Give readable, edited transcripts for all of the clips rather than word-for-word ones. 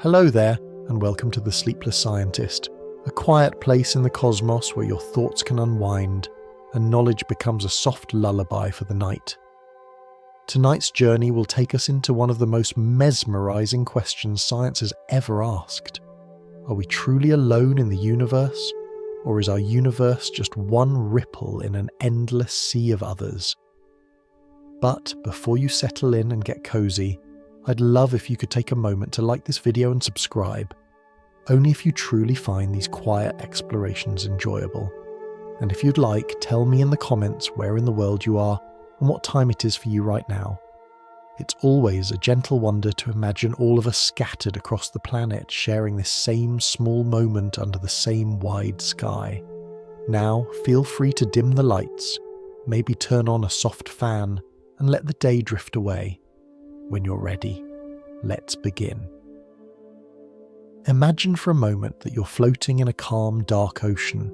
Hello there, and welcome to the Sleepless Scientist, a quiet place in the cosmos where your thoughts can unwind and knowledge becomes a soft lullaby for the night. Tonight's journey will take us into one of the most mesmerizing questions science has ever asked. Are we truly alone in the universe, or is our universe just one ripple in an endless sea of others? But before you settle in and get cozy, I'd love if you could take a moment to like this video and subscribe, only if you truly find these quiet explorations enjoyable. And if you'd like, tell me in the comments where in the world you are and what time it is for you right now. It's always a gentle wonder to imagine all of us scattered across the planet sharing this same small moment under the same wide sky. Now, feel free to dim the lights, maybe turn on a soft fan, and let the day drift away. When you're ready, let's begin. Imagine for a moment that you're floating in a calm, dark ocean.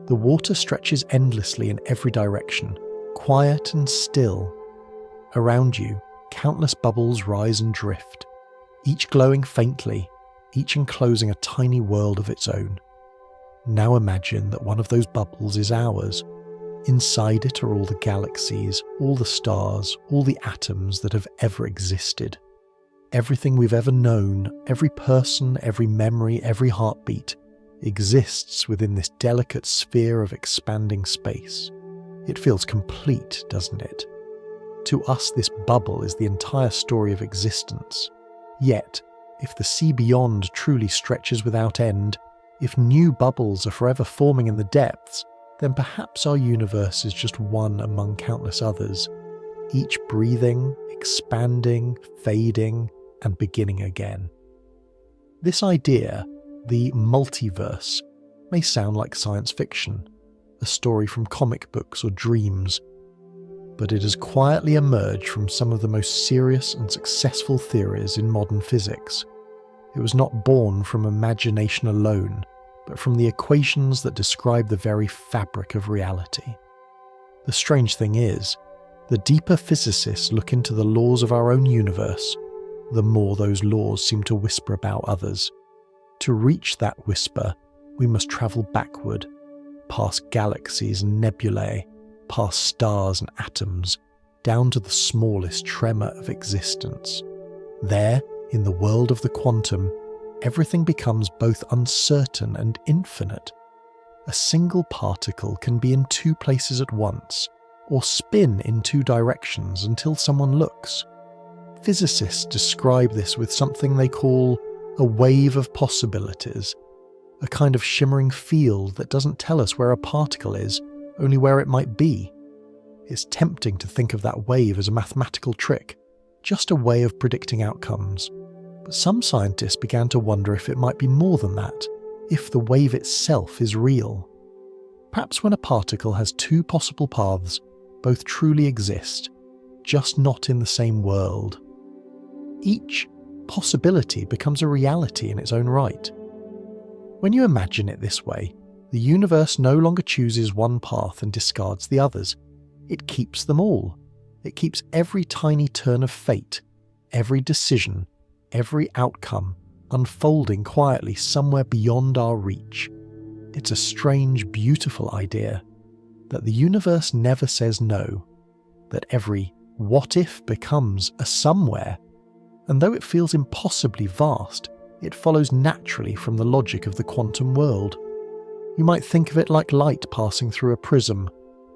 The water stretches endlessly in every direction, quiet and still. Around you, countless bubbles rise and drift, each glowing faintly, each enclosing a tiny world of its own. Now imagine that one of those bubbles is ours. Inside it are all the galaxies, all the stars, all the atoms that have ever existed. Everything we've ever known, every person, every memory, every heartbeat, exists within this delicate sphere of expanding space. It feels complete, doesn't it? To us, this bubble is the entire story of existence. Yet, if the sea beyond truly stretches without end, if new bubbles are forever forming in the depths, then perhaps our universe is just one among countless others, each breathing, expanding, fading, and beginning again. This idea, the multiverse, may sound like science fiction, a story from comic books or dreams, but it has quietly emerged from some of the most serious and successful theories in modern physics. It was not born from imagination alone, but from the equations that describe the very fabric of reality. The strange thing is, the deeper physicists look into the laws of our own universe, the more those laws seem to whisper about others. To reach that whisper, we must travel backward, past galaxies and nebulae, past stars and atoms, down to the smallest tremor of existence. There, in the world of the quantum, everything becomes both uncertain and infinite. A single particle can be in two places at once, or spin in two directions until someone looks. Physicists describe this with something they call a wave of possibilities, a kind of shimmering field that doesn't tell us where a particle is, only where it might be. It's tempting to think of that wave as a mathematical trick, just a way of predicting outcomes. But some scientists began to wonder if it might be more than that, if the wave itself is real. Perhaps when a particle has two possible paths, both truly exist, just not in the same world. Each possibility becomes a reality in its own right. When you imagine it this way, the universe no longer chooses one path and discards the others. It keeps them all. It keeps every tiny turn of fate, every decision, every outcome unfolding quietly somewhere beyond our reach. It's a strange, beautiful idea that the universe never says no, that every what if becomes a somewhere, and though it feels impossibly vast, it follows naturally from the logic of the quantum world. You might think of it like light passing through a prism,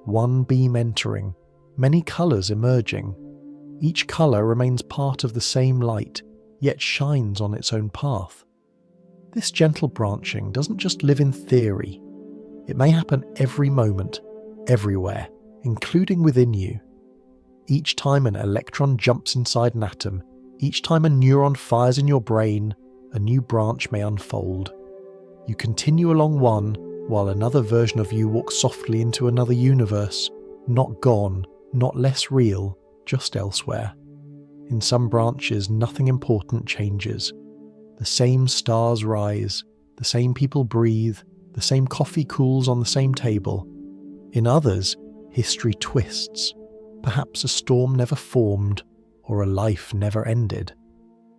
one beam entering, many colours emerging. Each colour remains part of the same light, yet shines on its own path. This gentle branching doesn't just live in theory. It may happen every moment, everywhere, including within you. Each time an electron jumps inside an atom, each time a neuron fires in your brain, a new branch may unfold. You continue along one, while another version of you walks softly into another universe, not gone, not less real, just elsewhere. In some branches, nothing important changes. The same stars rise, the same people breathe, the same coffee cools on the same table. In others, history twists. Perhaps a storm never formed, or a life never ended.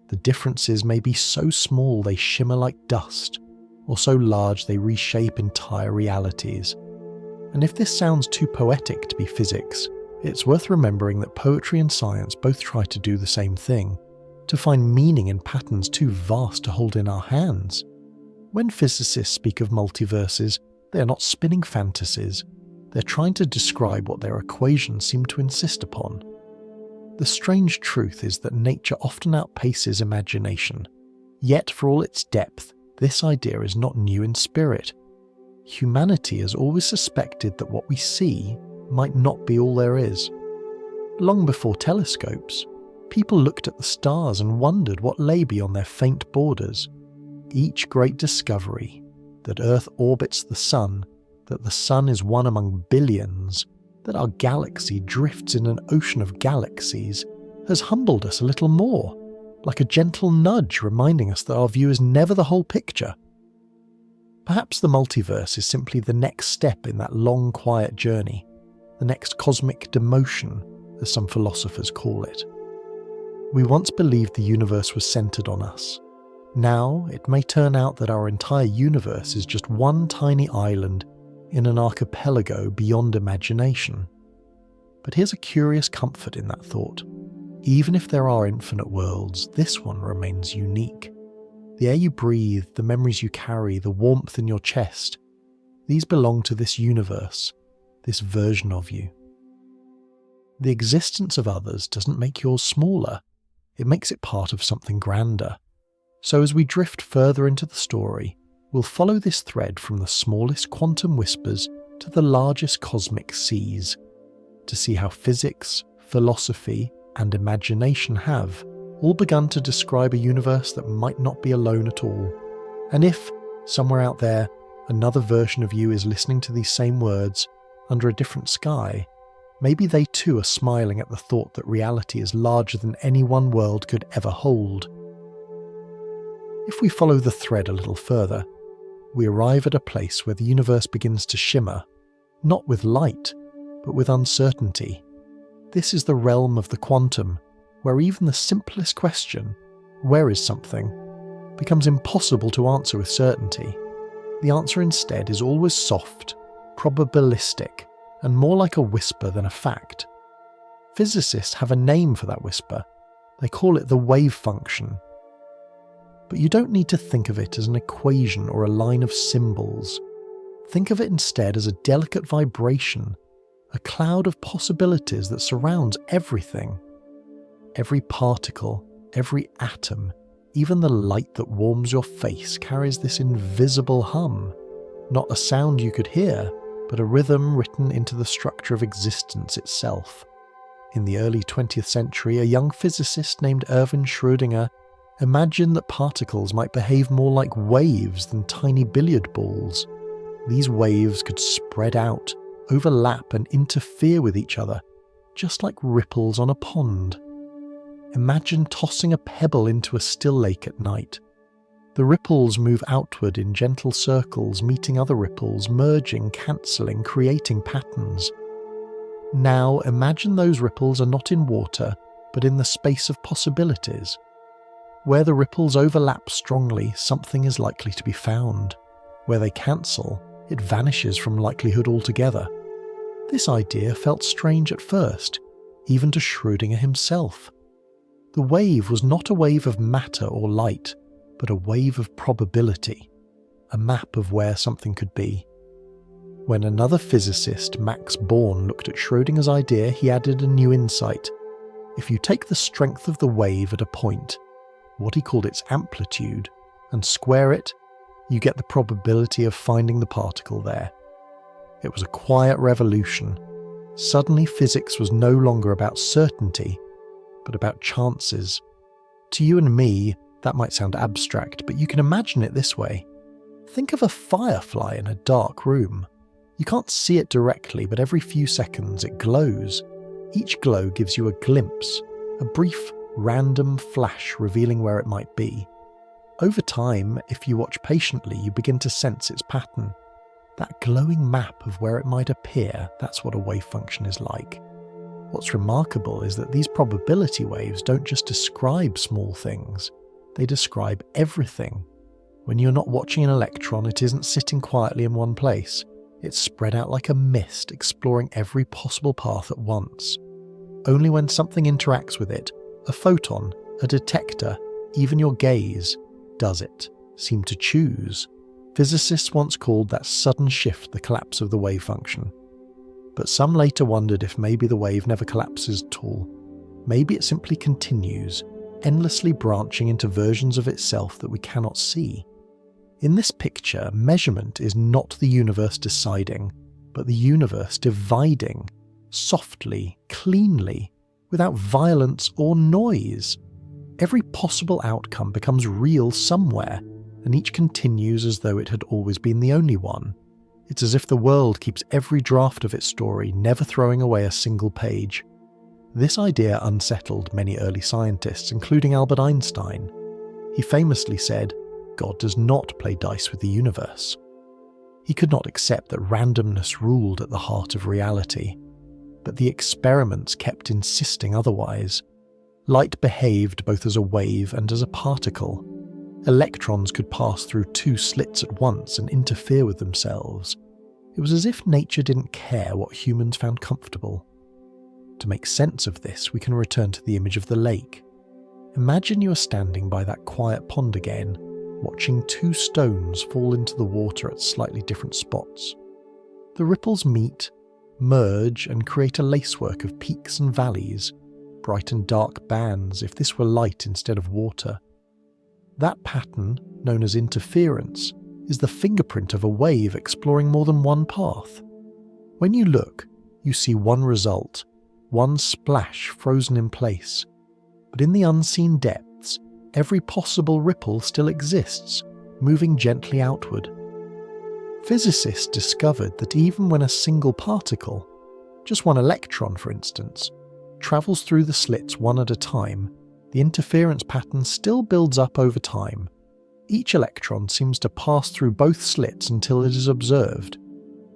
The differences may be so small they shimmer like dust, or so large they reshape entire realities. And if this sounds too poetic to be physics, it's worth remembering that poetry and science both try to do the same thing, to find meaning in patterns too vast to hold in our hands. When physicists speak of multiverses, they are not spinning fantasies. They're trying to describe what their equations seem to insist upon. The strange truth is that nature often outpaces imagination. Yet, for all its depth, this idea is not new in spirit. Humanity has always suspected that what we see might not be all there is. Long before telescopes, people looked at the stars and wondered what lay beyond their faint borders. Each great discovery, that Earth orbits the Sun, that the Sun is one among billions, that our galaxy drifts in an ocean of galaxies, has humbled us a little more, like a gentle nudge reminding us that our view is never the whole picture. Perhaps the multiverse is simply the next step in that long, quiet journey, the next cosmic demotion, as some philosophers call it. We once believed the universe was centered on us. Now, it may turn out that our entire universe is just one tiny island in an archipelago beyond imagination. But here's a curious comfort in that thought. Even if there are infinite worlds, this one remains unique. The air you breathe, the memories you carry, the warmth in your chest, these belong to this universe, this version of you. The existence of others doesn't make yours smaller, it makes it part of something grander. So as we drift further into the story, we'll follow this thread from the smallest quantum whispers to the largest cosmic seas, to see how physics, philosophy, and imagination have all begun to describe a universe that might not be alone at all. And if, somewhere out there, another version of you is listening to these same words under a different sky, maybe they too are smiling at the thought that reality is larger than any one world could ever hold. If we follow the thread a little further, we arrive at a place where the universe begins to shimmer, not with light, but with uncertainty. This is the realm of the quantum, where even the simplest question, where is something, becomes impossible to answer with certainty. The answer instead is always soft, probabilistic, and more like a whisper than a fact. Physicists have a name for that whisper. They call it the wave function. But you don't need to think of it as an equation or a line of symbols. Think of it instead as a delicate vibration, a cloud of possibilities that surrounds everything. Every particle, every atom, even the light that warms your face carries this invisible hum, not a sound you could hear, but a rhythm written into the structure of existence itself. In the early 20th century, a young physicist named Erwin Schrödinger imagined that particles might behave more like waves than tiny billiard balls. These waves could spread out, overlap and interfere with each other, just like ripples on a pond. Imagine tossing a pebble into a still lake at night. The ripples move outward in gentle circles, meeting other ripples, merging, cancelling, creating patterns. Now imagine those ripples are not in water, but in the space of possibilities. Where the ripples overlap strongly, something is likely to be found. Where they cancel, it vanishes from likelihood altogether. This idea felt strange at first, even to Schrödinger himself. The wave was not a wave of matter or light, but a wave of probability, a map of where something could be. When another physicist, Max Born, looked at Schrödinger's idea, he added a new insight. If you take the strength of the wave at a point, what he called its amplitude, and square it, you get the probability of finding the particle there. It was a quiet revolution. Suddenly physics was no longer about certainty, but about chances. To you and me, that might sound abstract, but you can imagine it this way. Think of a firefly in a dark room. You can't see it directly, but every few seconds it glows. Each glow gives you a glimpse, a brief, random flash revealing where it might be. Over time, if you watch patiently, you begin to sense its pattern. That glowing map of where it might appear, that's what a wave function is like. What's remarkable is that these probability waves don't just describe small things, They describe everything. When you're not watching an electron, it isn't sitting quietly in one place. It's spread out like a mist, exploring every possible path at once. Only when something interacts with it, a photon, a detector, even your gaze, does it seem to choose. Physicists once called that sudden shift the collapse of the wave function. But some later wondered if maybe the wave never collapses at all. Maybe it simply continues, endlessly branching into versions of itself that we cannot see. In this picture, measurement is not the universe deciding, but the universe dividing, softly, cleanly, without violence or noise. Every possible outcome becomes real somewhere, and each continues as though it had always been the only one. It's as if the world keeps every draft of its story, never throwing away a single page. This idea unsettled many early scientists, including Albert Einstein. He famously said, "God does not play dice with the universe." He could not accept that randomness ruled at the heart of reality. But the experiments kept insisting otherwise. Light behaved both as a wave and as a particle. Electrons could pass through two slits at once and interfere with themselves. It was as if nature didn't care what humans found comfortable. To make sense of this, we can return to the image of the lake. Imagine you are standing by that quiet pond again, watching two stones fall into the water at slightly different spots. The ripples meet, merge, and create a lacework of peaks and valleys, bright and dark bands if this were light instead of water. That pattern, known as interference, is the fingerprint of a wave exploring more than one path. When you look, you see one result, one splash frozen in place. But in the unseen depths, every possible ripple still exists, moving gently outward. Physicists discovered that even when a single particle, just one electron for instance, travels through the slits one at a time, the interference pattern still builds up over time. Each electron seems to pass through both slits until it is observed.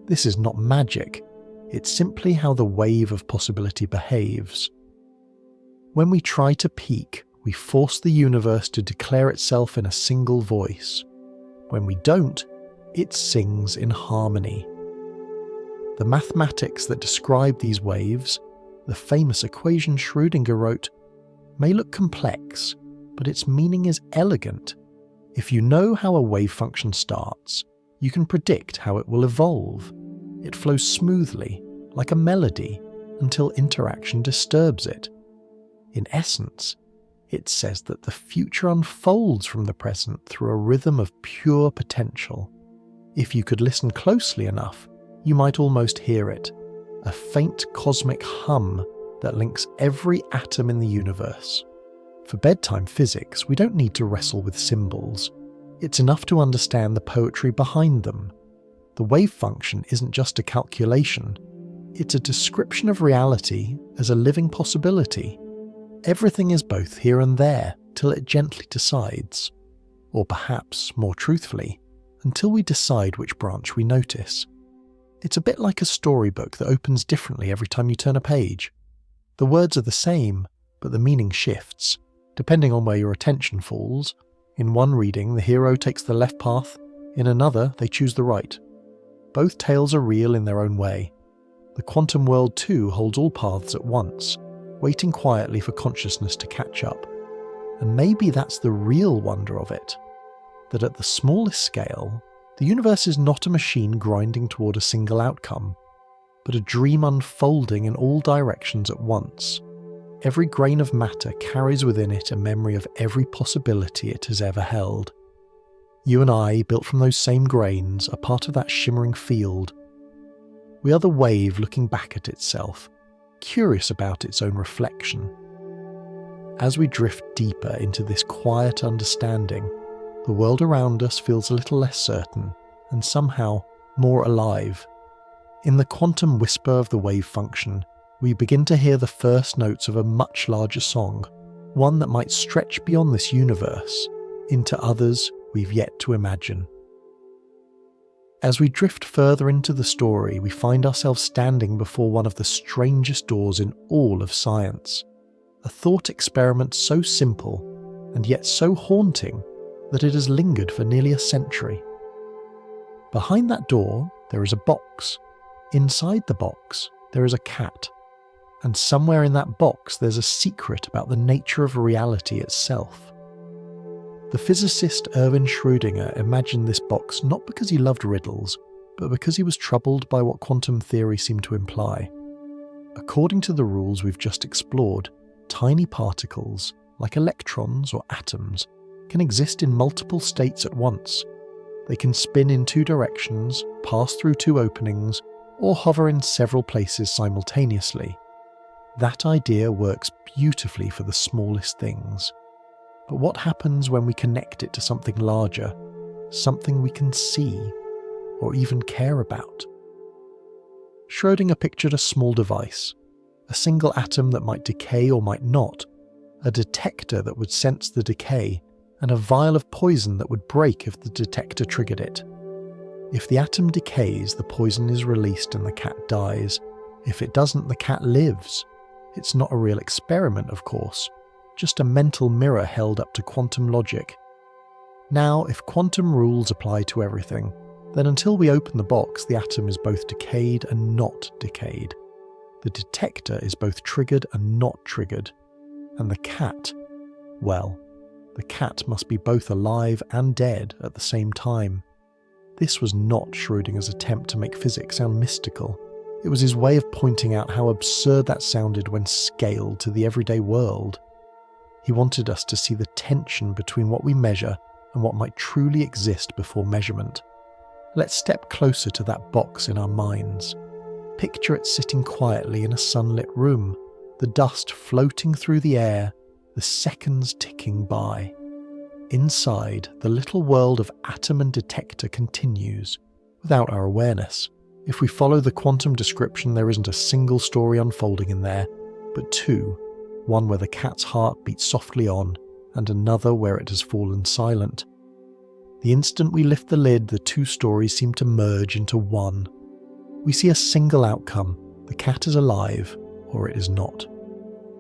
This is not magic, it's simply how the wave of possibility behaves. When we try to peak, we force the universe to declare itself in a single voice. When we don't, it sings in harmony. The mathematics that describe these waves, the famous equation Schrödinger wrote, may look complex, but its meaning is elegant. If you know how a wave function starts, you can predict how it will evolve. It flows smoothly, like a melody, until interaction disturbs it. In essence, it says that the future unfolds from the present through a rhythm of pure potential. If you could listen closely enough, you might almost hear it, a faint cosmic hum that links every atom in the universe. For bedtime physics, we don't need to wrestle with symbols. It's enough to understand the poetry behind them. The wave function isn't just a calculation, it's a description of reality as a living possibility. Everything is both here and there till it gently decides. Or perhaps, more truthfully, until we decide which branch we notice. It's a bit like a storybook that opens differently every time you turn a page. The words are the same, but the meaning shifts, depending on where your attention falls. In one reading, the hero takes the left path, in another, they choose the right. Both tales are real in their own way. The quantum world too holds all paths at once, waiting quietly for consciousness to catch up. And maybe that's the real wonder of it, that at the smallest scale, the universe is not a machine grinding toward a single outcome, but a dream unfolding in all directions at once. Every grain of matter carries within it a memory of every possibility it has ever held. You and I, built from those same grains, are part of that shimmering field. We are the wave looking back at itself, curious about its own reflection. As we drift deeper into this quiet understanding, the world around us feels a little less certain and somehow more alive. In the quantum whisper of the wave function, we begin to hear the first notes of a much larger song, one that might stretch beyond this universe into others we've yet to imagine. As we drift further into the story, we find ourselves standing before one of the strangest doors in all of science. A thought experiment so simple, and yet so haunting that it has lingered for nearly a century. Behind that door, there is a box. Inside the box, there is a cat. And somewhere in that box, there's a secret about the nature of reality itself. The physicist Erwin Schrödinger imagined this box not because he loved riddles, but because he was troubled by what quantum theory seemed to imply. According to the rules we've just explored, tiny particles, like electrons or atoms, can exist in multiple states at once. They can spin in two directions, pass through two openings, or hover in several places simultaneously. That idea works beautifully for the smallest things. But what happens when we connect it to something larger, something we can see, or even care about? Schrödinger pictured a small device, a single atom that might decay or might not, a detector that would sense the decay, and a vial of poison that would break if the detector triggered it. If the atom decays, the poison is released and the cat dies. If it doesn't, the cat lives. It's not a real experiment, of course, just a mental mirror held up to quantum logic. Now, if quantum rules apply to everything, then until we open the box, the atom is both decayed and not decayed. The detector is both triggered and not triggered. And the cat, well, the cat must be both alive and dead at the same time. This was not Schrödinger's attempt to make physics sound mystical. It was his way of pointing out how absurd that sounded when scaled to the everyday world. He wanted us to see the tension between what we measure and what might truly exist before measurement. Let's step closer to that box in our minds. Picture it sitting quietly in a sunlit room, the dust floating through the air, the seconds ticking by. Inside, the little world of atom and detector continues, without our awareness. If we follow the quantum description, there isn't a single story unfolding in there, but two, one where the cat's heart beats softly on, and another where it has fallen silent. The instant we lift the lid, the two stories seem to merge into one. We see a single outcome: the cat is alive, or it is not.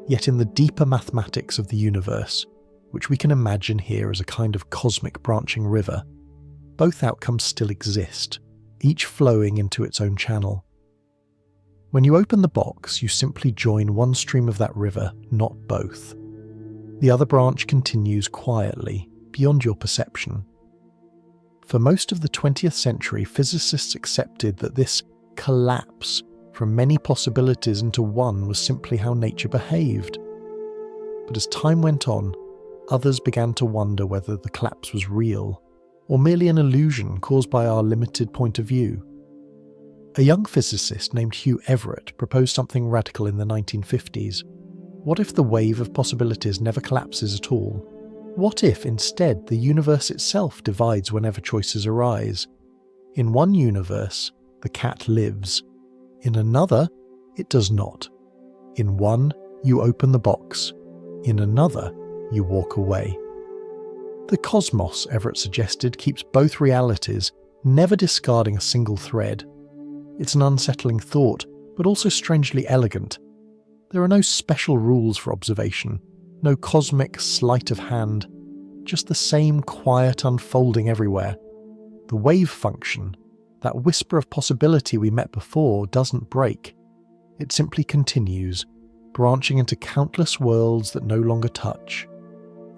Yet in the deeper mathematics of the universe, which we can imagine here as a kind of cosmic branching river, both outcomes still exist, each flowing into its own channel. When you open the box, you simply join one stream of that river, not both. The other branch continues quietly, beyond your perception. For most of the 20th century, physicists accepted that this collapse from many possibilities into one was simply how nature behaved. But as time went on, others began to wonder whether the collapse was real, or merely an illusion caused by our limited point of view. A young physicist named Hugh Everett proposed something radical in the 1950s. What if the wave of possibilities never collapses at all? What if, instead, the universe itself divides whenever choices arise? In one universe, the cat lives. In another, it does not. In one, you open the box. In another, you walk away. The cosmos, Everett suggested, keeps both realities, never discarding a single thread. It's an unsettling thought, but also strangely elegant. There are no special rules for observation, no cosmic sleight of hand, just the same quiet unfolding everywhere. The wave function, that whisper of possibility we met before, doesn't break. It simply continues, branching into countless worlds that no longer touch.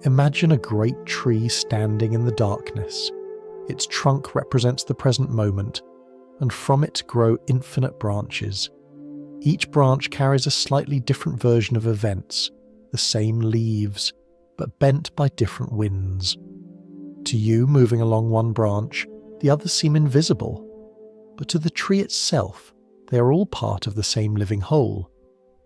Imagine a great tree standing in the darkness. Its trunk represents the present moment, and from it grow infinite branches. Each branch carries a slightly different version of events, the same leaves, but bent by different winds. To you, moving along one branch, the others seem invisible. But to the tree itself, they are all part of the same living whole.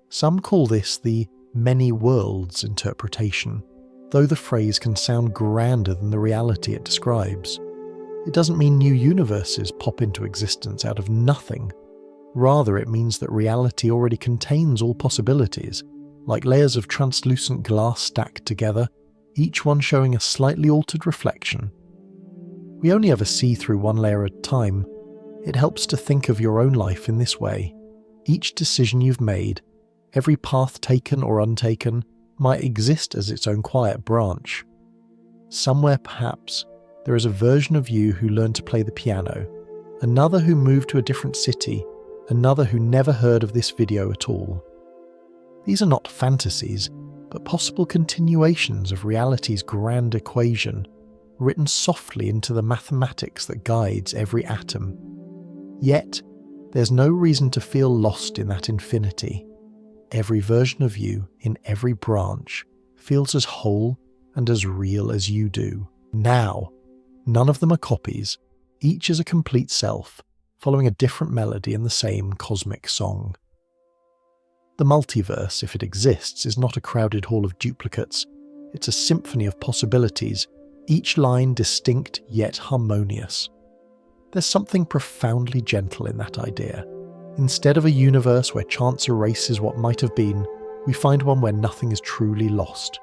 Some call this the many worlds interpretation, though the phrase can sound grander than the reality it describes. It doesn't mean new universes pop into existence out of nothing. Rather, it means that reality already contains all possibilities, like layers of translucent glass stacked together, each one showing a slightly altered reflection. We only ever see through one layer at a time. It helps to think of your own life in this way. Each decision you've made, every path taken or untaken, might exist as its own quiet branch, Somewhere perhaps, there is a version of you who learned to play the piano, another who moved to a different city, another who never heard of this video at all. These are not fantasies, but possible continuations of reality's grand equation, written softly into the mathematics that guides every atom. Yet, there's no reason to feel lost in that infinity. Every version of you, in every branch, feels as whole and as real as you do. Now, none of them are copies, each is a complete self, following a different melody in the same cosmic song. The multiverse, if it exists, is not a crowded hall of duplicates. It's a symphony of possibilities, each line distinct yet harmonious. There's something profoundly gentle in that idea. Instead of a universe where chance erases what might have been, we find one where nothing is truly lost.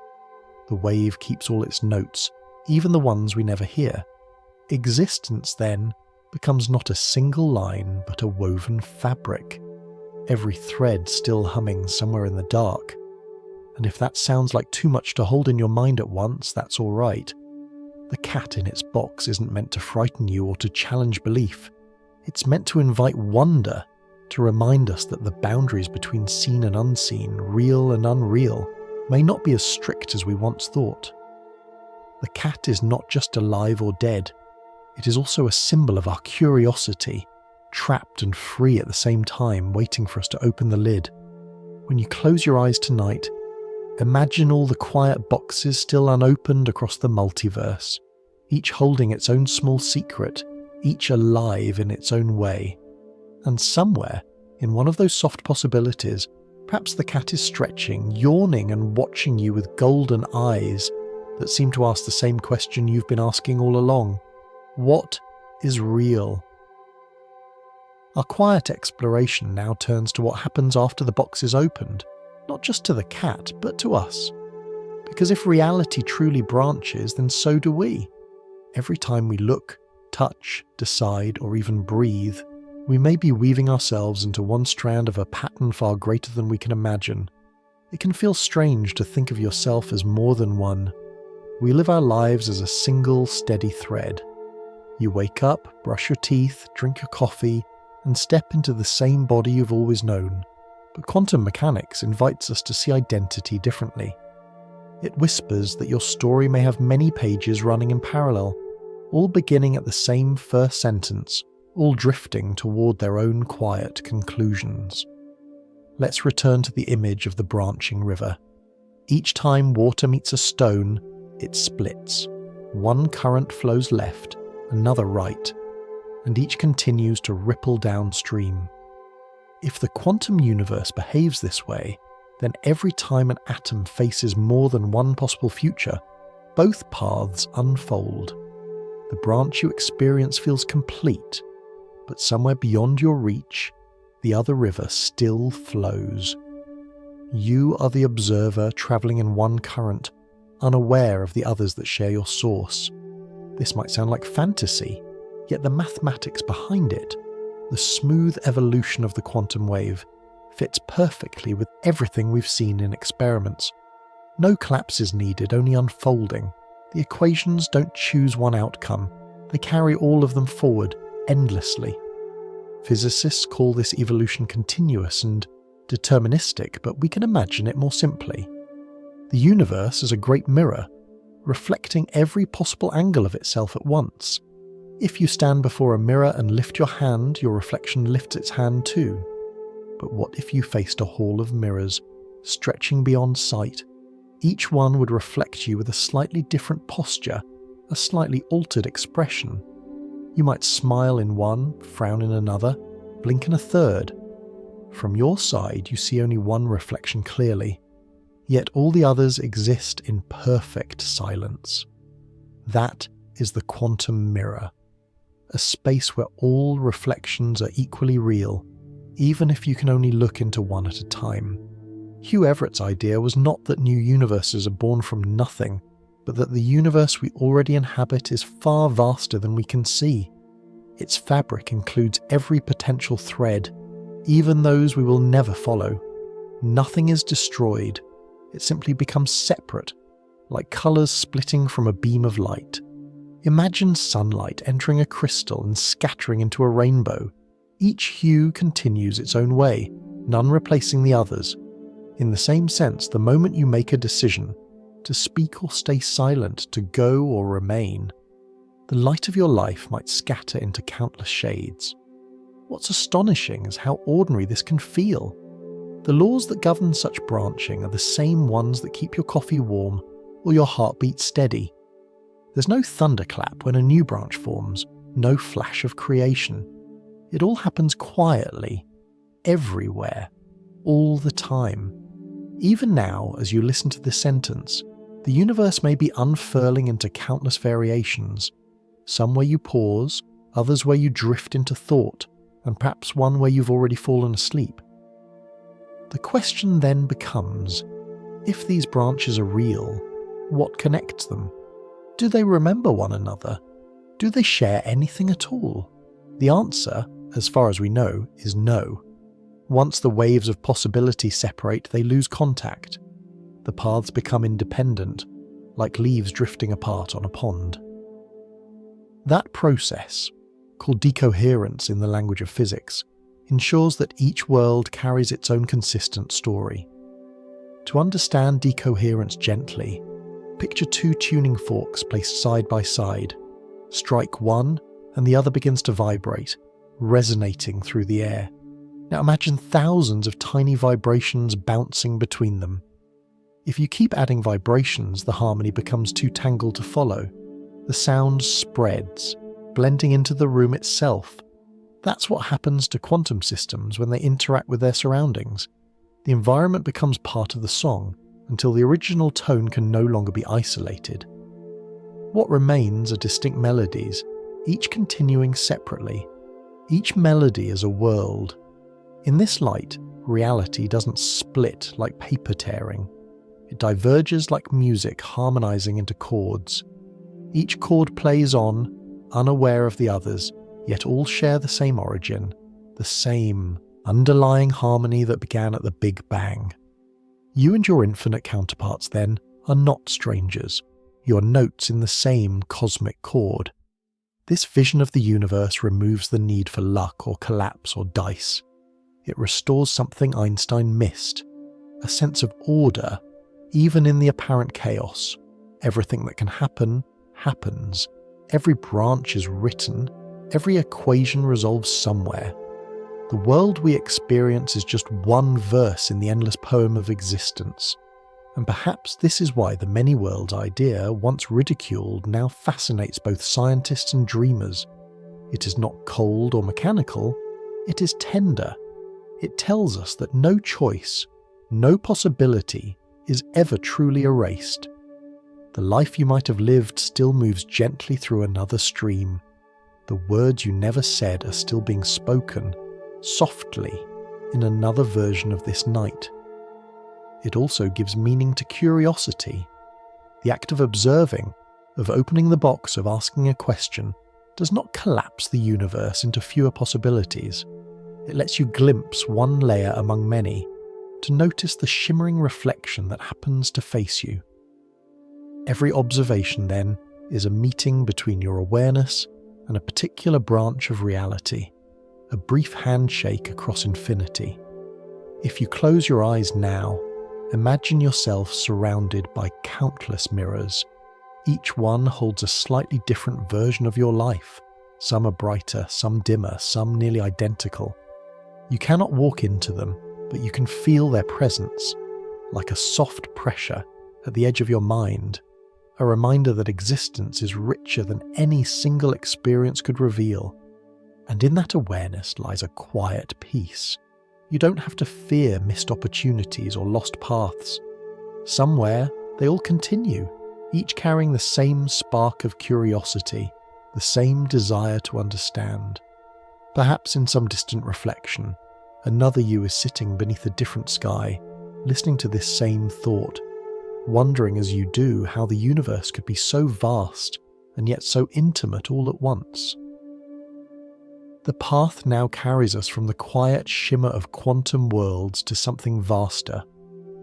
The wave keeps all its notes, even the ones we never hear. Existence, then, becomes not a single line, but a woven fabric. Every thread still humming somewhere in the dark. And if that sounds like too much to hold in your mind at once, that's all right. The cat in its box isn't meant to frighten you or to challenge belief. It's meant to invite wonder, to remind us that the boundaries between seen and unseen, real and unreal, may not be as strict as we once thought. The cat is not just alive or dead. It is also a symbol of our curiosity, trapped and free at the same time, waiting for us to open the lid. When you close your eyes tonight, imagine all the quiet boxes still unopened across the multiverse, each holding its own small secret, each alive in its own way. And somewhere, in one of those soft possibilities, perhaps the cat is stretching, yawning and watching you with golden eyes that seem to ask the same question you've been asking all along. What is real? Our quiet exploration now turns to what happens after the box is opened, not just to the cat, but to us. Because if reality truly branches, then so do we. Every time we look, touch, decide, or even breathe, we may be weaving ourselves into one strand of a pattern far greater than we can imagine. It can feel strange to think of yourself as more than one. We live our lives as a single, steady thread. You wake up, brush your teeth, drink your coffee, and step into the same body you've always known. But quantum mechanics invites us to see identity differently. It whispers that your story may have many pages running in parallel, all beginning at the same first sentence, all drifting toward their own quiet conclusions. Let's return to the image of the branching river. Each time water meets a stone, it splits. One current flows left, another right, and each continues to ripple downstream. If the quantum universe behaves this way, then every time an atom faces more than one possible future, both paths unfold. The branch you experience feels complete, but somewhere beyond your reach, the other river still flows. You are the observer travelling in one current, unaware of the others that share your source. This might sound like fantasy, yet the mathematics behind it, the smooth evolution of the quantum wave, fits perfectly with everything we've seen in experiments. No collapse is needed, only unfolding. The equations don't choose one outcome, they carry all of them forward, endlessly. Physicists call this evolution continuous and deterministic, but we can imagine it more simply. The universe is a great mirror, reflecting every possible angle of itself at once. If you stand before a mirror and lift your hand, your reflection lifts its hand too. But what if you faced a hall of mirrors, stretching beyond sight? Each one would reflect you with a slightly different posture, a slightly altered expression. You might smile in one, frown in another, blink in a third. From your side, you see only one reflection clearly, yet all the others exist in perfect silence. That is the quantum mirror, a space where all reflections are equally real, even if you can only look into one at a time. Hugh Everett's idea was not that new universes are born from nothing, but that the universe we already inhabit is far vaster than we can see. Its fabric includes every potential thread, even those we will never follow. Nothing is destroyed, it simply becomes separate, like colours splitting from a beam of light. Imagine sunlight entering a crystal and scattering into a rainbow. Each hue continues its own way, none replacing the others. In the same sense, the moment you make a decision, to speak or stay silent, to go or remain, the light of your life might scatter into countless shades. What's astonishing is how ordinary this can feel. The laws that govern such branching are the same ones that keep your coffee warm or your heartbeat steady. There's no thunderclap when a new branch forms, no flash of creation. It all happens quietly, everywhere, all the time. Even now, as you listen to this sentence, the universe may be unfurling into countless variations, some where you pause, others where you drift into thought, and perhaps one where you've already fallen asleep. The question then becomes, if these branches are real, what connects them? Do they remember one another? Do they share anything at all? The answer, as far as we know, is no. Once the waves of possibility separate, they lose contact. The paths become independent, like leaves drifting apart on a pond. That process, called decoherence in the language of physics, ensures that each world carries its own consistent story. To understand decoherence gently, picture two tuning forks placed side by side. Strike one, and the other begins to vibrate, resonating through the air. Now imagine thousands of tiny vibrations bouncing between them. If you keep adding vibrations, the harmony becomes too tangled to follow. The sound spreads, blending into the room itself. That's what happens to quantum systems when they interact with their surroundings. The environment becomes part of the song until the original tone can no longer be isolated. What remains are distinct melodies, each continuing separately. Each melody is a world. In this light, reality doesn't split like paper tearing. It diverges like music harmonizing into chords. Each chord plays on, unaware of the others, yet all share the same origin, the same underlying harmony that began at the Big Bang. You and your infinite counterparts, then, are not strangers. You are notes in the same cosmic chord. This vision of the universe removes the need for luck or collapse or dice. It restores something Einstein missed, a sense of order, even in the apparent chaos. Everything that can happen, happens. Every branch is written. Every equation resolves somewhere. The world we experience is just one verse in the endless poem of existence. And perhaps this is why the many worlds idea, once ridiculed, now fascinates both scientists and dreamers. It is not cold or mechanical, it is tender. It tells us that no choice, no possibility is ever truly erased. The life you might have lived still moves gently through another stream. The words you never said are still being spoken, softly, in another version of this night. It also gives meaning to curiosity. The act of observing, of opening the box, of asking a question, does not collapse the universe into fewer possibilities. It lets you glimpse one layer among many, to notice the shimmering reflection that happens to face you. Every observation, then, is a meeting between your awareness and a particular branch of reality, a brief handshake across infinity. If you close your eyes now, imagine yourself surrounded by countless mirrors. Each one holds a slightly different version of your life. Some are brighter, some dimmer, some nearly identical. You cannot walk into them, but you can feel their presence, like a soft pressure at the edge of your mind, a reminder that existence is richer than any single experience could reveal. And in that awareness lies a quiet peace. You don't have to fear missed opportunities or lost paths. Somewhere, they all continue, each carrying the same spark of curiosity, the same desire to understand. Perhaps in some distant reflection, another you is sitting beneath a different sky, listening to this same thought, wondering as you do how the universe could be so vast and yet so intimate all at once. The path now carries us from the quiet shimmer of quantum worlds to something vaster,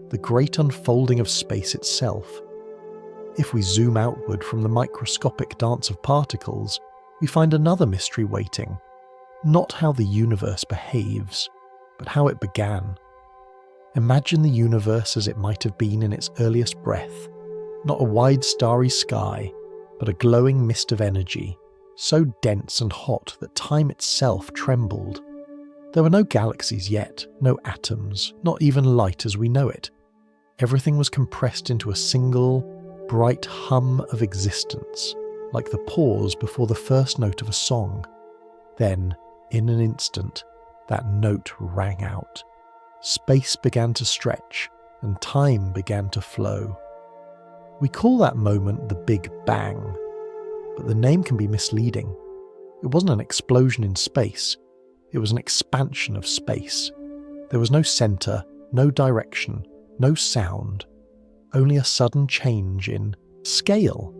the great unfolding of space itself. If we zoom outward from the microscopic dance of particles, we find another mystery waiting. Not how the universe behaves, but how it began. Imagine the universe as it might have been in its earliest breath. Not a wide starry sky, but a glowing mist of energy, so dense and hot that time itself trembled. There were no galaxies yet, no atoms, not even light as we know it. Everything was compressed into a single, bright hum of existence, like the pause before the first note of a song. Then, in an instant, that note rang out. Space began to stretch, and time began to flow. We call that moment the Big Bang, but the name can be misleading. It wasn't an explosion in space, it was an expansion of space. There was no center, no direction, no sound, only a sudden change in scale.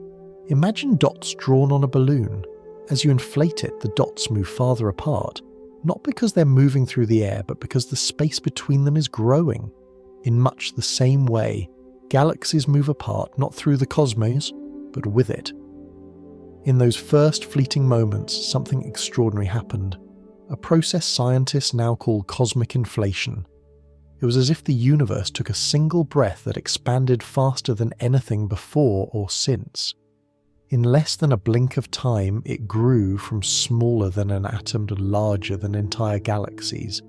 Imagine dots drawn on a balloon. As you inflate it, the dots move farther apart, not because they're moving through the air, but because the space between them is growing. In much the same way, galaxies move apart not through the cosmos, but with it. In those first fleeting moments, something extraordinary happened, a process scientists now call cosmic inflation. It was as if the universe took a single breath that expanded faster than anything before or since. In less than a blink of time, it grew from smaller than an atom to larger than entire galaxies.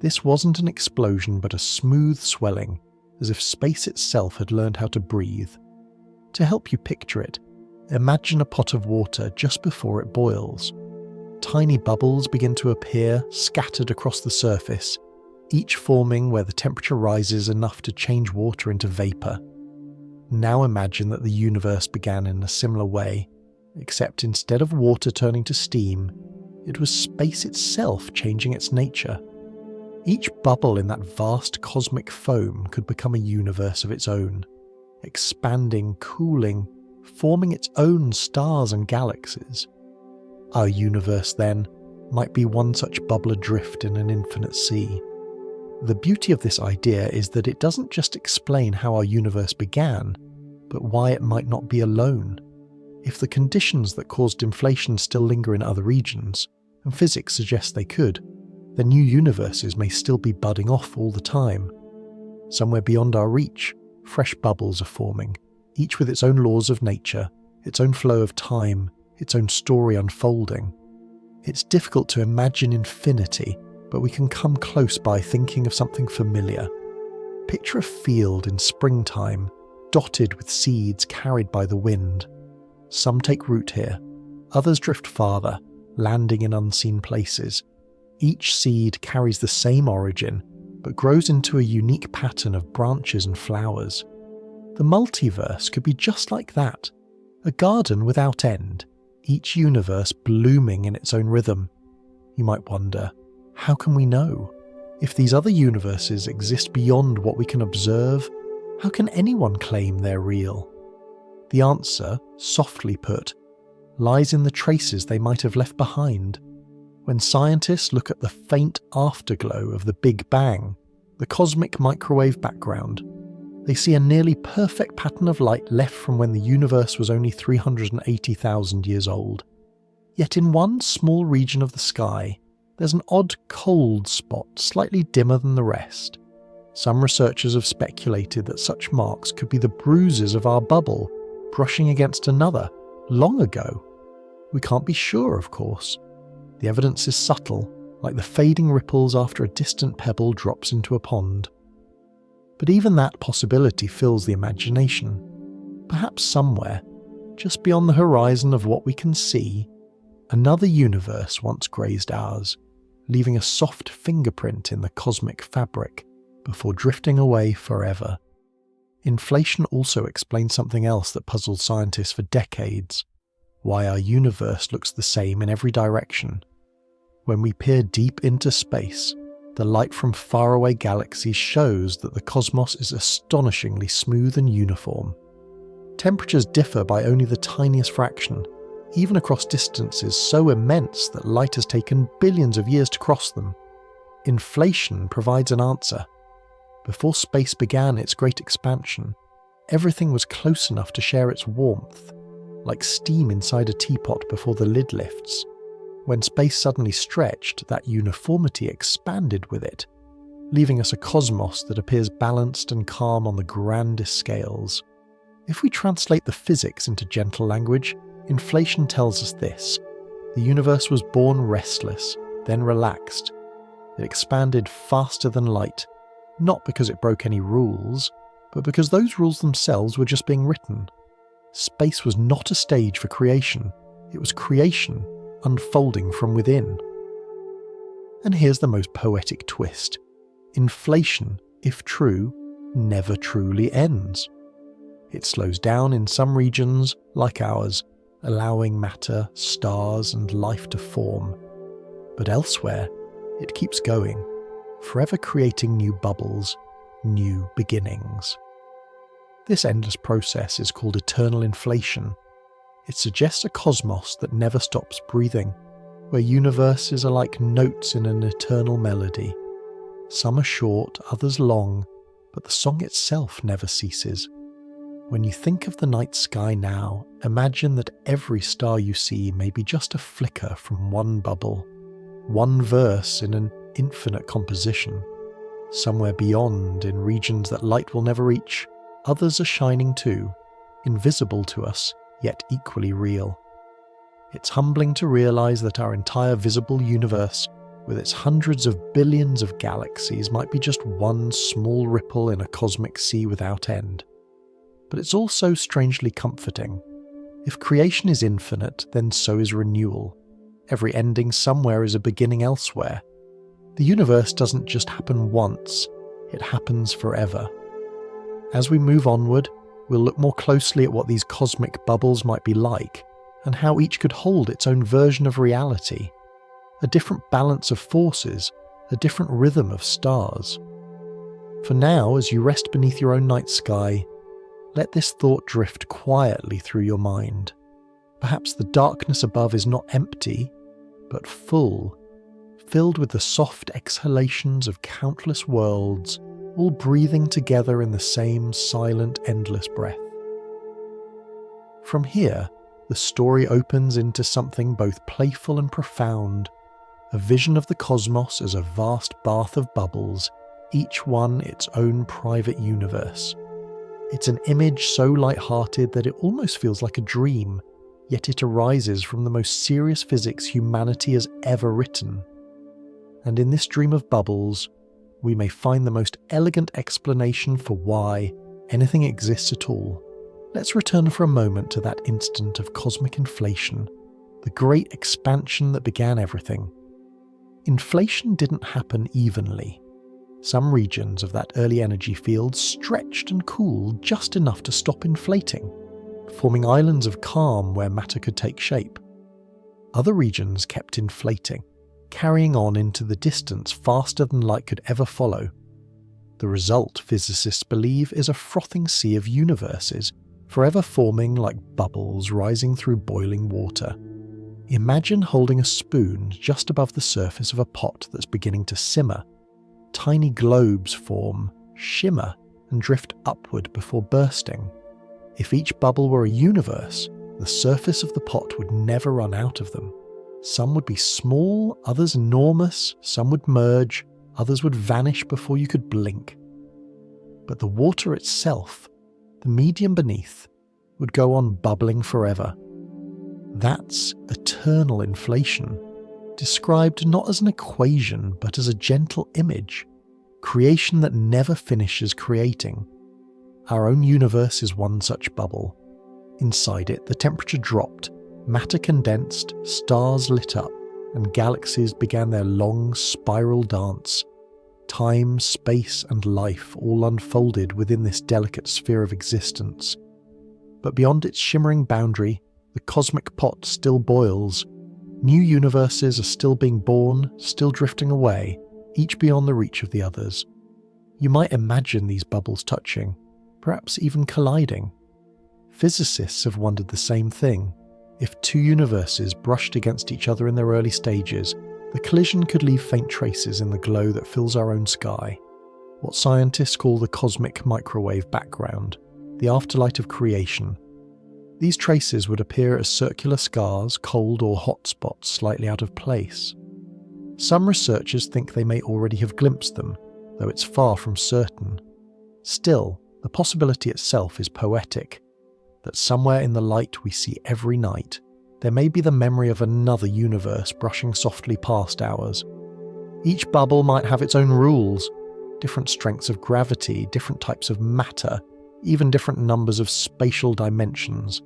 This wasn't an explosion, but a smooth swelling, as if space itself had learned how to breathe. To help you picture it, imagine a pot of water just before it boils. Tiny bubbles begin to appear, scattered across the surface, each forming where the temperature rises enough to change water into vapor. Now imagine that the universe began in a similar way, except instead of water turning to steam, it was space itself changing its nature. Each bubble in that vast cosmic foam could become a universe of its own, expanding, cooling, forming its own stars and galaxies. Our universe, then, might be one such bubble adrift in an infinite sea. The beauty of this idea is that it doesn't just explain how our universe began, but why it might not be alone. If the conditions that caused inflation still linger in other regions, and physics suggests they could, then new universes may still be budding off all the time. Somewhere beyond our reach, fresh bubbles are forming, each with its own laws of nature, its own flow of time, its own story unfolding. It's difficult to imagine infinity, but we can come close by thinking of something familiar. Picture a field in springtime, dotted with seeds carried by the wind. Some take root here, others drift farther, landing in unseen places. Each seed carries the same origin, but grows into a unique pattern of branches and flowers. The multiverse could be just like that, a garden without end, each universe blooming in its own rhythm. You might wonder, how can we know? If these other universes exist beyond what we can observe, how can anyone claim they're real? The answer, softly put, lies in the traces they might have left behind. When scientists look at the faint afterglow of the Big Bang, the cosmic microwave background, they see a nearly perfect pattern of light left from when the universe was only 380,000 years old. Yet in one small region of the sky, there's an odd cold spot slightly dimmer than the rest. Some researchers have speculated that such marks could be the bruises of our bubble brushing against another, long ago. We can't be sure, of course. The evidence is subtle, like the fading ripples after a distant pebble drops into a pond. But even that possibility fills the imagination. Perhaps somewhere, just beyond the horizon of what we can see, another universe once grazed ours, leaving a soft fingerprint in the cosmic fabric before drifting away forever. Inflation also explains something else that puzzled scientists for decades: why our universe looks the same in every direction. When we peer deep into space, the light from faraway galaxies shows that the cosmos is astonishingly smooth and uniform. Temperatures differ by only the tiniest fraction, even across distances so immense that light has taken billions of years to cross them. Inflation provides an answer. Before space began its great expansion, Everything was close enough to share its warmth, like steam inside a teapot before the lid lifts. When space suddenly stretched, that uniformity expanded with it, leaving us a cosmos that appears balanced and calm on the grandest scales. If we translate the physics into gentle language, inflation tells us this: the universe was born restless, then relaxed. It expanded faster than light, not because it broke any rules, but because those rules themselves were just being written. Space was not a stage for creation, it was creation unfolding from within. And here's the most poetic twist. Inflation, if true, never truly ends. It slows down in some regions, like ours, allowing matter, stars, and life to form. But elsewhere, it keeps going, forever creating new bubbles, new beginnings. This endless process is called eternal inflation. It suggests a cosmos that never stops breathing, where universes are like notes in an eternal melody. Some are short, others long, but the song itself never ceases. When you think of the night sky now, imagine that every star you see may be just a flicker from one bubble, one verse in an infinite composition. Somewhere beyond, in regions that light will never reach, others are shining too, invisible to us, yet equally real. It's humbling to realize that our entire visible universe, with its hundreds of billions of galaxies, might be just one small ripple in a cosmic sea without end. But it's also strangely comforting. If creation is infinite, then so is renewal. Every ending somewhere is a beginning elsewhere. The universe doesn't just happen once, it happens forever. As we move onward, we'll look more closely at what these cosmic bubbles might be like, and how each could hold its own version of reality. A different balance of forces, a different rhythm of stars. For now, as you rest beneath your own night sky, let this thought drift quietly through your mind. Perhaps the darkness above is not empty, but full, filled with the soft exhalations of countless worlds, all breathing together in the same silent, endless breath. From here, the story opens into something both playful and profound, a vision of the cosmos as a vast bath of bubbles, each one its own private universe. It's an image so light-hearted that it almost feels like a dream, yet it arises from the most serious physics humanity has ever written. And in this dream of bubbles, we may find the most elegant explanation for why anything exists at all. Let's return for a moment to that instant of cosmic inflation, the great expansion that began everything. Inflation didn't happen evenly. Some regions of that early energy field stretched and cooled just enough to stop inflating, forming islands of calm where matter could take shape. Other regions kept inflating, carrying on into the distance faster than light could ever follow. The result, physicists believe, is a frothing sea of universes, forever forming like bubbles rising through boiling water. Imagine holding a spoon just above the surface of a pot that's beginning to simmer. Tiny globes form, shimmer, and drift upward before bursting. If each bubble were a universe, the surface of the pot would never run out of them. Some would be small, others enormous, some would merge, others would vanish before you could blink. But the water itself, the medium beneath, would go on bubbling forever. That's eternal inflation, described not as an equation but as a gentle image, creation that never finishes creating. Our own universe is one such bubble. Inside it, the temperature dropped, matter condensed, stars lit up, and galaxies began their long spiral dance. Time, space, and life all unfolded within this delicate sphere of existence. But beyond its shimmering boundary, the cosmic pot still boils. New universes are still being born, still drifting away, each beyond the reach of the others. You might imagine these bubbles touching, perhaps even colliding. Physicists have wondered the same thing. If two universes brushed against each other in their early stages, the collision could leave faint traces in the glow that fills our own sky, what scientists call the cosmic microwave background. the afterlight of creation. These traces would appear as circular scars, cold or hot spots slightly out of place. Some researchers think they may already have glimpsed them, though it's far from certain. Still, the possibility itself is poetic, that somewhere in the light we see every night, there may be the memory of another universe brushing softly past ours. Each bubble might have its own rules, different strengths of gravity, different types of matter, even different numbers of spatial dimensions.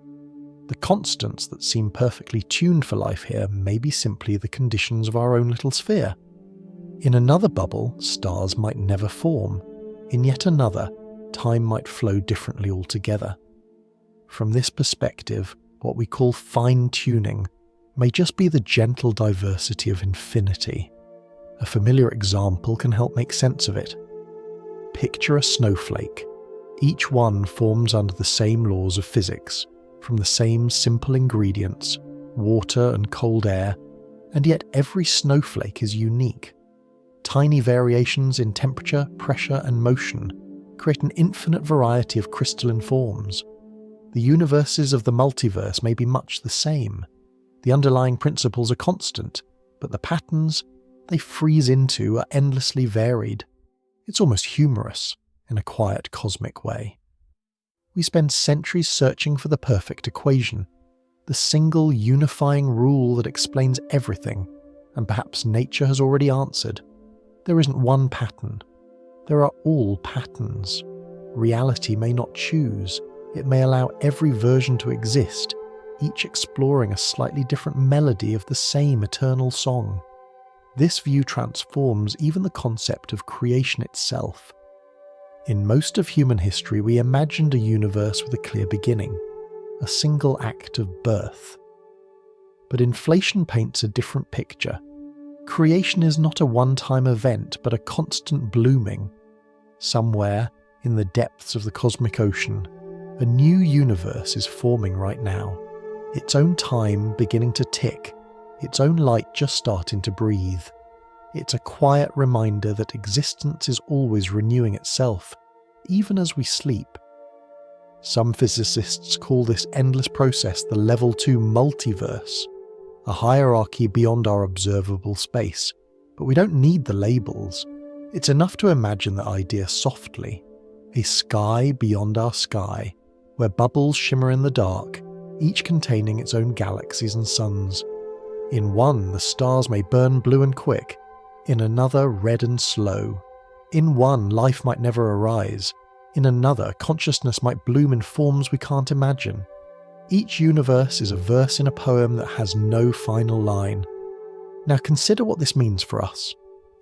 The constants that seem perfectly tuned for life here may be simply the conditions of our own little sphere. In another bubble, stars might never form. In yet another, time might flow differently altogether. From this perspective, what we call fine-tuning may just be the gentle diversity of infinity. A familiar example can help make sense of it. Picture a snowflake. Each one forms under the same laws of physics, from the same simple ingredients, water and cold air, and yet every snowflake is unique. Tiny variations in temperature, pressure, and motion create an infinite variety of crystalline forms. The universes of the multiverse may be much the same. The underlying principles are constant, but the patterns they freeze into are endlessly varied. It's almost humorous, in a quiet cosmic way. We spend centuries searching for the perfect equation, the single unifying rule that explains everything, and perhaps nature has already answered. There isn't one pattern. There are all patterns. Reality may not choose. It may allow every version to exist, each exploring a slightly different melody of the same eternal song. This view transforms even the concept of creation itself. In most of human history, we imagined a universe with a clear beginning, a single act of birth. But inflation paints a different picture. Creation is not a one-time event, but a constant blooming. Somewhere, in the depths of the cosmic ocean, a new universe is forming right now, its own time beginning to tick, its own light just starting to breathe. It's a quiet reminder that existence is always renewing itself, even as we sleep. Some physicists call this endless process the Level 2 Multiverse, a hierarchy beyond our observable space, but we don't need the labels. It's enough to imagine the idea softly, a sky beyond our sky, where bubbles shimmer in the dark, each containing its own galaxies and suns. In one, the stars may burn blue and quick, in another red and slow. In one, life might never arise. In another, consciousness might bloom in forms we can't imagine. Each universe is a verse in a poem that has no final line. Now consider what this means for us.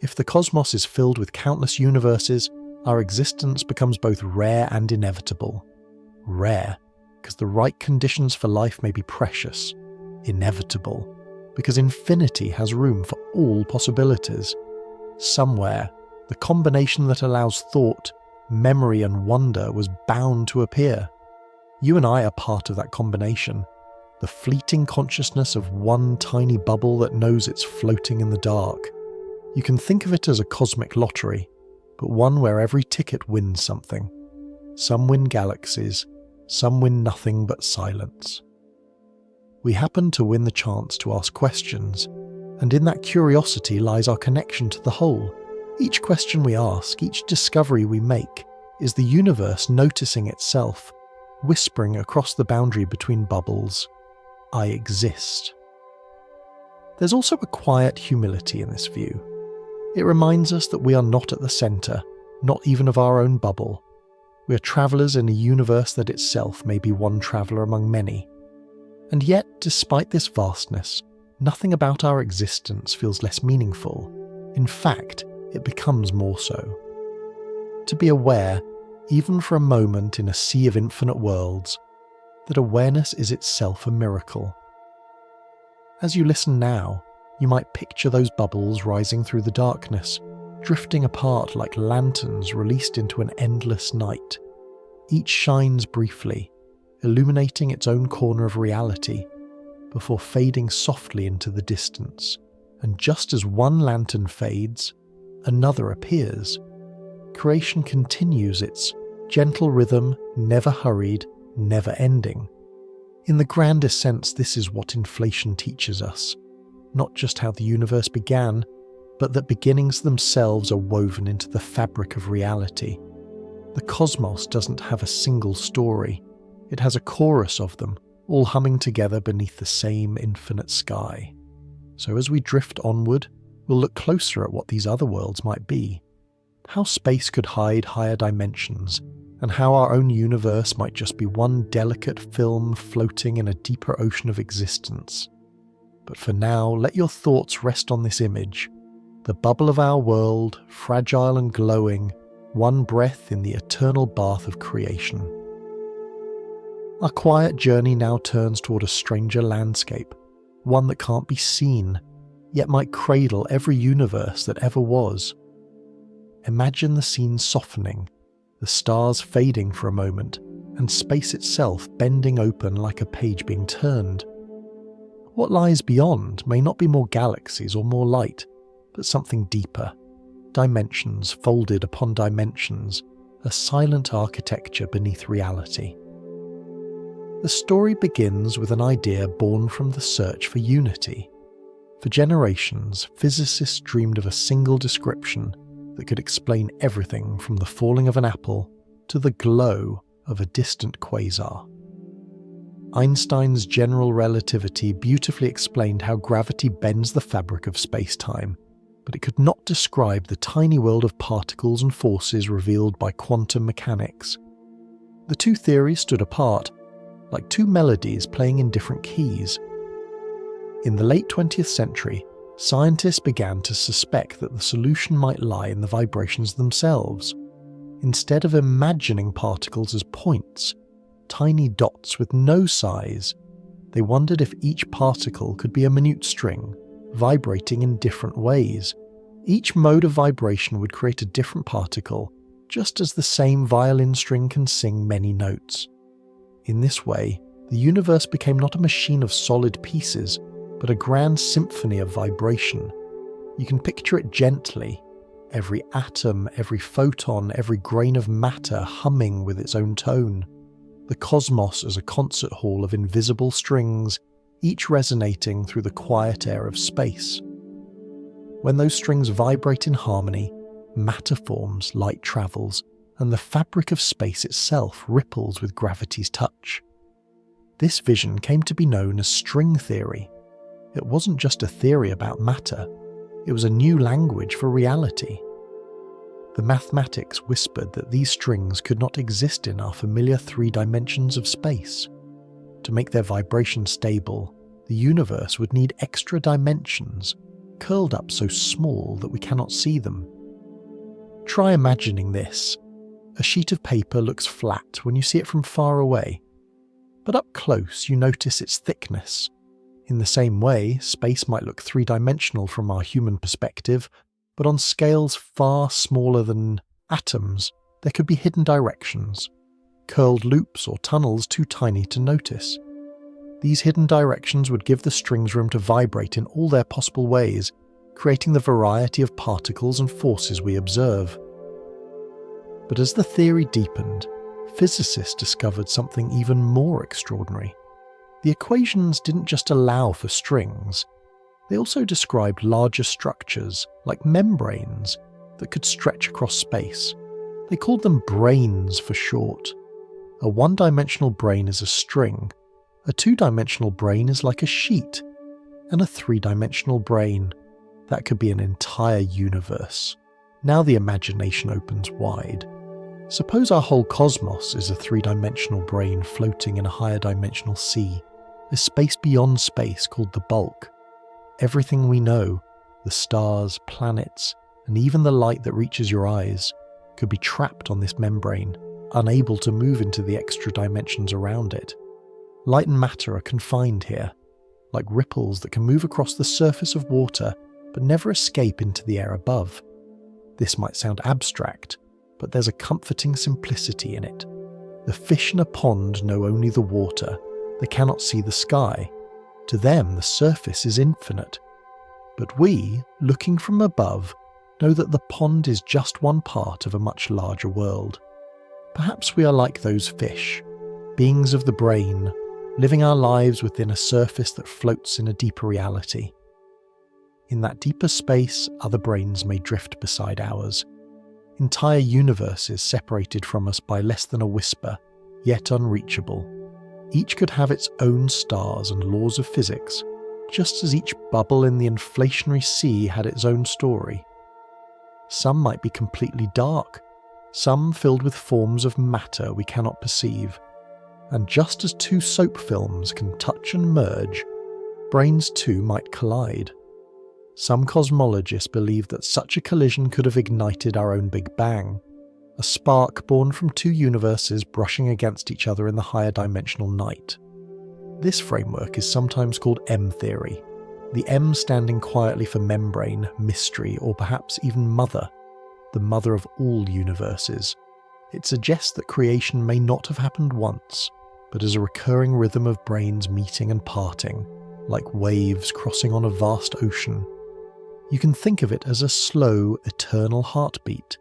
If the cosmos is filled with countless universes, our existence becomes both rare and inevitable. Rare, because the right conditions for life may be precious. Inevitable, because infinity has room for all possibilities. Somewhere, the combination that allows thought, memory and wonder was bound to appear. You and I are part of that combination, the fleeting consciousness of one tiny bubble that knows it's floating in the dark. You can think of it as a cosmic lottery, but one where every ticket wins something. Some win galaxies, some win nothing but silence. We happen to win the chance to ask questions, and in that curiosity lies our connection to the whole. Each question we ask, each discovery we make, is the universe noticing itself, whispering across the boundary between bubbles, "I exist." There's also a quiet humility in this view. It reminds us that we are not at the centre, not even of our own bubble. We are travellers in a universe that itself may be one traveller among many. And yet, despite this vastness, nothing about our existence feels less meaningful. In fact, it becomes more so. To be aware, even for a moment in a sea of infinite worlds, that awareness is itself a miracle. As you listen now, you might picture those bubbles rising through the darkness, drifting apart like lanterns released into an endless night. Each shines briefly, illuminating its own corner of reality, before fading softly into the distance. And just as one lantern fades, another appears. Creation continues its Gentle rhythm, never hurried, never ending. In the grandest sense, this is what inflation teaches us. Not just how the universe began, but that beginnings themselves are woven into the fabric of reality. The cosmos doesn't have a single story. It has a chorus of them, all humming together beneath the same infinite sky. So as we drift onward, we'll look closer at what these other worlds might be. How space could hide higher dimensions, and how our own universe might just be one delicate film floating in a deeper ocean of existence. But for now, let your thoughts rest on this image. The bubble of our world, fragile and glowing, one breath in the eternal bath of creation. Our quiet journey now turns toward a stranger landscape, one that can't be seen, yet might cradle every universe that ever was. Imagine the scene softening, the stars fading for a moment, and space itself bending open like a page being turned. What lies beyond may not be more galaxies or more light, but something deeper. Dimensions folded upon dimensions, a silent architecture beneath reality. The story begins with an idea born from the search for unity. For generations, physicists dreamed of a single description that could explain everything from the falling of an apple to the glow of a distant quasar. Einstein's general relativity beautifully explained how gravity bends the fabric of space-time, but it could not describe the tiny world of particles and forces revealed by quantum mechanics. The two theories stood apart, like two melodies playing in different keys. In the late 20th century, scientists began to suspect that the solution might lie in the vibrations themselves. Instead of imagining particles as points, tiny dots with no size, they wondered if each particle could be a minute string, vibrating in different ways. Each mode of vibration would create a different particle, just as the same violin string can sing many notes. In this way, the universe became not a machine of solid pieces, but a grand symphony of vibration. You can picture it gently, every atom, every photon, every grain of matter humming with its own tone. The cosmos as a concert hall of invisible strings, each resonating through the quiet air of space. When those strings vibrate in harmony, matter forms, light travels, and the fabric of space itself ripples with gravity's touch. This vision came to be known as string theory. It wasn't just a theory about matter, it was a new language for reality. The mathematics whispered that these strings could not exist in our familiar 3 dimensions of space. To make their vibration stable, the universe would need extra dimensions, curled up so small that we cannot see them. Try imagining this. A sheet of paper looks flat when you see it from far away, but up close you notice its thickness. In the same way, space might look 3-dimensional from our human perspective, but on scales far smaller than atoms, there could be hidden directions, curled loops or tunnels too tiny to notice. These hidden directions would give the strings room to vibrate in all their possible ways, creating the variety of particles and forces we observe. But as the theory deepened, physicists discovered something even more extraordinary. The equations didn't just allow for strings, they also described larger structures, like membranes, that could stretch across space. They called them branes for short. A 1-dimensional brane is a string, a 2-dimensional brane is like a sheet, and a 3-dimensional brane, that could be an entire universe. Now the imagination opens wide. Suppose our whole cosmos is a 3-dimensional brane floating in a higher dimensional sea, a space beyond space called the bulk. Everything we know, the stars, planets, and even the light that reaches your eyes, could be trapped on this membrane, unable to move into the extra dimensions around it. Light and matter are confined here, like ripples that can move across the surface of water but never escape into the air above. This might sound abstract, but there's a comforting simplicity in it. The fish in a pond know only the water, they cannot see the sky. To them, the surface is infinite. But we, looking from above, know that the pond is just one part of a much larger world. Perhaps we are like those fish, beings of the brain, living our lives within a surface that floats in a deeper reality. In that deeper space, other brains may drift beside ours. Entire universes separated from us by less than a whisper, yet unreachable. Each could have its own stars and laws of physics, just as each bubble in the inflationary sea had its own story. Some might be completely dark, some filled with forms of matter we cannot perceive. And just as two soap films can touch and merge, brains too might collide. Some cosmologists believe that such a collision could have ignited our own Big Bang, a spark born from two universes brushing against each other in the higher dimensional night. This framework is sometimes called M-theory, the M standing quietly for membrane, mystery, or perhaps even mother, the mother of all universes. It suggests that creation may not have happened once, but as a recurring rhythm of brains meeting and parting, like waves crossing on a vast ocean. You can think of it as a slow, eternal heartbeat.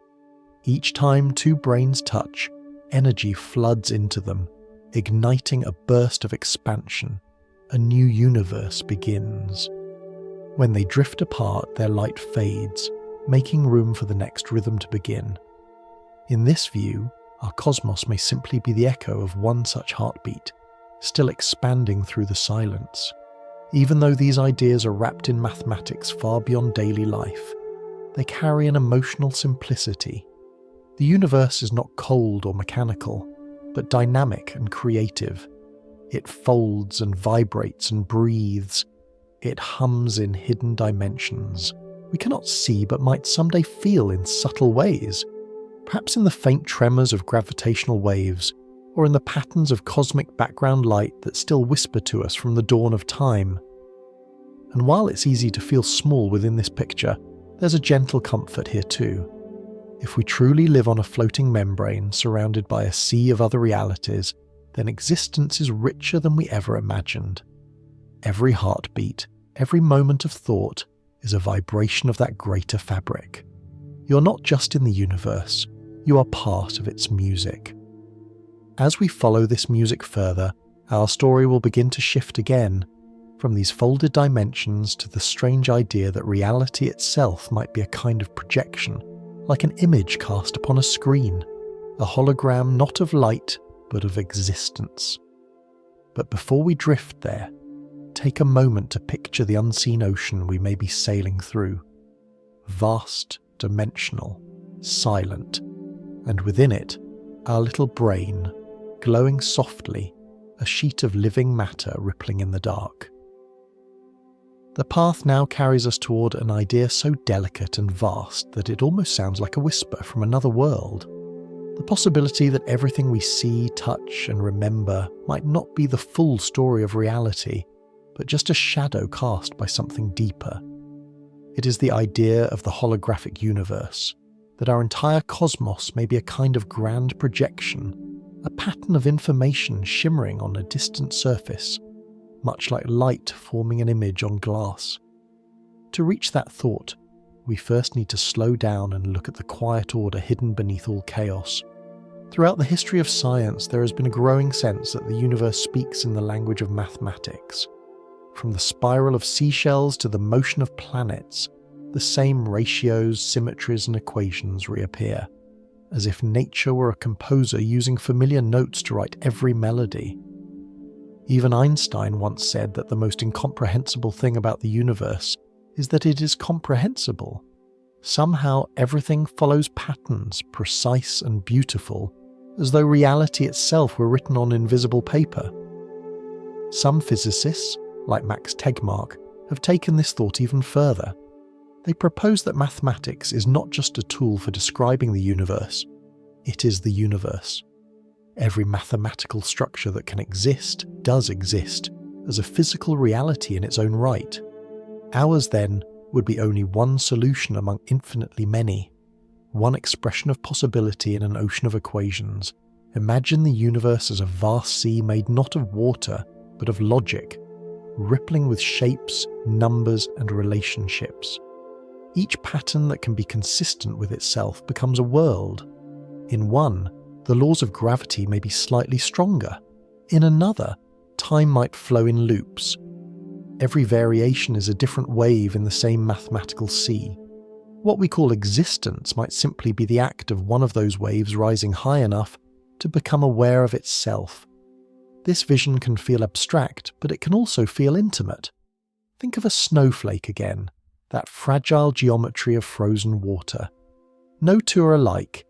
Each time two brains touch, energy floods into them, igniting a burst of expansion. A new universe begins. When they drift apart, their light fades, making room for the next rhythm to begin. In this view, our cosmos may simply be the echo of one such heartbeat, still expanding through the silence. Even though these ideas are wrapped in mathematics far beyond daily life, they carry an emotional simplicity. The universe is not cold or mechanical, but dynamic and creative. It folds and vibrates and breathes. It hums in hidden dimensions we cannot see but might someday feel in subtle ways, perhaps in the faint tremors of gravitational waves, or in the patterns of cosmic background light that still whisper to us from the dawn of time. And while it's easy to feel small within this picture, there's a gentle comfort here too. If we truly live on a floating membrane surrounded by a sea of other realities, then existence is richer than we ever imagined. Every heartbeat, every moment of thought, is a vibration of that greater fabric. You're not just in the universe, you are part of its music. As we follow this music further, our story will begin to shift again, from these folded dimensions to the strange idea that reality itself might be a kind of projection, like an image cast upon a screen, a hologram not of light, but of existence. But before we drift there, take a moment to picture the unseen ocean we may be sailing through. Vast, dimensional, silent, and within it, our little brain, glowing softly, a sheet of living matter rippling in the dark. The path now carries us toward an idea so delicate and vast that it almost sounds like a whisper from another world. The possibility that everything we see, touch, and remember might not be the full story of reality, but just a shadow cast by something deeper. It is the idea of the holographic universe, that our entire cosmos may be a kind of grand projection, a pattern of information shimmering on a distant surface, much like light forming an image on glass. To reach that thought, we first need to slow down and look at the quiet order hidden beneath all chaos. Throughout the history of science, there has been a growing sense that the universe speaks in the language of mathematics. From the spiral of seashells to the motion of planets, the same ratios, symmetries, and equations reappear, as if nature were a composer using familiar notes to write every melody. Even Einstein once said that the most incomprehensible thing about the universe is that it is comprehensible. Somehow everything follows patterns, precise and beautiful, as though reality itself were written on invisible paper. Some physicists, like Max Tegmark, have taken this thought even further. They propose that mathematics is not just a tool for describing the universe, it is the universe. Every mathematical structure that can exist does exist as a physical reality in its own right. Ours, then, would be only one solution among infinitely many, one expression of possibility in an ocean of equations. Imagine the universe as a vast sea made not of water, but of logic, rippling with shapes, numbers, and relationships. Each pattern that can be consistent with itself becomes a world. In one, the laws of gravity may be slightly stronger. In another, time might flow in loops. Every variation is a different wave in the same mathematical sea. What we call existence might simply be the act of one of those waves rising high enough to become aware of itself. This vision can feel abstract, but it can also feel intimate. Think of a snowflake again, that fragile geometry of frozen water. No two are alike,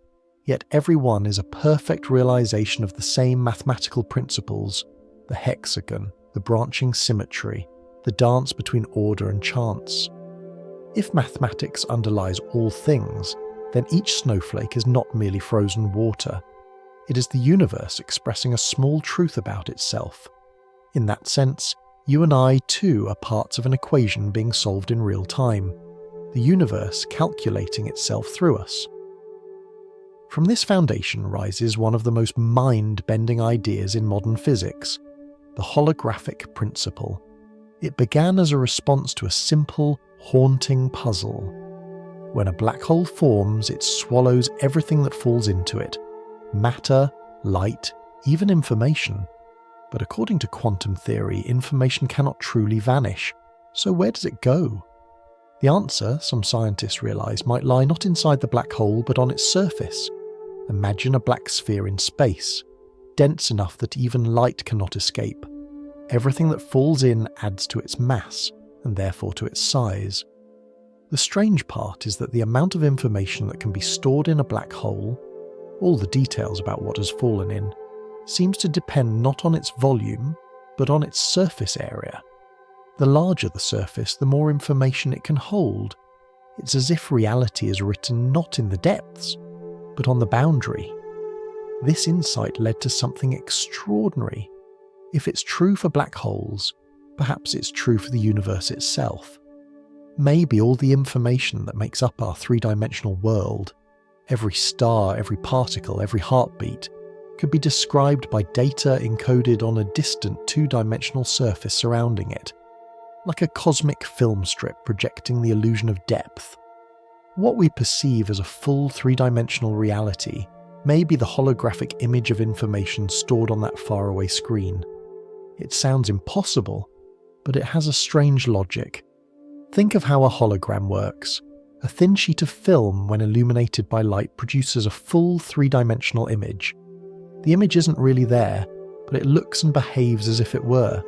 yet every one is a perfect realization of the same mathematical principles: the hexagon, the branching symmetry, the dance between order and chance. If mathematics underlies all things, then each snowflake is not merely frozen water. It is the universe expressing a small truth about itself. In that sense, you and I too are parts of an equation being solved in real time, the universe calculating itself through us. From this foundation rises one of the most mind-bending ideas in modern physics, the holographic principle. It began as a response to a simple, haunting puzzle. When a black hole forms, it swallows everything that falls into it: matter, light, even information. But according to quantum theory, information cannot truly vanish. So where does it go? The answer, some scientists realize, might lie not inside the black hole but on its surface. Imagine a black sphere in space, dense enough that even light cannot escape. Everything that falls in adds to its mass, and therefore to its size. The strange part is that the amount of information that can be stored in a black hole, all the details about what has fallen in, seems to depend not on its volume, but on its surface area. The larger the surface, the more information it can hold. It's as if reality is written not in the depths, but on the boundary. This insight led to something extraordinary. If it's true for black holes, perhaps it's true for the universe itself. Maybe all the information that makes up our three-dimensional world, every star, every particle, every heartbeat, could be described by data encoded on a distant two-dimensional surface surrounding it, like a cosmic film strip projecting the illusion of depth. What we perceive as a full three-dimensional reality may be the holographic image of information stored on that faraway screen. It sounds impossible, but it has a strange logic. Think of how a hologram works. A thin sheet of film, when illuminated by light, produces a full three-dimensional image. The image isn't really there, but it looks and behaves as if it were.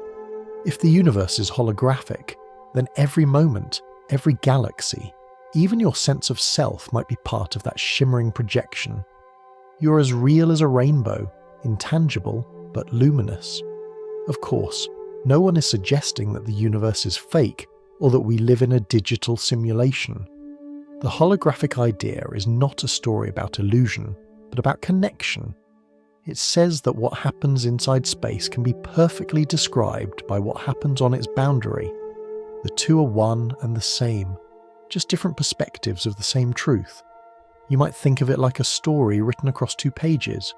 If the universe is holographic, then every moment, every galaxy, even your sense of self might be part of that shimmering projection. You're as real as a rainbow, intangible but luminous. Of course, no one is suggesting that the universe is fake or that we live in a digital simulation. The holographic idea is not a story about illusion, but about connection. It says that what happens inside space can be perfectly described by what happens on its boundary. The two are one and the same, just different perspectives of the same truth. You might think of it like a story written across 2 pages.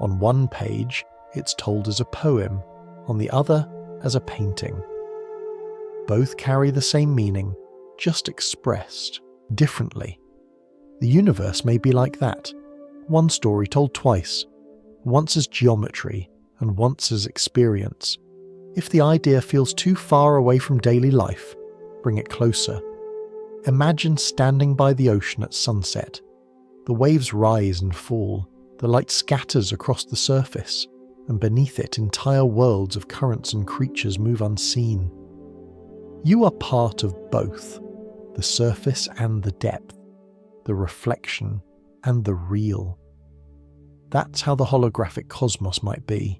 On one page, it's told as a poem, on the other, as a painting. Both carry the same meaning, just expressed differently. The universe may be like that, one story told twice, once as geometry and once as experience. If the idea feels too far away from daily life, bring it closer. Imagine standing by the ocean at sunset. The waves rise and fall, the light scatters across the surface, and beneath it entire worlds of currents and creatures move unseen. You are part of both, the surface and the depth, the reflection and the real. That's how the holographic cosmos might be.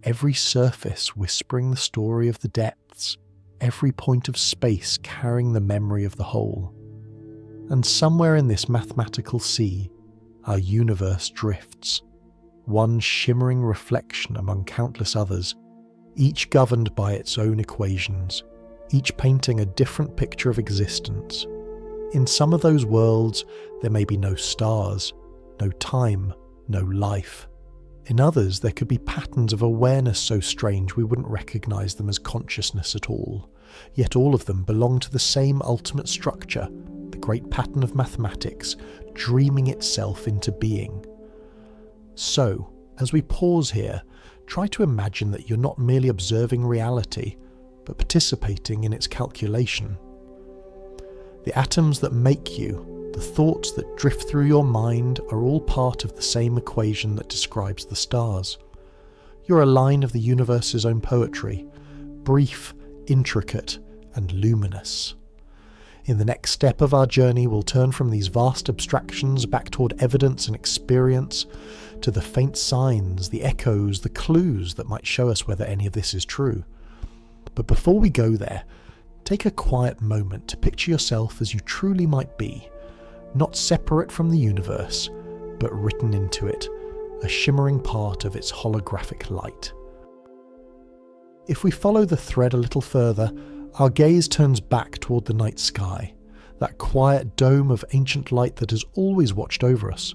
Every surface whispering the story of the depths, every point of space carrying the memory of the whole. And somewhere in this mathematical sea, our universe drifts, one shimmering reflection among countless others, each governed by its own equations, each painting a different picture of existence. In some of those worlds, there may be no stars, no time, no life. In others, there could be patterns of awareness so strange we wouldn't recognize them as consciousness at all. Yet all of them belong to the same ultimate structure, the great pattern of mathematics, dreaming itself into being. So, as we pause here, try to imagine that you're not merely observing reality, but participating in its calculation. The atoms that make you, the thoughts that drift through your mind, are all part of the same equation that describes the stars. You're a line of the universe's own poetry, brief, intricate, and luminous. In the next step of our journey, we'll turn from these vast abstractions back toward evidence and experience, to the faint signs, the echoes, the clues that might show us whether any of this is true. But before we go there, take a quiet moment to picture yourself as you truly might be, not separate from the universe, but written into it, a shimmering part of its holographic light. If we follow the thread a little further, our gaze turns back toward the night sky, that quiet dome of ancient light that has always watched over us.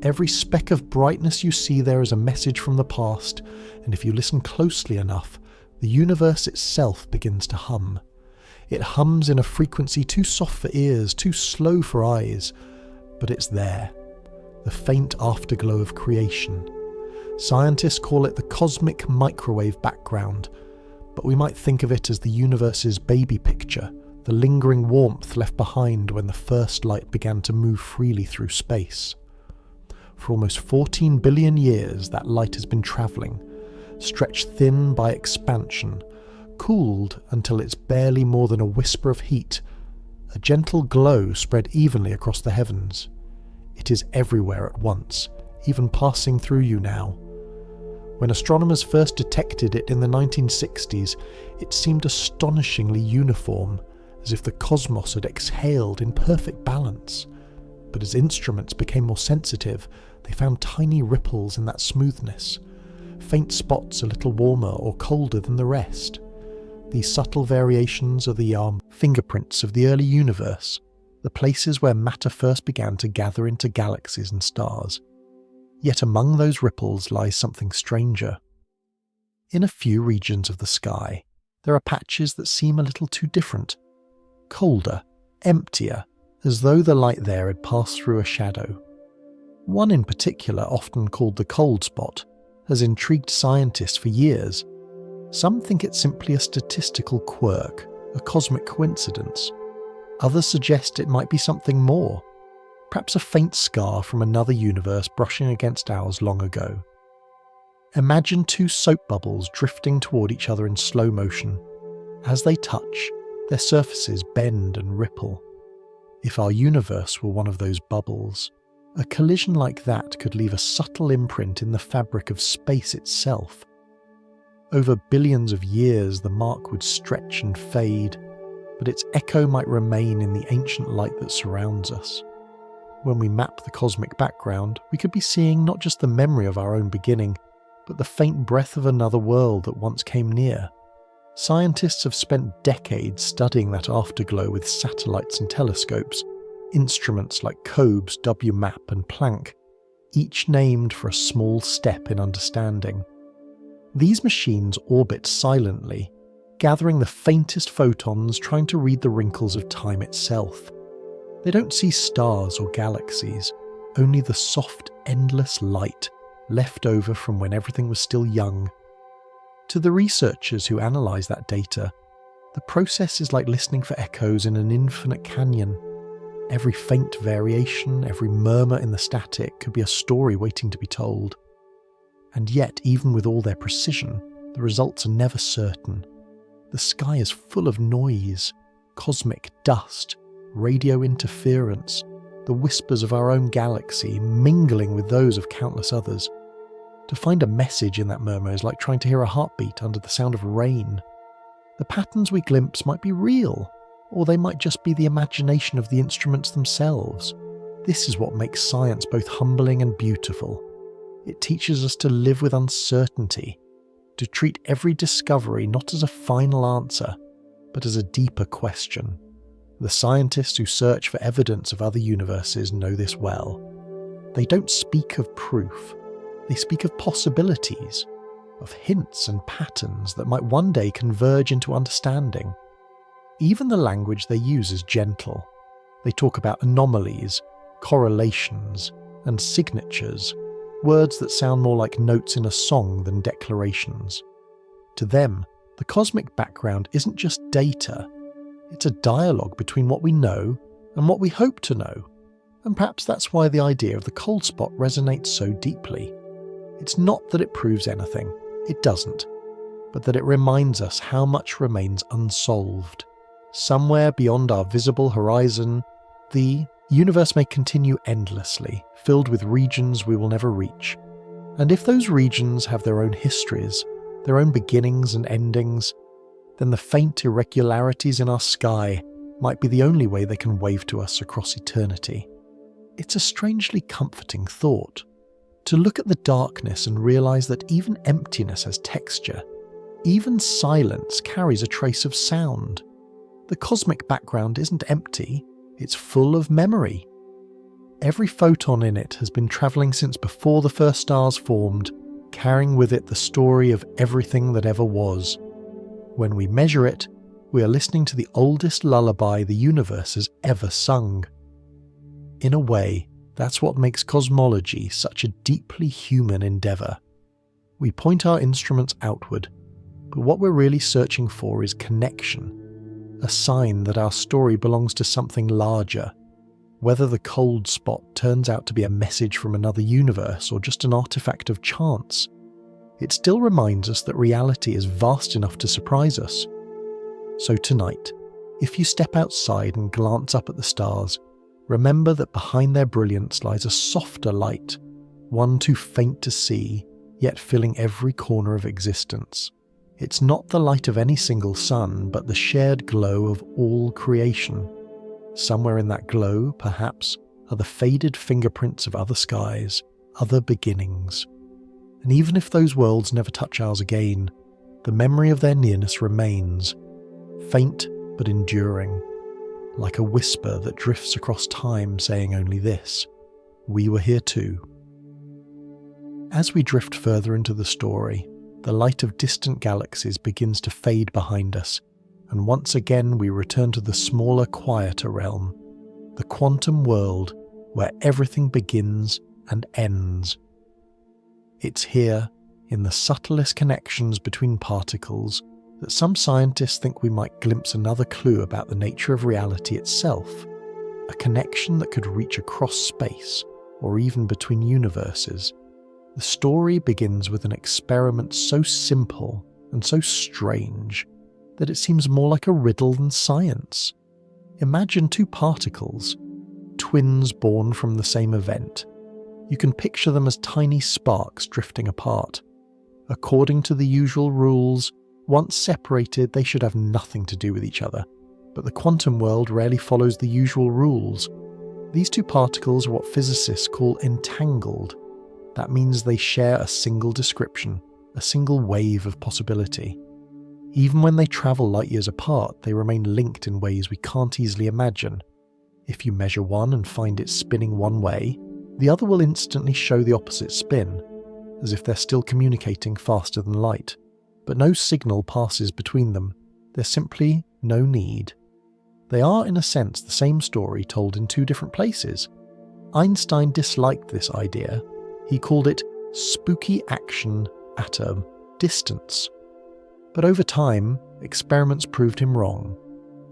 Every speck of brightness you see there is a message from the past, and if you listen closely enough, the universe itself begins to hum. It hums in a frequency too soft for ears, too slow for eyes, but it's there, the faint afterglow of creation. Scientists call it the cosmic microwave background, but we might think of it as the universe's baby picture, the lingering warmth left behind when the first light began to move freely through space. For almost 14 billion years, that light has been travelling, stretched thin by expansion, cooled until it's barely more than a whisper of heat, a gentle glow spread evenly across the heavens. It is everywhere at once, even passing through you now. When astronomers first detected it in the 1960s, it seemed astonishingly uniform, as if the cosmos had exhaled in perfect balance. But as instruments became more sensitive, they found tiny ripples in that smoothness, faint spots a little warmer or colder than the rest. These subtle variations are the fingerprints of the early universe, the places where matter first began to gather into galaxies and stars. Yet among those ripples lies something stranger. In a few regions of the sky, there are patches that seem a little too different, colder, emptier, as though the light there had passed through a shadow. One in particular, often called the cold spot, has intrigued scientists for years. Some think it's simply a statistical quirk, a cosmic coincidence. Others suggest it might be something more, perhaps a faint scar from another universe brushing against ours long ago. Imagine two soap bubbles drifting toward each other in slow motion. As they touch, their surfaces bend and ripple. If our universe were one of those bubbles, a collision like that could leave a subtle imprint in the fabric of space itself. Over billions of years, the mark would stretch and fade, but its echo might remain in the ancient light that surrounds us. When we map the cosmic background, we could be seeing not just the memory of our own beginning, but the faint breath of another world that once came near. Scientists have spent decades studying that afterglow with satellites and telescopes, instruments like COBE's WMAP and Planck, each named for a small step in understanding. These machines orbit silently, gathering the faintest photons, trying to read the wrinkles of time itself. They don't see stars or galaxies, only the soft, endless light left over from when everything was still young. To the researchers who analyse that data, the process is like listening for echoes in an infinite canyon. Every faint variation, every murmur in the static could be a story waiting to be told. And yet, even with all their precision, the results are never certain. The sky is full of noise, cosmic dust, radio interference, the whispers of our own galaxy mingling with those of countless others. To find a message in that murmur is like trying to hear a heartbeat under the sound of rain. The patterns we glimpse might be real, or they might just be the imagination of the instruments themselves. This is what makes science both humbling and beautiful. It teaches us to live with uncertainty, to treat every discovery not as a final answer, but as a deeper question. The scientists who search for evidence of other universes know this well. They don't speak of proof. They speak of possibilities, of hints and patterns that might one day converge into understanding. Even the language they use is gentle. They talk about anomalies, correlations, and signatures, words that sound more like notes in a song than declarations. To them, the cosmic background isn't just data, it's a dialogue between what we know and what we hope to know. And perhaps that's why the idea of the cold spot resonates so deeply. It's not that it proves anything, it doesn't, but that it reminds us how much remains unsolved. Somewhere beyond our visible horizon, the universe may continue endlessly, filled with regions we will never reach. And if those regions have their own histories, their own beginnings and endings, then the faint irregularities in our sky might be the only way they can wave to us across eternity. It's a strangely comforting thought, to look at the darkness and realize that even emptiness has texture. Even silence carries a trace of sound. The cosmic background isn't empty, it's full of memory. Every photon in it has been travelling since before the first stars formed, carrying with it the story of everything that ever was. When we measure it, we are listening to the oldest lullaby the universe has ever sung. In a way, that's what makes cosmology such a deeply human endeavour. We point our instruments outward, but what we're really searching for is connection, a sign that our story belongs to something larger. Whether the cold spot turns out to be a message from another universe or just an artifact of chance, it still reminds us that reality is vast enough to surprise us. So tonight, if you step outside and glance up at the stars, remember that behind their brilliance lies a softer light, one too faint to see, yet filling every corner of existence. It's not the light of any single sun, but the shared glow of all creation. Somewhere in that glow, perhaps, are the faded fingerprints of other skies, other beginnings. And even if those worlds never touch ours again, the memory of their nearness remains, faint but enduring, like a whisper that drifts across time saying only this: we were here too. As we drift further into the story, the light of distant galaxies begins to fade behind us, and once again we return to the smaller, quieter realm, the quantum world where everything begins and ends. It's here, in the subtlest connections between particles, that some scientists think we might glimpse another clue about the nature of reality itself, a connection that could reach across space, or even between universes. The story begins with an experiment so simple and so strange that it seems more like a riddle than science. Imagine two particles, twins born from the same event. You can picture them as tiny sparks drifting apart. According to the usual rules, once separated they should have nothing to do with each other, but the quantum world rarely follows the usual rules. These two particles are what physicists call entangled. That means they share a single description, a single wave of possibility. Even when they travel light years apart, they remain linked in ways we can't easily imagine. If you measure one and find it spinning one way, the other will instantly show the opposite spin, as if they're still communicating faster than light. But no signal passes between them. There's simply no need. They are, in a sense, the same story told in two different places. Einstein disliked this idea. He called it spooky action at a distance. But over time, experiments proved him wrong.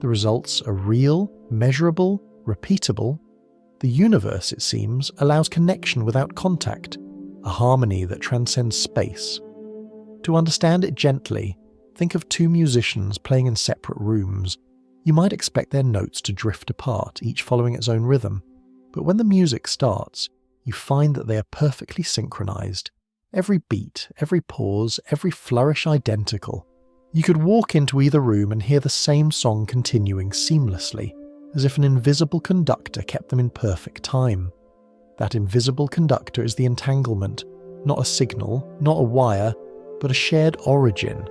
The results are real, measurable, repeatable. The universe, it seems, allows connection without contact, a harmony that transcends space. To understand it gently, think of two musicians playing in separate rooms. You might expect their notes to drift apart, each following its own rhythm. But when the music starts, you find that they are perfectly synchronized. Every beat, every pause, every flourish identical. You could walk into either room and hear the same song continuing seamlessly, as if an invisible conductor kept them in perfect time. That invisible conductor is the entanglement, not a signal, not a wire, but a shared origin,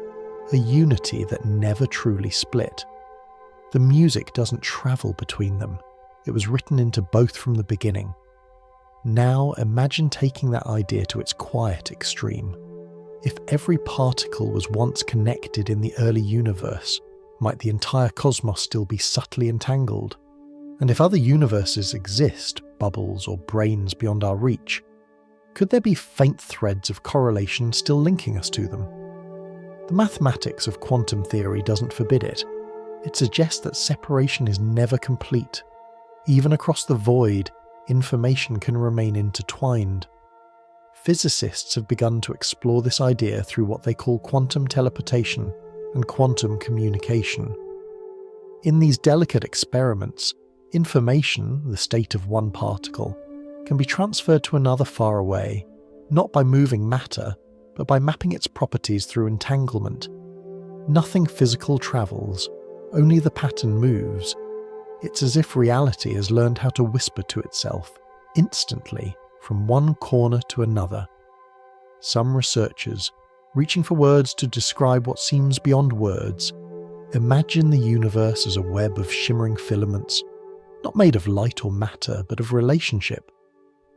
a unity that never truly split. The music doesn't travel between them. It was written into both from the beginning. Now imagine taking that idea to its quiet extreme. If every particle was once connected in the early universe, might the entire cosmos still be subtly entangled? And if other universes exist, bubbles or brains beyond our reach, Could there be faint threads of correlation still linking us to them? The mathematics of quantum theory doesn't forbid it. It suggests that separation is never complete. Even across the void, information can remain intertwined. Physicists have begun to explore this idea through what they call quantum teleportation and quantum communication. In these delicate experiments, information, the state of one particle, can be transferred to another far away, not by moving matter, but by mapping its properties through entanglement. Nothing physical travels, only the pattern moves. It's as if reality has learned how to whisper to itself, instantly, from one corner to another. Some researchers, reaching for words to describe what seems beyond words, imagine the universe as a web of shimmering filaments, not made of light or matter, but of relationship.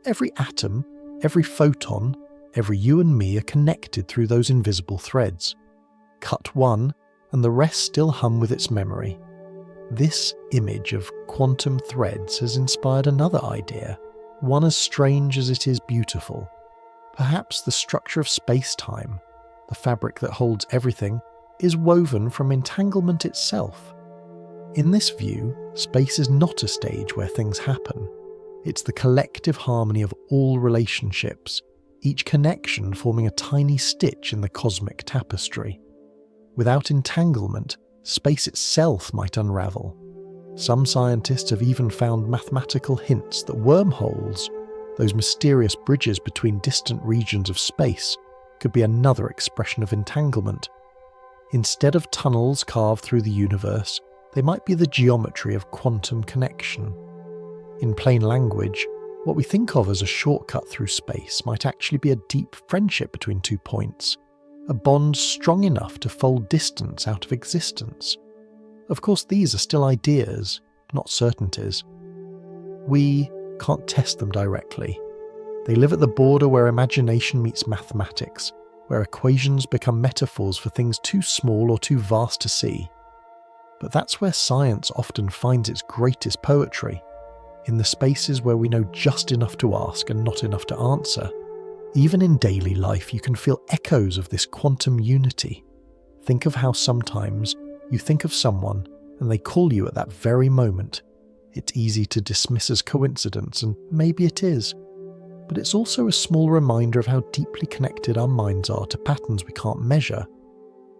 Every atom, every photon, every you and me are connected through those invisible threads. Cut one, and the rest still hum with its memory. This image of quantum threads has inspired another idea, one as strange as it is beautiful. Perhaps the structure of space-time, the fabric that holds everything, is woven from entanglement itself. In this view, space is not a stage where things happen. It's the collective harmony of all relationships, each connection forming a tiny stitch in the cosmic tapestry. Without entanglement, space itself might unravel. Some scientists have even found mathematical hints that wormholes, those mysterious bridges between distant regions of space, could be another expression of entanglement. Instead of tunnels carved through the universe, they might be the geometry of quantum connection. In plain language, what we think of as a shortcut through space might actually be a deep friendship between 2 points, a bond strong enough to fold distance out of existence. Of course, these are still ideas, not certainties. We can't test them directly. They live at the border where imagination meets mathematics, where equations become metaphors for things too small or too vast to see. But that's where science often finds its greatest poetry, in the spaces where we know just enough to ask and not enough to answer. Even in daily life, you can feel echoes of this quantum unity. Think of how sometimes you think of someone and they call you at that very moment. It's easy to dismiss as coincidence, and maybe it is. But it's also a small reminder of how deeply connected our minds are to patterns we can't measure.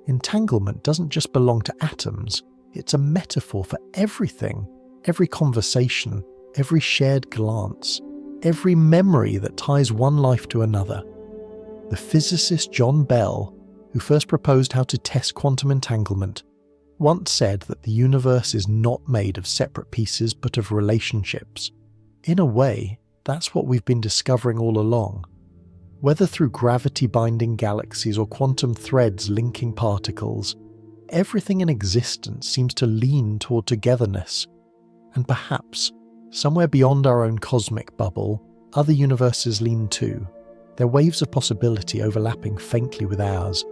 Entanglement doesn't just belong to atoms, it's a metaphor for everything, every conversation, every shared glance, every memory that ties one life to another. The physicist John Bell, who first proposed how to test quantum entanglement, once said that the universe is not made of separate pieces but of relationships. In a way, that's what we've been discovering all along. Whether through gravity-binding galaxies or quantum threads linking particles, everything in existence seems to lean toward togetherness. And perhaps, somewhere beyond our own cosmic bubble, other universes lean too, their waves of possibility overlapping faintly with ours,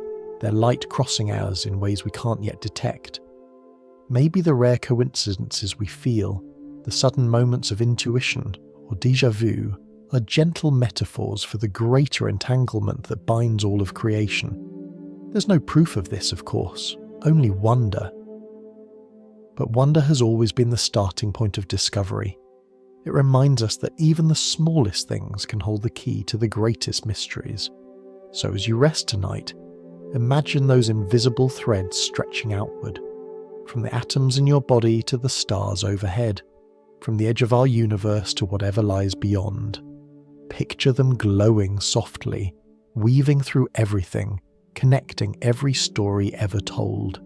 their light crossing ours in ways we can't yet detect. Maybe the rare coincidences we feel, the sudden moments of intuition or déjà vu, are gentle metaphors for the greater entanglement that binds all of creation. There's no proof of this, of course, only wonder. But wonder has always been the starting point of discovery. It reminds us that even the smallest things can hold the key to the greatest mysteries. So as you rest tonight, imagine those invisible threads stretching outward, from the atoms in your body to the stars overhead, from the edge of our universe to whatever lies beyond. Picture them glowing softly, weaving through everything, connecting every story ever told.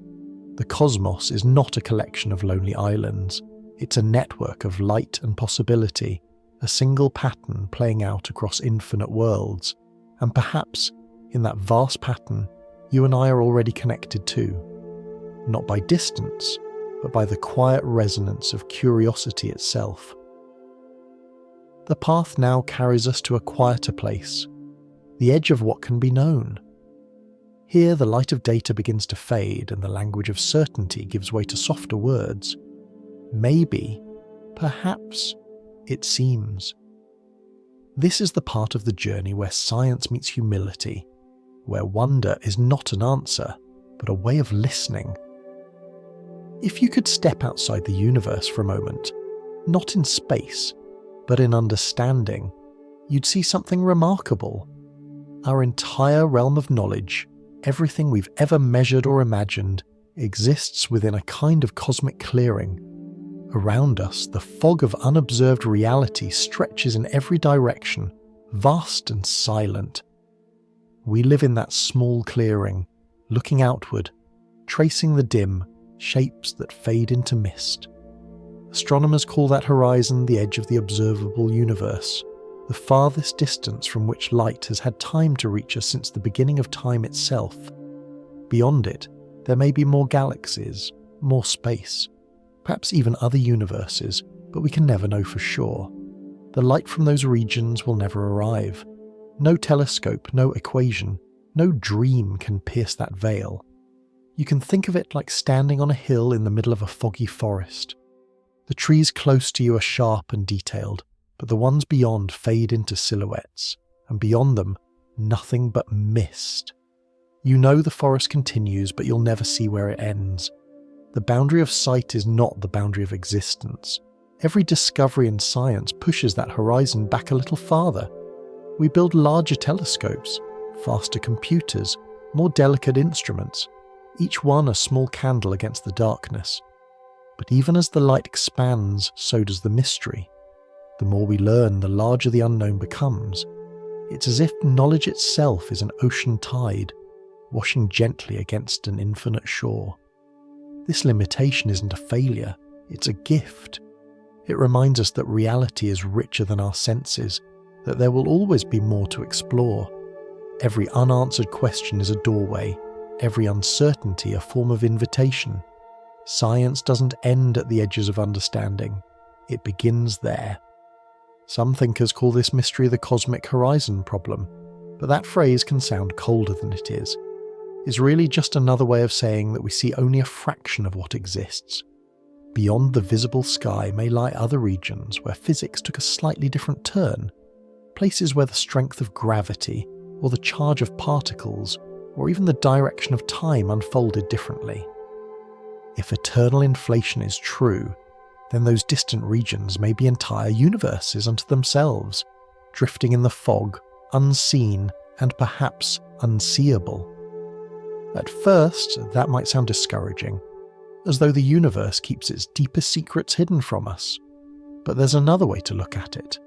The cosmos is not a collection of lonely islands. It's a network of light and possibility, a single pattern playing out across infinite worlds. And perhaps, in that vast pattern, you and I are already connected too. Not by distance, but by the quiet resonance of curiosity itself. The path now carries us to a quieter place, the edge of what can be known. Here the light of data begins to fade and the language of certainty gives way to softer words. Maybe, perhaps, it seems. This is the part of the journey where science meets humility, where wonder is not an answer, but a way of listening. If you could step outside the universe for a moment, not in space, but in understanding, you'd see something remarkable. Our entire realm of knowledge, everything we've ever measured or imagined, exists within a kind of cosmic clearing. Around us, the fog of unobserved reality stretches in every direction, vast and silent. We live in that small clearing, looking outward, tracing the dim shapes that fade into mist. Astronomers call that horizon the edge of the observable universe, the farthest distance from which light has had time to reach us since the beginning of time itself. Beyond it, there may be more galaxies, more space, perhaps even other universes, but we can never know for sure. The light from those regions will never arrive. No telescope, no equation, no dream can pierce that veil. You can think of it like standing on a hill in the middle of a foggy forest. The trees close to you are sharp and detailed, but the ones beyond fade into silhouettes, and beyond them, nothing but mist. You know the forest continues, but you'll never see where it ends. The boundary of sight is not the boundary of existence. Every discovery in science pushes that horizon back a little farther. We build larger telescopes, faster computers, more delicate instruments, each one a small candle against the darkness. But even as the light expands, so does the mystery. The more we learn, the larger the unknown becomes. It's as if knowledge itself is an ocean tide, washing gently against an infinite shore. This limitation isn't a failure, it's a gift. It reminds us that reality is richer than our senses, that there will always be more to explore. Every unanswered question is a doorway, every uncertainty a form of invitation. Science doesn't end at the edges of understanding, it begins there. Some thinkers call this mystery the cosmic horizon problem, but that phrase can sound colder than it is. It's really just another way of saying that we see only a fraction of what exists. Beyond the visible sky may lie other regions where physics took a slightly different turn, places where the strength of gravity, or the charge of particles, or even the direction of time unfolded differently. If eternal inflation is true, then those distant regions may be entire universes unto themselves, drifting in the fog, unseen and perhaps unseeable. At first, that might sound discouraging, as though the universe keeps its deepest secrets hidden from us. But there's another way to look at it.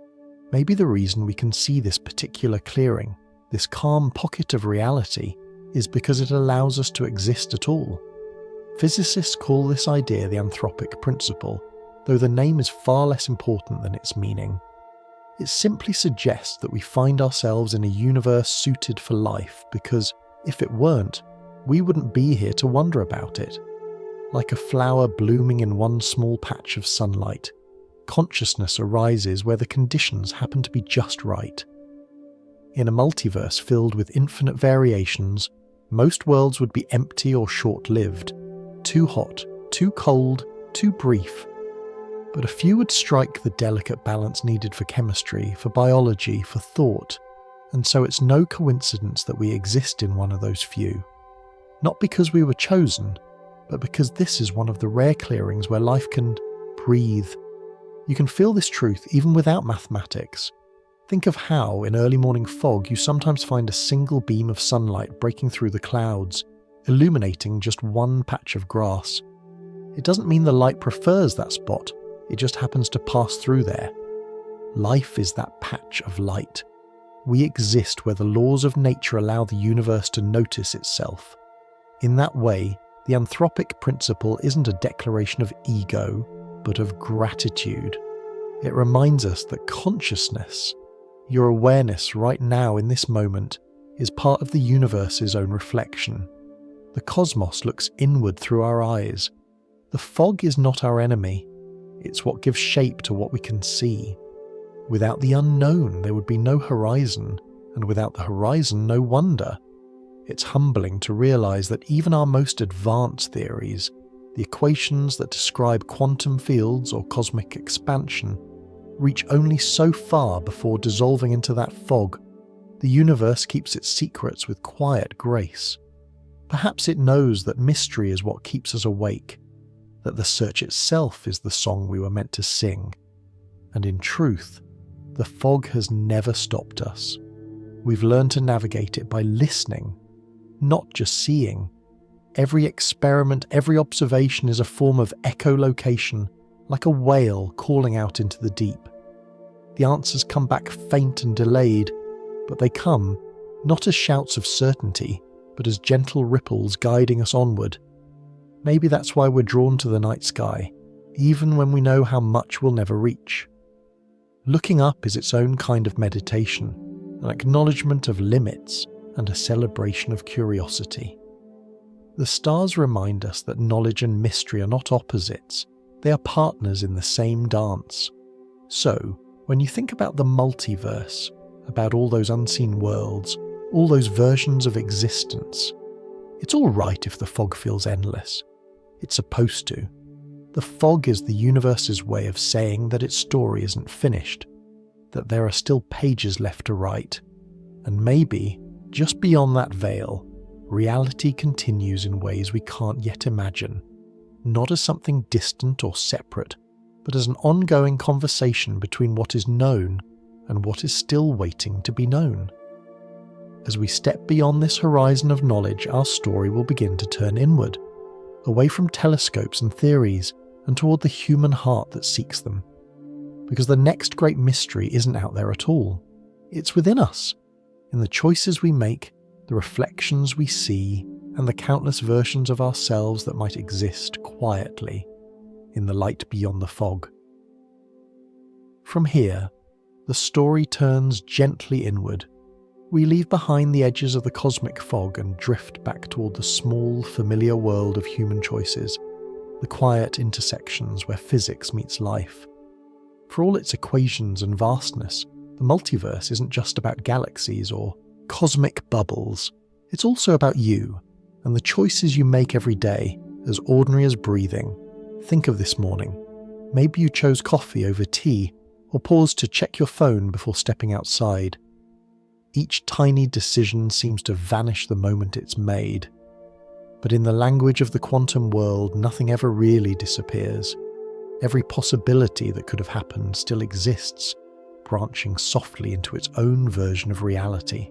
Maybe the reason we can see this particular clearing, this calm pocket of reality, is because it allows us to exist at all. Physicists call this idea the anthropic principle, though the name is far less important than its meaning. It simply suggests that we find ourselves in a universe suited for life because, if it weren't, we wouldn't be here to wonder about it. Like a flower blooming in one small patch of sunlight, consciousness arises where the conditions happen to be just right. In a multiverse filled with infinite variations, most worlds would be empty or short-lived, too hot, too cold, too brief. But a few would strike the delicate balance needed for chemistry, for biology, for thought, and so it's no coincidence that we exist in one of those few. Not because we were chosen, but because this is one of the rare clearings where life can breathe. You can feel this truth even without mathematics. Think of how, in early morning fog, you sometimes find a single beam of sunlight breaking through the clouds, illuminating just one patch of grass. It doesn't mean the light prefers that spot, it just happens to pass through there. Life is that patch of light. We exist where the laws of nature allow the universe to notice itself. In that way, the anthropic principle isn't a declaration of ego, but of gratitude. It reminds us that consciousness, your awareness right now in this moment, is part of the universe's own reflection. The cosmos looks inward through our eyes. The fog is not our enemy. It's what gives shape to what we can see. Without the unknown, there would be no horizon, and without the horizon, no wonder. It's humbling to realize that even our most advanced theories, the equations that describe quantum fields or cosmic expansion, reach only so far before dissolving into that fog, the universe keeps its secrets with quiet grace. Perhaps it knows that mystery is what keeps us awake, that the search itself is the song we were meant to sing. And in truth, the fog has never stopped us. We've learned to navigate it by listening, not just seeing. Every experiment, every observation is a form of echolocation, like a whale calling out into the deep. The answers come back faint and delayed, but they come not as shouts of certainty, but as gentle ripples guiding us onward. Maybe that's why we're drawn to the night sky, even when we know how much we'll never reach. Looking up is its own kind of meditation, an acknowledgement of limits and a celebration of curiosity. The stars remind us that knowledge and mystery are not opposites, they are partners in the same dance. So, when you think about the multiverse, about all those unseen worlds, all those versions of existence, it's all right if the fog feels endless. It's supposed to. The fog is the universe's way of saying that its story isn't finished, that there are still pages left to write, and maybe, just beyond that veil, reality continues in ways we can't yet imagine, not as something distant or separate, but as an ongoing conversation between what is known and what is still waiting to be known. As we step beyond this horizon of knowledge, our story will begin to turn inward, away from telescopes and theories, and toward the human heart that seeks them. Because the next great mystery isn't out there at all. It's within us, in the choices we make, the reflections we see, and the countless versions of ourselves that might exist quietly in the light beyond the fog. From here, the story turns gently inward. We leave behind the edges of the cosmic fog and drift back toward the small, familiar world of human choices, the quiet intersections where physics meets life. For all its equations and vastness, the multiverse isn't just about galaxies or cosmic bubbles. It's also about you and the choices you make every day, as ordinary as breathing. Think of this morning. Maybe you chose coffee over tea, or paused to check your phone before stepping outside. Each tiny decision seems to vanish the moment it's made. But in the language of the quantum world, nothing ever really disappears. Every possibility that could have happened still exists, branching softly into its own version of reality.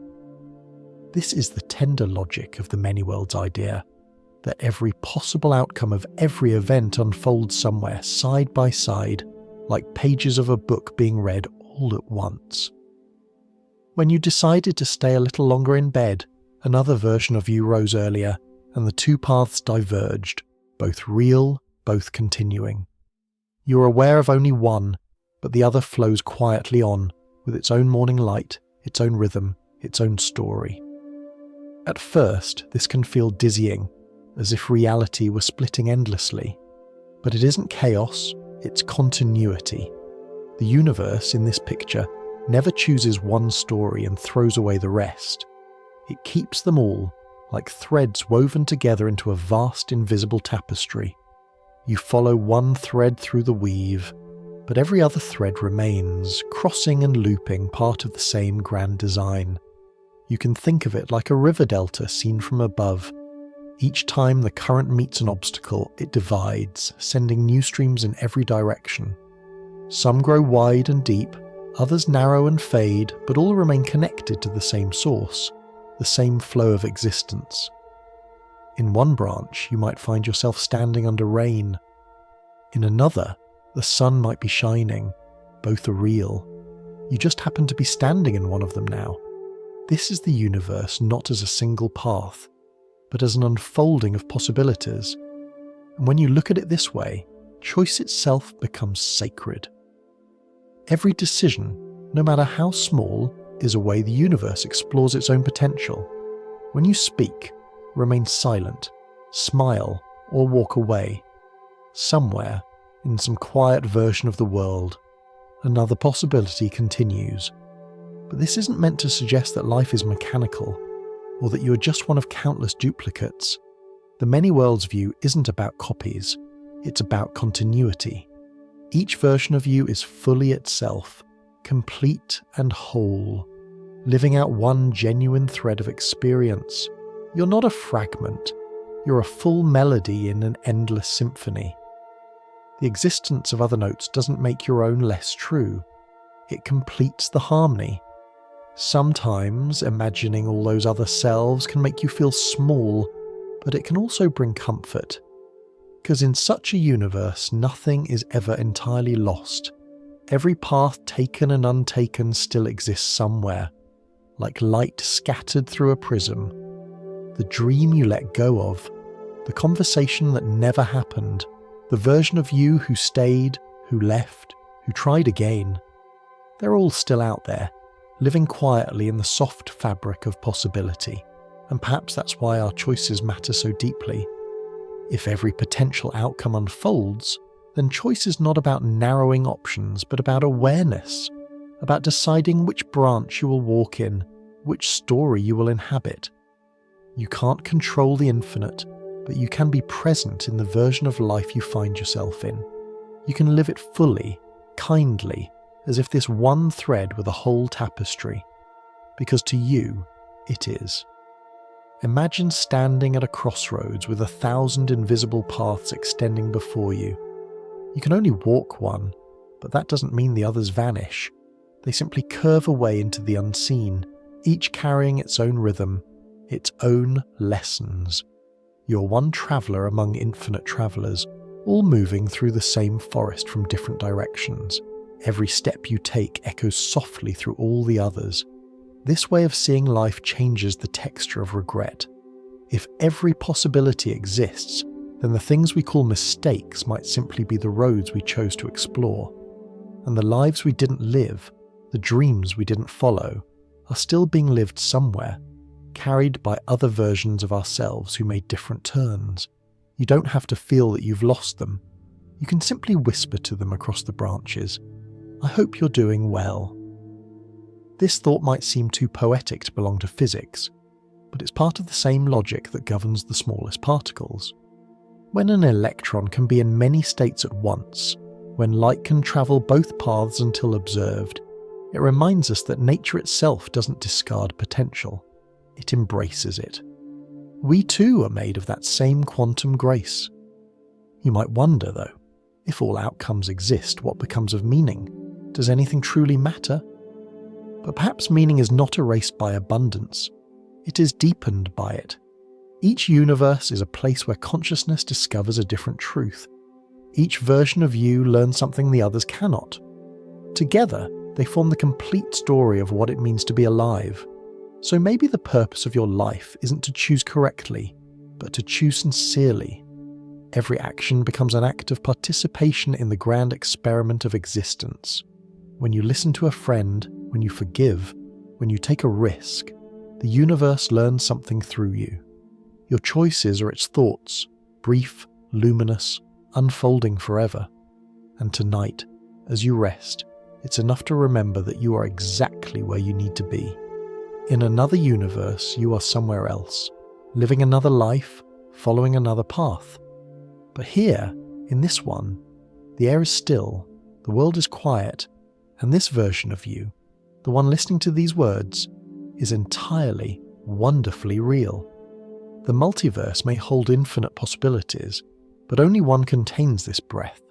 This is the tender logic of the many worlds idea, that every possible outcome of every event unfolds somewhere side by side, like pages of a book being read all at once. When you decided to stay a little longer in bed, another version of you rose earlier, and the two paths diverged, both real, both continuing. You're aware of only one, but the other flows quietly on, with its own morning light, its own rhythm, its own story. At first, this can feel dizzying, as if reality were splitting endlessly. But it isn't chaos, it's continuity. The universe in this picture never chooses one story and throws away the rest. It keeps them all, like threads woven together into a vast invisible tapestry. You follow one thread through the weave, but every other thread remains, crossing and looping part of the same grand design. You can think of it like a river delta seen from above. Each time the current meets an obstacle, it divides, sending new streams in every direction. Some grow wide and deep, others narrow and fade, but all remain connected to the same source, the same flow of existence. In one branch, you might find yourself standing under rain. In another, the sun might be shining. Both are real. You just happen to be standing in one of them now. This is the universe not as a single path, but as an unfolding of possibilities. And when you look at it this way, choice itself becomes sacred. Every decision, no matter how small, is a way the universe explores its own potential. When you speak, remain silent, smile, or walk away. Somewhere, in some quiet version of the world, another possibility continues. But this isn't meant to suggest that life is mechanical, or that you are just one of countless duplicates. The many worlds view isn't about copies, it's about continuity. Each version of you is fully itself, complete and whole, living out one genuine thread of experience. You're not a fragment, you're a full melody in an endless symphony. The existence of other notes doesn't make your own less true, it completes the harmony. Sometimes imagining all those other selves can make you feel small, but it can also bring comfort. Because in such a universe, nothing is ever entirely lost. Every path taken and untaken still exists somewhere, like light scattered through a prism. The dream you let go of, the conversation that never happened, the version of you who stayed, who left, who tried again. They're all still out there, living quietly in the soft fabric of possibility. And perhaps that's why our choices matter so deeply. If every potential outcome unfolds, then choice is not about narrowing options, but about awareness, about deciding which branch you will walk in, which story you will inhabit. You can't control the infinite, but you can be present in the version of life you find yourself in. You can live it fully, kindly, as if this one thread were the whole tapestry, because to you, it is. Imagine standing at a crossroads with 1,000 invisible paths extending before you. You can only walk one, but that doesn't mean the others vanish. They simply curve away into the unseen, each carrying its own rhythm, its own lessons. You're one traveller among infinite travellers, all moving through the same forest from different directions. Every step you take echoes softly through all the others. This way of seeing life changes the texture of regret. If every possibility exists, then the things we call mistakes might simply be the roads we chose to explore. And the lives we didn't live, the dreams we didn't follow, are still being lived somewhere, carried by other versions of ourselves who made different turns. You don't have to feel that you've lost them. You can simply whisper to them across the branches, "I hope you're doing well." This thought might seem too poetic to belong to physics, but it's part of the same logic that governs the smallest particles. When an electron can be in many states at once, when light can travel both paths until observed, it reminds us that nature itself doesn't discard potential, it embraces it. We too are made of that same quantum grace. You might wonder, though, if all outcomes exist, what becomes of meaning? Does anything truly matter? But perhaps meaning is not erased by abundance. It is deepened by it. Each universe is a place where consciousness discovers a different truth. Each version of you learns something the others cannot. Together, they form the complete story of what it means to be alive. So maybe the purpose of your life isn't to choose correctly, but to choose sincerely. Every action becomes an act of participation in the grand experiment of existence. When you listen to a friend, when you forgive, when you take a risk, the universe learns something through you. Your choices are its thoughts, brief, luminous, unfolding forever. And tonight, as you rest, it's enough to remember that you are exactly where you need to be. In another universe, you are somewhere else, living another life, following another path. But here, in this one, the air is still, the world is quiet, and this version of you, the one listening to these words, is entirely, wonderfully real. The multiverse may hold infinite possibilities, but only one contains this breath,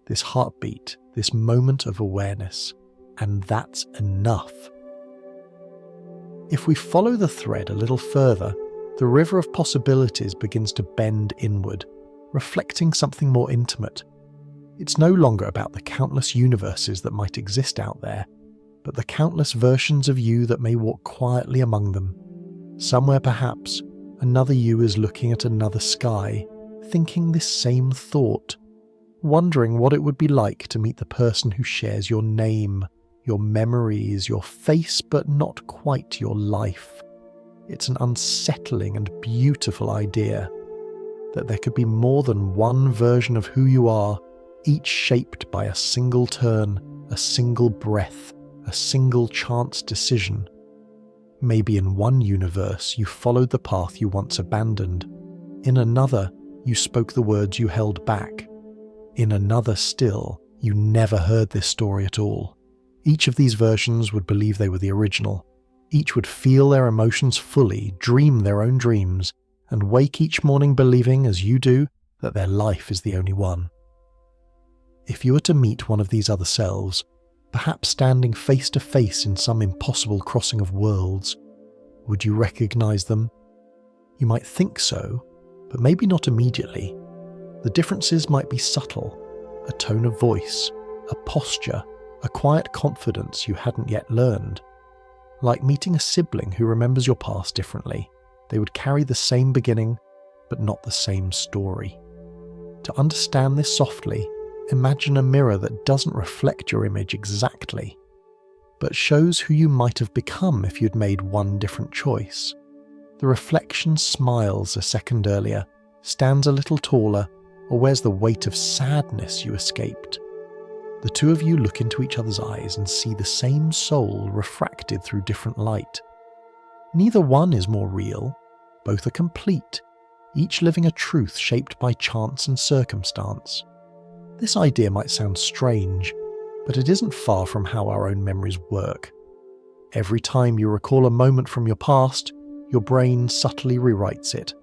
this heartbeat, this moment of awareness, and that's enough. If we follow the thread a little further, the river of possibilities begins to bend inward, reflecting something more intimate. It's no longer about the countless universes that might exist out there, but the countless versions of you that may walk quietly among them. Somewhere perhaps, another you is looking at another sky, thinking this same thought, wondering what it would be like to meet the person who shares your name, your memories, your face, but not quite your life. It's an unsettling and beautiful idea, that there could be more than one version of who you are, each shaped by a single turn, a single breath, a single chance decision. Maybe in one universe you followed the path you once abandoned. In another, you spoke the words you held back. In another still, You never heard this story at all. Each of these versions would believe they were the original. Each would feel their emotions fully, dream their own dreams, and wake each morning believing, as you do, that their life is the only one. If you were to meet one of these other selves, perhaps standing face to face in some impossible crossing of worlds, would you recognize them? You might think so, but maybe not immediately. The differences might be subtle, a tone of voice, a posture, a quiet confidence you hadn't yet learned. Like meeting a sibling who remembers your past differently. They would carry the same beginning, but not the same story. To understand this softly, imagine a mirror that doesn't reflect your image exactly, but shows who you might have become if you'd made one different choice. The reflection smiles a second earlier, stands a little taller, or wears the weight of sadness you escaped. The two of you look into each other's eyes and see the same soul refracted through different light. Neither one is more real, both are complete, each living a truth shaped by chance and circumstance. This idea might sound strange, but it isn't far from how our own memories work. Every time you recall a moment from your past, your brain subtly rewrites it.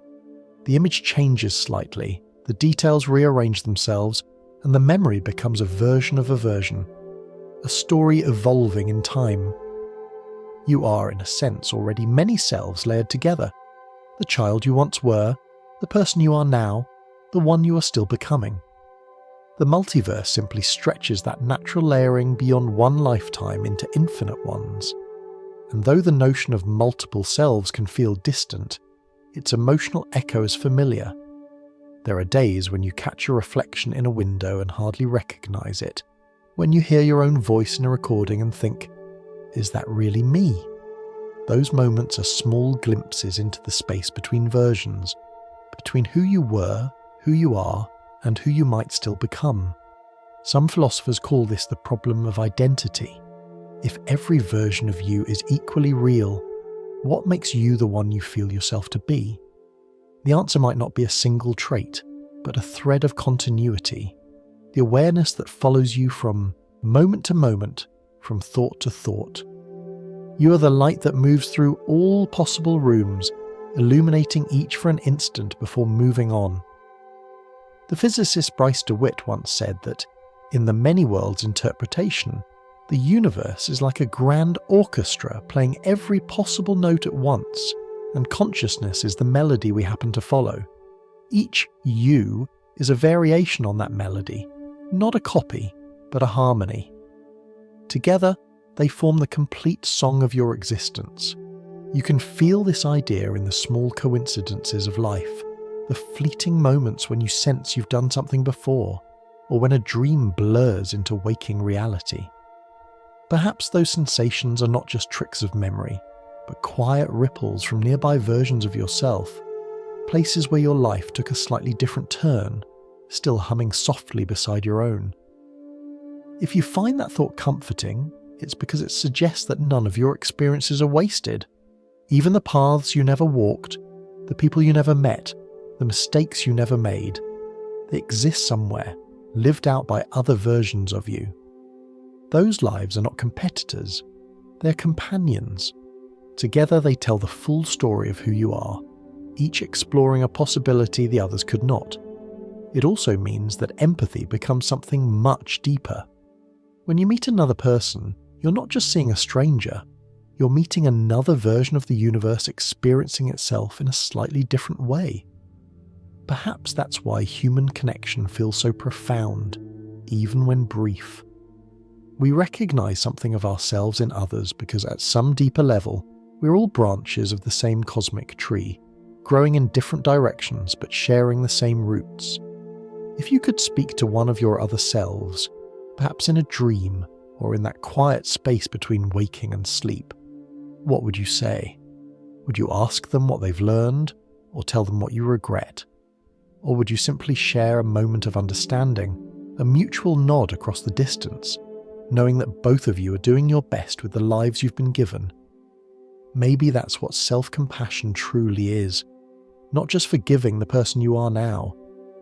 The image changes slightly, the details rearrange themselves, and the memory becomes a version of a version, a story evolving in time. You are, in a sense, already many selves layered together. The child you once were, the person you are now, the one you are still becoming. The multiverse simply stretches that natural layering beyond one lifetime into infinite ones. And though the notion of multiple selves can feel distant, its emotional echo is familiar. There are days when you catch your reflection in a window and hardly recognize it, when you hear your own voice in a recording and think, is that really me? Those moments are small glimpses into the space between versions, between who you were, who you are, and who you might still become. Some philosophers call this the problem of identity. If every version of you is equally real, what makes you the one you feel yourself to be? The answer might not be a single trait, but a thread of continuity, the awareness that follows you from moment to moment, from thought to thought. You are the light that moves through all possible rooms, illuminating each for an instant before moving on. The physicist Bryce DeWitt once said that, in the many worlds interpretation, the universe is like a grand orchestra playing every possible note at once, and consciousness is the melody we happen to follow. Each you is a variation on that melody, not a copy, but a harmony. Together, they form the complete song of your existence. You can feel this idea in the small coincidences of life, the fleeting moments when you sense you've done something before, or when a dream blurs into waking reality. Perhaps those sensations are not just tricks of memory, but quiet ripples from nearby versions of yourself, places where your life took a slightly different turn, still humming softly beside your own. If you find that thought comforting, it's because it suggests that none of your experiences are wasted. Even the paths you never walked, the people you never met, the mistakes you never made, they exist somewhere, lived out by other versions of you. Those lives are not competitors, they're companions. Together they tell the full story of who you are, each exploring a possibility the others could not. It also means that empathy becomes something much deeper. When you meet another person, you're not just seeing a stranger, you're meeting another version of the universe experiencing itself in a slightly different way. Perhaps that's why human connection feels so profound, even when brief. We recognize something of ourselves in others because at some deeper level, we're all branches of the same cosmic tree, growing in different directions but sharing the same roots. If you could speak to one of your other selves, perhaps in a dream or in that quiet space between waking and sleep, what would you say? Would you ask them what they've learned, or tell them what you regret? Or would you simply share a moment of understanding, a mutual nod across the distance, knowing that both of you are doing your best with the lives you've been given? Maybe that's what self-compassion truly is, not just forgiving the person you are now,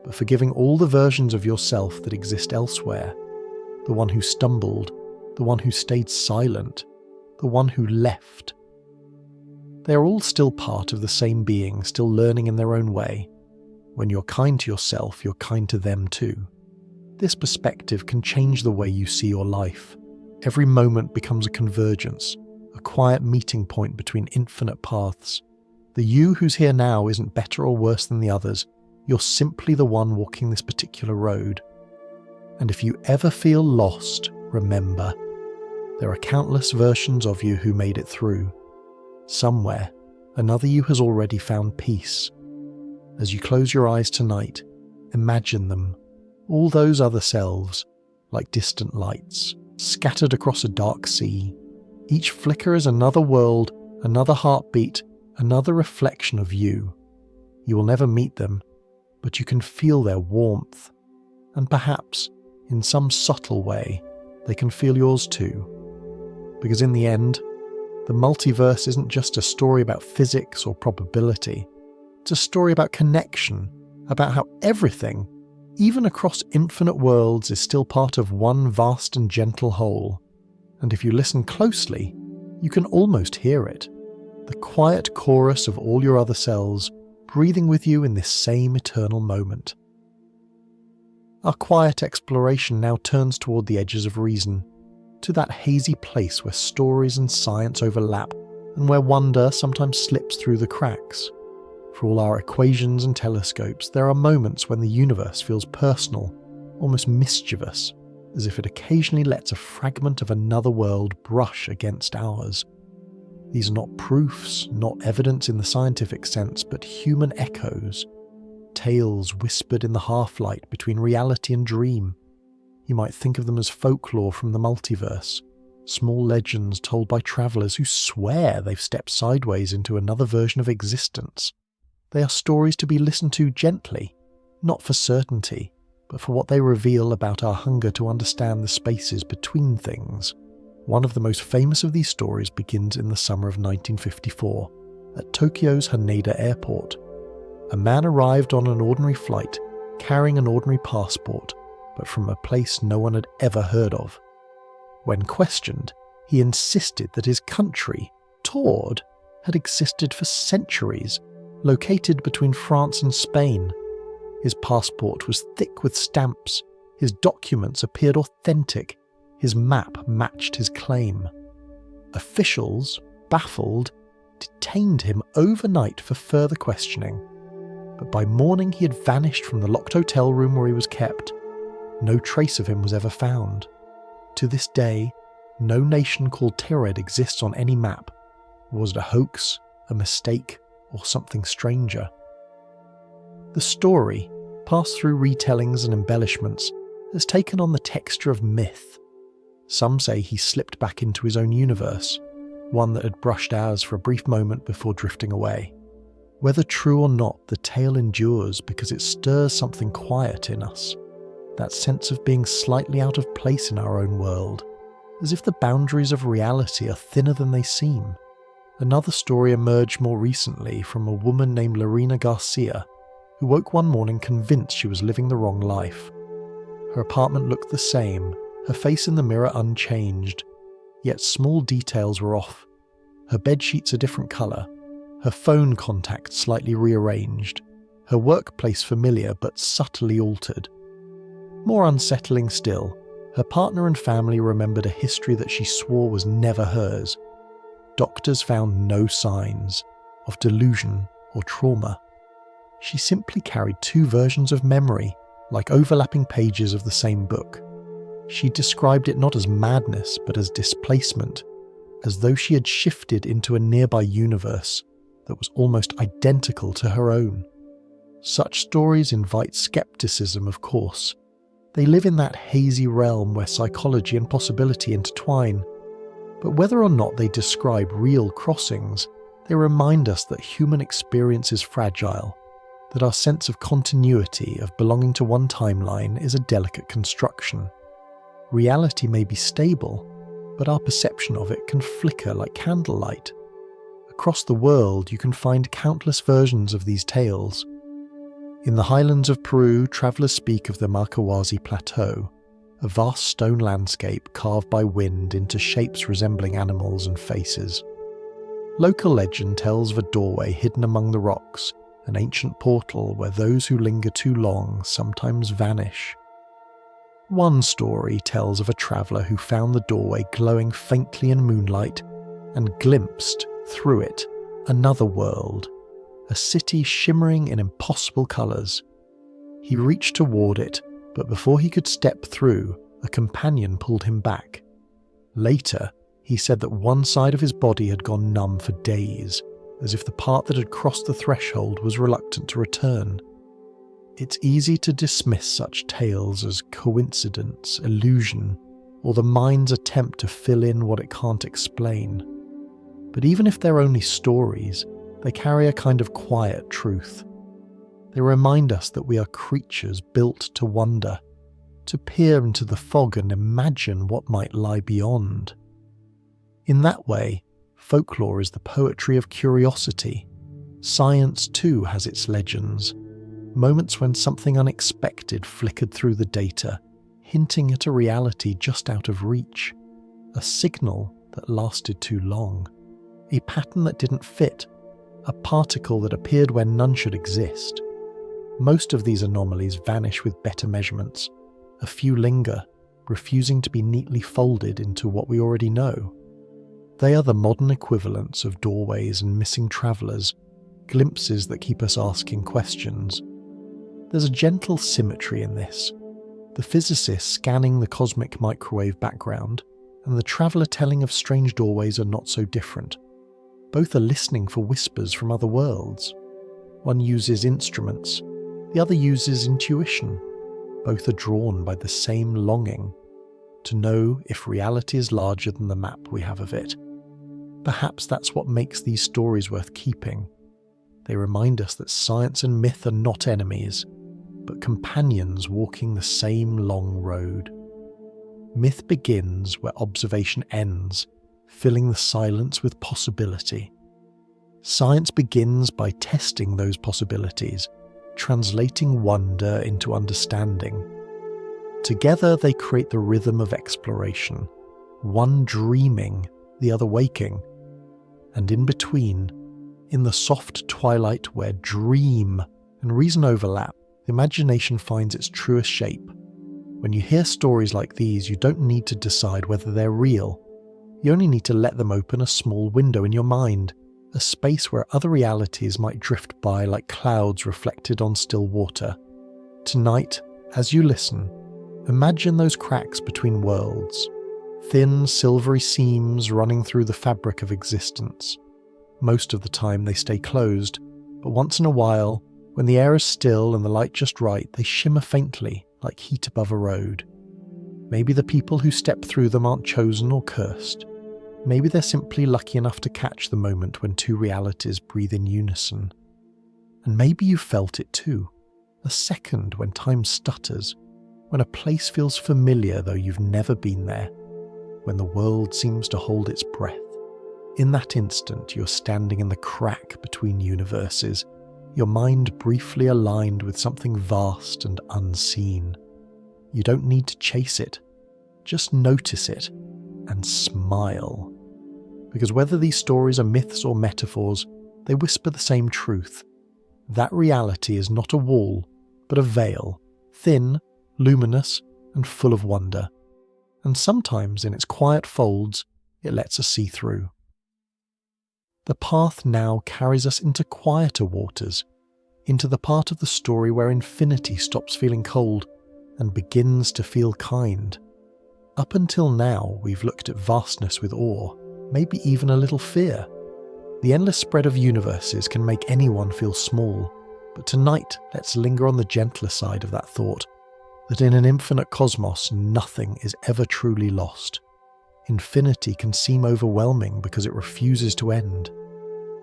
but forgiving all the versions of yourself that exist elsewhere. the one who stumbled, the one who stayed silent, the one who left. They are all still part of the same being, still learning in their own way. When you're kind to yourself, you're kind to them too. This perspective can change the way you see your life. Every moment becomes a convergence, a quiet meeting point between infinite paths. The you who's here now isn't better or worse than the others. You're simply the one walking this particular road. And if you ever feel lost, remember, there are countless versions of you who made it through. Somewhere, another you has already found peace. As you close your eyes tonight, imagine them, all those other selves, like distant lights, scattered across a dark sea. Each flicker is another world, another heartbeat, another reflection of you. You will never meet them, but you can feel their warmth. And perhaps, in some subtle way, they can feel yours too. Because in the end, the multiverse isn't just a story about physics or probability. It's a story about connection, about how everything, even across infinite worlds, is still part of one vast and gentle whole. And if you listen closely, you can almost hear it. The quiet chorus of all your other selves breathing with you in this same eternal moment. Our quiet exploration now turns toward the edges of reason, to that hazy place where stories and science overlap and where wonder sometimes slips through the cracks. For all our equations and telescopes, there are moments when the universe feels personal, almost mischievous, as if it occasionally lets a fragment of another world brush against ours. These are not proofs, not evidence in the scientific sense, but human echoes, tales whispered in the half-light between reality and dream. You might think of them as folklore from the multiverse, small legends told by travellers who swear they've stepped sideways into another version of existence. They are stories to be listened to gently, not for certainty, but for what they reveal about our hunger to understand the spaces between things. One of the most famous of these stories begins in the summer of 1954, at Tokyo's Haneda Airport. A man arrived on an ordinary flight, carrying an ordinary passport, but from a place no one had ever heard of. When questioned, he insisted that his country, Tord, had existed for centuries, located between France and Spain. His passport was thick with stamps, his documents appeared authentic, his map matched his claim. Officials, baffled, detained him overnight for further questioning, but by morning he had vanished from the locked hotel room where he was kept. No trace of him was ever found. To this day, no nation called Tord exists on any map. Was it a hoax, a mistake, or something stranger? The story, passed through retellings and embellishments, has taken on the texture of myth. Some say he slipped back into his own universe, one that had brushed ours for a brief moment before drifting away. Whether true or not, the tale endures because it stirs something quiet in us, that sense of being slightly out of place in our own world, as if the boundaries of reality are thinner than they seem. Another story emerged more recently from a woman named Lorena Garcia, who woke one morning convinced she was living the wrong life. Her apartment looked the same, her face in the mirror unchanged, yet small details were off. Her bedsheets a different colour, her phone contact slightly rearranged, her workplace familiar but subtly altered. More unsettling still, her partner and family remembered a history that she swore was never hers. Doctors found no signs of delusion or trauma. She simply carried two versions of memory, like overlapping pages of the same book. She described it not as madness, but as displacement, as though she had shifted into a nearby universe that was almost identical to her own. Such stories invite skepticism, of course. They live in that hazy realm where psychology and possibility intertwine. But whether or not they describe real crossings, they remind us that human experience is fragile, that our sense of continuity, of belonging to one timeline, is a delicate construction. Reality may be stable, but our perception of it can flicker like candlelight. Across the world, you can find countless versions of these tales. In the highlands of Peru, travellers speak of the Marcahuasi Plateau, a vast stone landscape carved by wind into shapes resembling animals and faces. Local legend tells of a doorway hidden among the rocks, an ancient portal where those who linger too long sometimes vanish. One story tells of a traveller who found the doorway glowing faintly in moonlight and glimpsed, through it, another world, a city shimmering in impossible colours. He reached toward it, but before he could step through, a companion pulled him back. Later, he said that one side of his body had gone numb for days, as if the part that had crossed the threshold was reluctant to return. It's easy to dismiss such tales as coincidence, illusion, or the mind's attempt to fill in what it can't explain. But even if they're only stories, they carry a kind of quiet truth. They remind us that we are creatures built to wonder, to peer into the fog and imagine what might lie beyond. In that way, folklore is the poetry of curiosity. Science too has its legends, moments when something unexpected flickered through the data, hinting at a reality just out of reach, a signal that lasted too long, a pattern that didn't fit, a particle that appeared where none should exist. Most of these anomalies vanish with better measurements. A few linger, refusing to be neatly folded into what we already know. They are the modern equivalents of doorways and missing travellers, glimpses that keep us asking questions. There's a gentle symmetry in this. The physicist scanning the cosmic microwave background and the traveller telling of strange doorways are not so different. Both are listening for whispers from other worlds. One uses instruments, the other uses intuition. Both are drawn by the same longing, to know if reality is larger than the map we have of it. Perhaps that's what makes these stories worth keeping. They remind us that science and myth are not enemies, but companions walking the same long road. Myth begins where observation ends, filling the silence with possibility. Science begins by testing those possibilities, translating wonder into understanding. Together they create the rhythm of exploration, one dreaming, the other waking. And in between, in the soft twilight where dream and reason overlap, the imagination finds its truest shape. When you hear stories like these, you don't need to decide whether they're real. You only need to let them open a small window in your mind, a space where other realities might drift by like clouds reflected on still water. Tonight, as you listen, imagine those cracks between worlds, thin silvery seams running through the fabric of existence. Most of the time they stay closed, but once in a while, when the air is still and the light just right, they shimmer faintly like heat above a road. Maybe the people who step through them aren't chosen or cursed. Maybe they're simply lucky enough to catch the moment when two realities breathe in unison. And maybe you felt it too, a second when time stutters, when a place feels familiar though you've never been there, when the world seems to hold its breath. In that instant, you're standing in the crack between universes, your mind briefly aligned with something vast and unseen. You don't need to chase it, just notice it and smile. Because whether these stories are myths or metaphors, they whisper the same truth. That reality is not a wall, but a veil, thin, luminous, and full of wonder. And sometimes in its quiet folds, it lets us see through. The path now carries us into quieter waters, into the part of the story where infinity stops feeling cold and begins to feel kind. Up until now, we've looked at vastness with awe, maybe even a little fear. The endless spread of universes can make anyone feel small, but tonight let's linger on the gentler side of that thought, that in an infinite cosmos nothing is ever truly lost. Infinity can seem overwhelming because it refuses to end.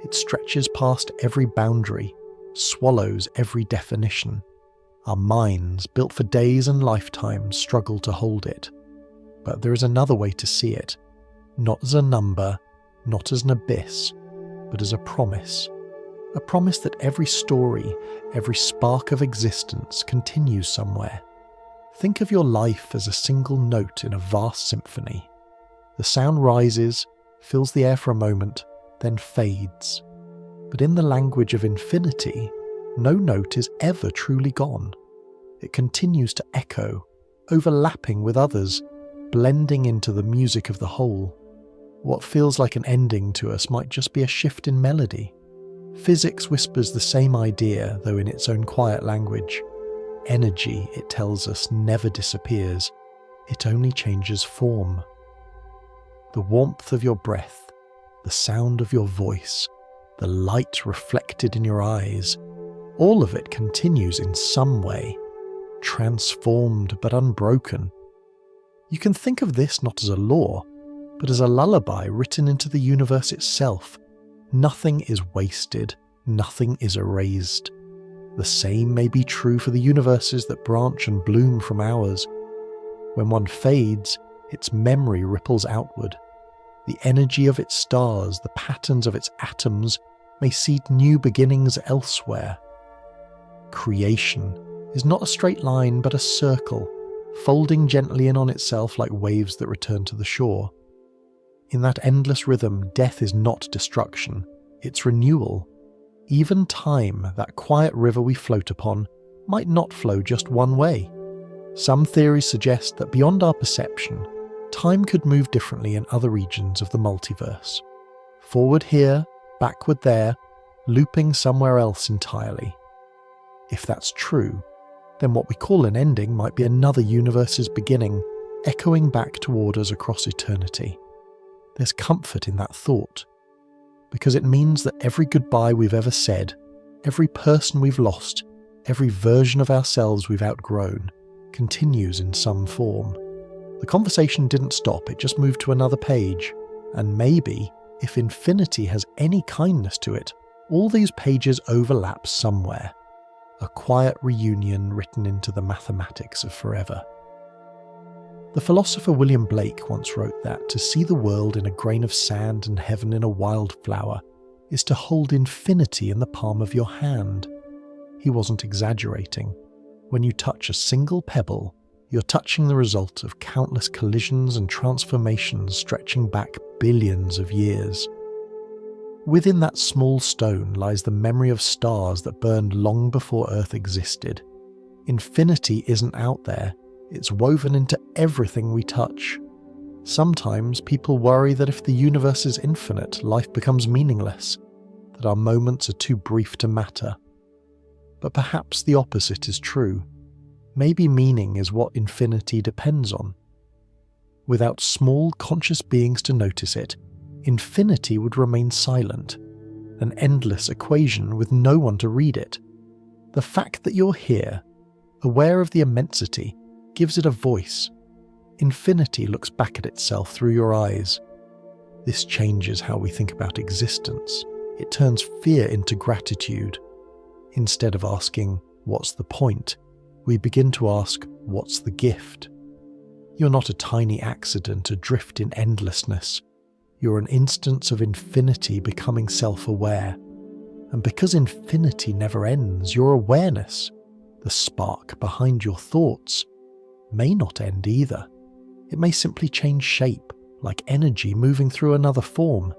It stretches past every boundary, swallows every definition. Our minds, built for days and lifetimes, struggle to hold it. But there is another way to see it, not as a number, not as an abyss, but as a promise. A promise that every story, every spark of existence continues somewhere. Think of your life as a single note in a vast symphony. The sound rises, fills the air for a moment, then fades. But in the language of infinity, no note is ever truly gone. It continues to echo, overlapping with others, blending into the music of the whole. What feels like an ending to us might just be a shift in melody. Physics whispers the same idea, though in its own quiet language. Energy, it tells us, never disappears. It only changes form. The warmth of your breath, the sound of your voice, the light reflected in your eyes, all of it continues in some way, transformed but unbroken. You can think of this not as a law, but as a lullaby written into the universe itself. Nothing is wasted, nothing is erased. The same may be true for the universes that branch and bloom from ours. When one fades, its memory ripples outward. The energy of its stars, the patterns of its atoms, may seed new beginnings elsewhere. Creation is not a straight line but a circle, folding gently in on itself like waves that return to the shore. In that endless rhythm, death is not destruction, it's renewal. Even time, that quiet river we float upon, might not flow just one way. Some theories suggest that beyond our perception, time could move differently in other regions of the multiverse. Forward here, backward there, looping somewhere else entirely. If that's true, then what we call an ending might be another universe's beginning, echoing back toward us across eternity. There's comfort in that thought, because it means that every goodbye we've ever said, every person we've lost, every version of ourselves we've outgrown, continues in some form. The conversation didn't stop, it just moved to another page, and maybe, if infinity has any kindness to it, all these pages overlap somewhere. A quiet reunion written into the mathematics of forever. The philosopher William Blake once wrote that to see the world in a grain of sand and heaven in a wildflower is to hold infinity in the palm of your hand. He wasn't exaggerating. When you touch a single pebble, you're touching the result of countless collisions and transformations stretching back billions of years. Within that small stone lies the memory of stars that burned long before Earth existed. Infinity isn't out there. It's woven into everything we touch. Sometimes people worry that if the universe is infinite, life becomes meaningless, that our moments are too brief to matter. But perhaps the opposite is true. Maybe meaning is what infinity depends on. Without small conscious beings to notice it, infinity would remain silent, an endless equation with no one to read it. The fact that you're here, aware of the immensity, gives it a voice. Infinity looks back at itself through your eyes. This changes how we think about existence. It turns fear into gratitude. Instead of asking, "What's the point?" we begin to ask, "What's the gift?" You're not a tiny accident adrift in endlessness. You're an instance of infinity becoming self-aware. And because infinity never ends, your awareness, the spark behind your thoughts, may not end either. It may simply change shape, like energy moving through another form.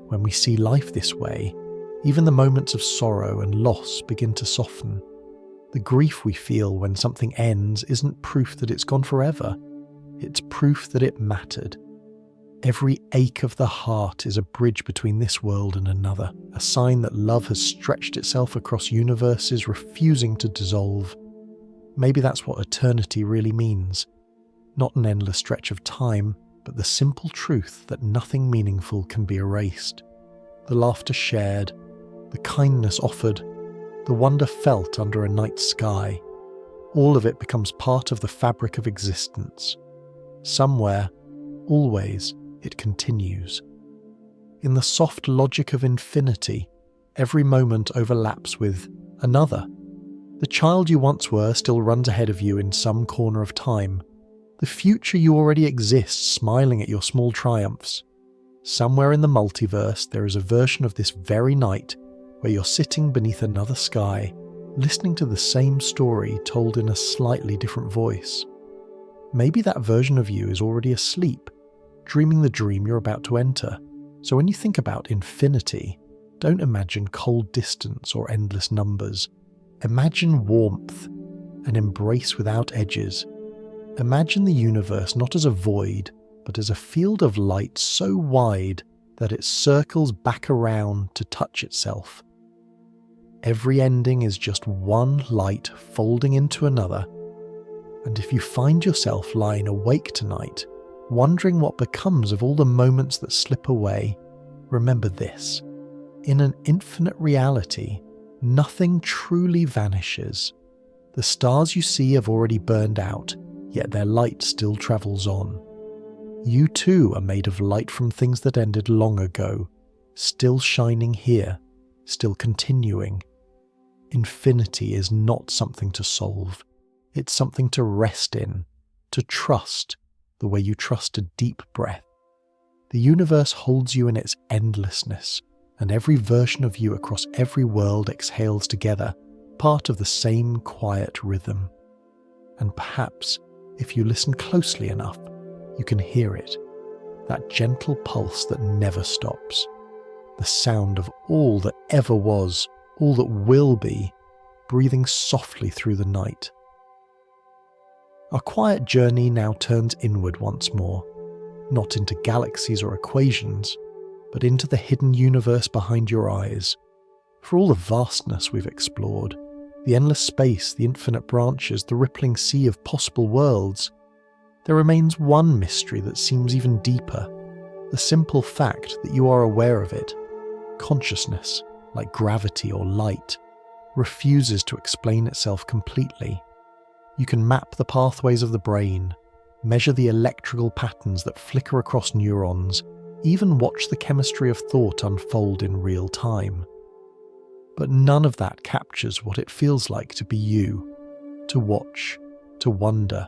When we see life this way, even the moments of sorrow and loss begin to soften. The grief we feel when something ends isn't proof that it's gone forever. It's proof that it mattered. Every ache of the heart is a bridge between this world and another, a sign that love has stretched itself across universes, refusing to dissolve. Maybe that's what eternity really means. Not an endless stretch of time, but the simple truth that nothing meaningful can be erased. The laughter shared, the kindness offered, the wonder felt under a night sky, all of it becomes part of the fabric of existence. Somewhere, always, it continues. In the soft logic of infinity, every moment overlaps with another. The child you once were still runs ahead of you in some corner of time. The future you already exist, smiling at your small triumphs. Somewhere in the multiverse there is a version of this very night where you're sitting beneath another sky, listening to the same story told in a slightly different voice. Maybe that version of you is already asleep, dreaming the dream you're about to enter. So when you think about infinity, don't imagine cold distance or endless numbers. Imagine warmth, an embrace without edges. Imagine the universe not as a void, but as a field of light so wide that it circles back around to touch itself. Every ending is just one light folding into another. And if you find yourself lying awake tonight, wondering what becomes of all the moments that slip away, remember this. In an infinite reality, nothing truly vanishes. The stars you see have already burned out, yet their light still travels on. You too are made of light from things that ended long ago, still shining here, still continuing. Infinity is not something to solve. It's something to rest in, to trust, the way you trust a deep breath. The universe holds you in its endlessness, and every version of you across every world exhales together, part of the same quiet rhythm. And perhaps, if you listen closely enough, you can hear it, that gentle pulse that never stops, the sound of all that ever was, all that will be, breathing softly through the night. Our quiet journey now turns inward once more, not into galaxies or equations, but into the hidden universe behind your eyes. For all the vastness we've explored, the endless space, the infinite branches, the rippling sea of possible worlds, there remains one mystery that seems even deeper, the simple fact that you are aware of it. Consciousness, like gravity or light, refuses to explain itself completely. You can map the pathways of the brain, measure the electrical patterns that flicker across neurons, even watch the chemistry of thought unfold in real time. But none of that captures what it feels like to be you, to watch, to wonder,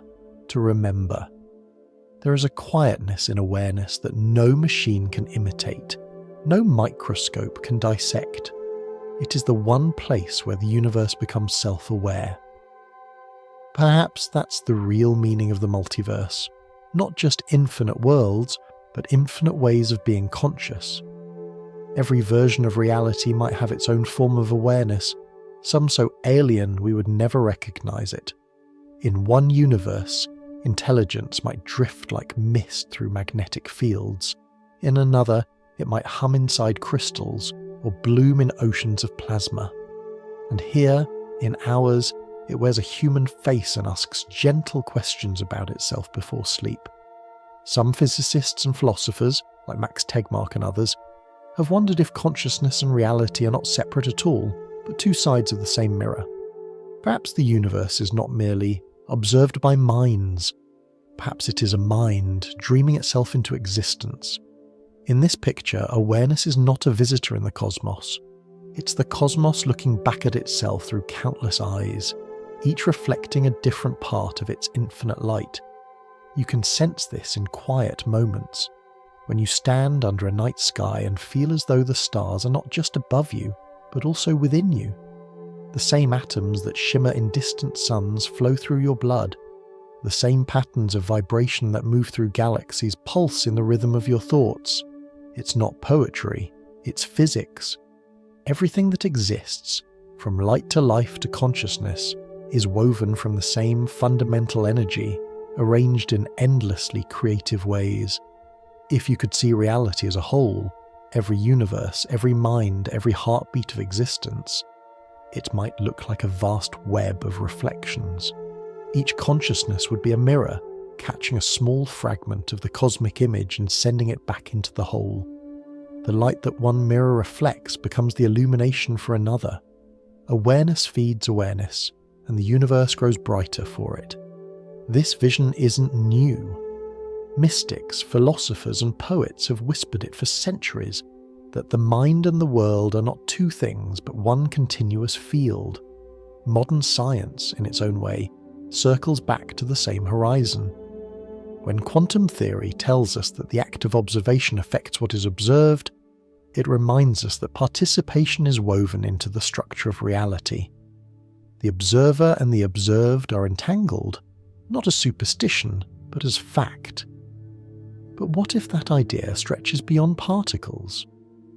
to remember. There is a quietness in awareness that no machine can imitate, no microscope can dissect. It is the one place where the universe becomes self-aware. Perhaps that's the real meaning of the multiverse, not just infinite worlds, but infinite ways of being conscious. Every version of reality might have its own form of awareness, some so alien we would never recognize it. In one universe, intelligence might drift like mist through magnetic fields. In another, it might hum inside crystals or bloom in oceans of plasma. And here, in ours, it wears a human face and asks gentle questions about itself before sleep. Some physicists and philosophers, like Max Tegmark and others, have wondered if consciousness and reality are not separate at all, but two sides of the same mirror. Perhaps the universe is not merely observed by minds. Perhaps it is a mind dreaming itself into existence. In this picture, awareness is not a visitor in the cosmos. It's the cosmos looking back at itself through countless eyes, each reflecting a different part of its infinite light. You can sense this in quiet moments, when you stand under a night sky and feel as though the stars are not just above you, but also within you. The same atoms that shimmer in distant suns flow through your blood. The same patterns of vibration that move through galaxies pulse in the rhythm of your thoughts. It's not poetry, it's physics. Everything that exists, from light to life to consciousness, is woven from the same fundamental energy, arranged in endlessly creative ways. If you could see reality as a whole, every universe, every mind, every heartbeat of existence, it might look like a vast web of reflections. Each consciousness would be a mirror, catching a small fragment of the cosmic image and sending it back into the whole. The light that one mirror reflects becomes the illumination for another. Awareness feeds awareness, and the universe grows brighter for it. This vision isn't new. Mystics, philosophers, and poets have whispered it for centuries, that the mind and the world are not two things but one continuous field. Modern science, in its own way, circles back to the same horizon. When quantum theory tells us that the act of observation affects what is observed, it reminds us that participation is woven into the structure of reality. The observer and the observed are entangled, not as superstition, but as fact. But what if that idea stretches beyond particles?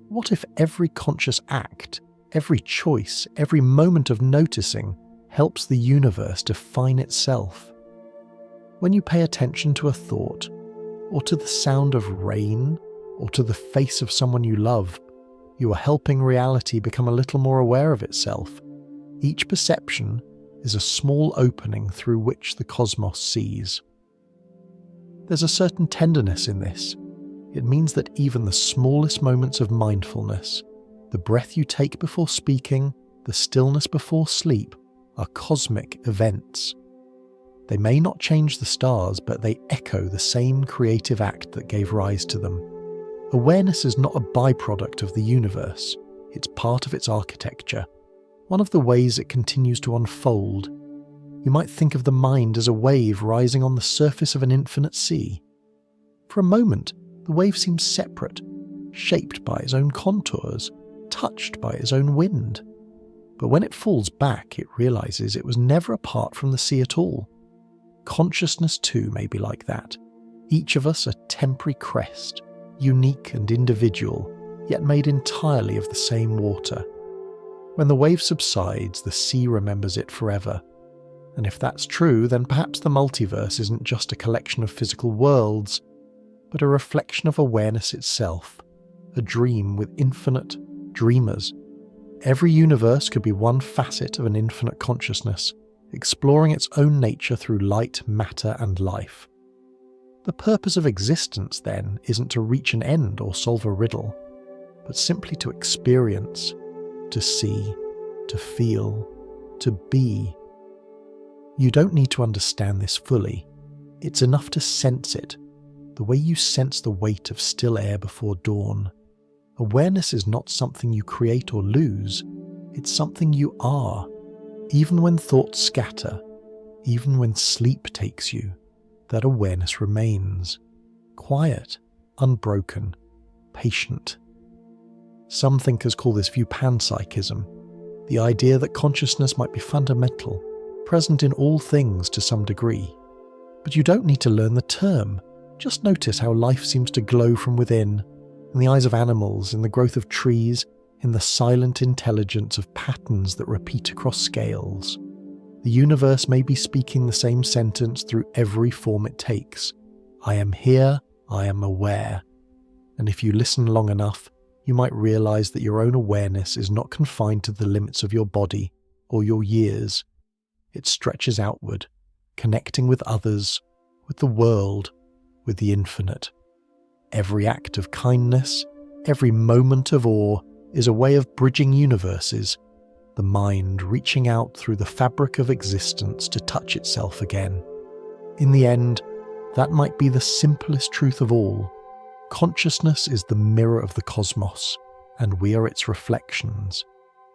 What if every conscious act, every choice, every moment of noticing helps the universe define itself? When you pay attention to a thought, or to the sound of rain, or to the face of someone you love, you are helping reality become a little more aware of itself. Each perception is a small opening through which the cosmos sees. There's a certain tenderness in this. It means that even the smallest moments of mindfulness, the breath you take before speaking, the stillness before sleep, are cosmic events. They may not change the stars, but they echo the same creative act that gave rise to them. Awareness is not a byproduct of the universe. It's part of its architecture, one of the ways it continues to unfold. You might think of the mind as a wave rising on the surface of an infinite sea. For a moment, the wave seems separate, shaped by its own contours, touched by its own wind. But when it falls back, it realizes it was never apart from the sea at all. Consciousness too may be like that. Each of us a temporary crest, unique and individual, yet made entirely of the same water. When the wave subsides, the sea remembers it forever. And if that's true, then perhaps the multiverse isn't just a collection of physical worlds, but a reflection of awareness itself, a dream with infinite dreamers. Every universe could be one facet of an infinite consciousness, exploring its own nature through light, matter, and life. The purpose of existence, then, isn't to reach an end or solve a riddle, but simply to experience, to see, to feel, to be. You don't need to understand this fully. It's enough to sense it, the way you sense the weight of still air before dawn. Awareness is not something you create or lose, it's something you are. Even when thoughts scatter, even when sleep takes you, that awareness remains. Quiet, unbroken, patient. Some thinkers call this view panpsychism, the idea that consciousness might be fundamental, present in all things to some degree. But you don't need to learn the term. Just notice how life seems to glow from within, in the eyes of animals, in the growth of trees, in the silent intelligence of patterns that repeat across scales. The universe may be speaking the same sentence through every form it takes. I am here, I am aware. And if you listen long enough, you might realize that your own awareness is not confined to the limits of your body or your years. It stretches outward, connecting with others, with the world, with the infinite. Every act of kindness, every moment of awe is a way of bridging universes, the mind reaching out through the fabric of existence to touch itself again. In the end, that might be the simplest truth of all. Consciousness is the mirror of the cosmos, and we are its reflections.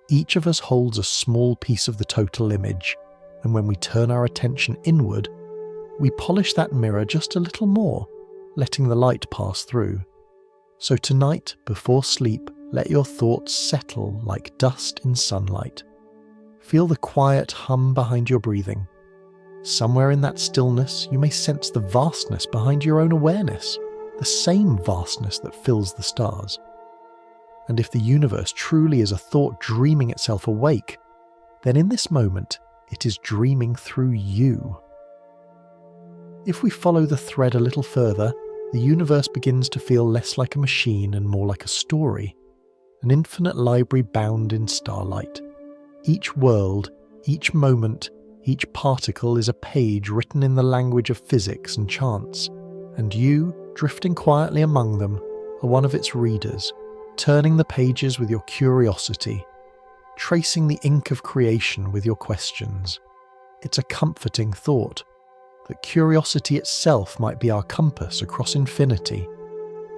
Each of us holds a small piece of the total image, and when we turn our attention inward, we polish that mirror just a little more, letting the light pass through. So tonight, before sleep, let your thoughts settle like dust in sunlight. Feel the quiet hum behind your breathing. Somewhere in that stillness, you may sense the vastness behind your own awareness, the same vastness that fills the stars. And if the universe truly is a thought dreaming itself awake, then in this moment, it is dreaming through you. If we follow the thread a little further, the universe begins to feel less like a machine and more like a story, an infinite library bound in starlight. Each world, each moment, each particle is a page written in the language of physics and chance, and you, drifting quietly among them, are one of its readers, turning the pages with your curiosity, tracing the ink of creation with your questions. It's a comforting thought, that curiosity itself might be our compass across infinity.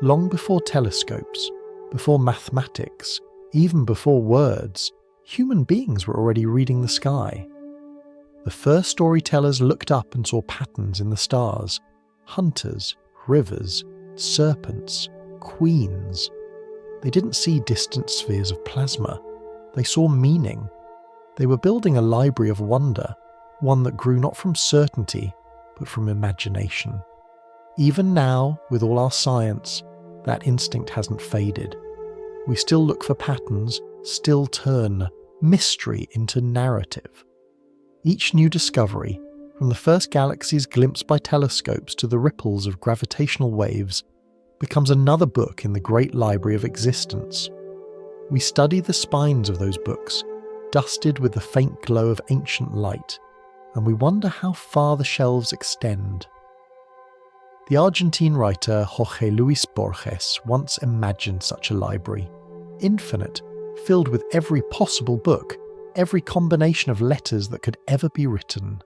Long before telescopes, before mathematics, even before words, human beings were already reading the sky. The first storytellers looked up and saw patterns in the stars, hunters, rivers, serpents, queens. They didn't see distant spheres of plasma. They saw meaning. They were building a library of wonder, one that grew not from certainty, but from imagination. Even now, with all our science, that instinct hasn't faded. We still look for patterns, still turn mystery into narrative. Each new discovery, from the first galaxies glimpsed by telescopes to the ripples of gravitational waves, becomes another book in the great library of existence. We study the spines of those books, dusted with the faint glow of ancient light, and we wonder how far the shelves extend. The Argentine writer Jorge Luis Borges once imagined such a library, infinite, filled with every possible book, every combination of letters that could ever be written.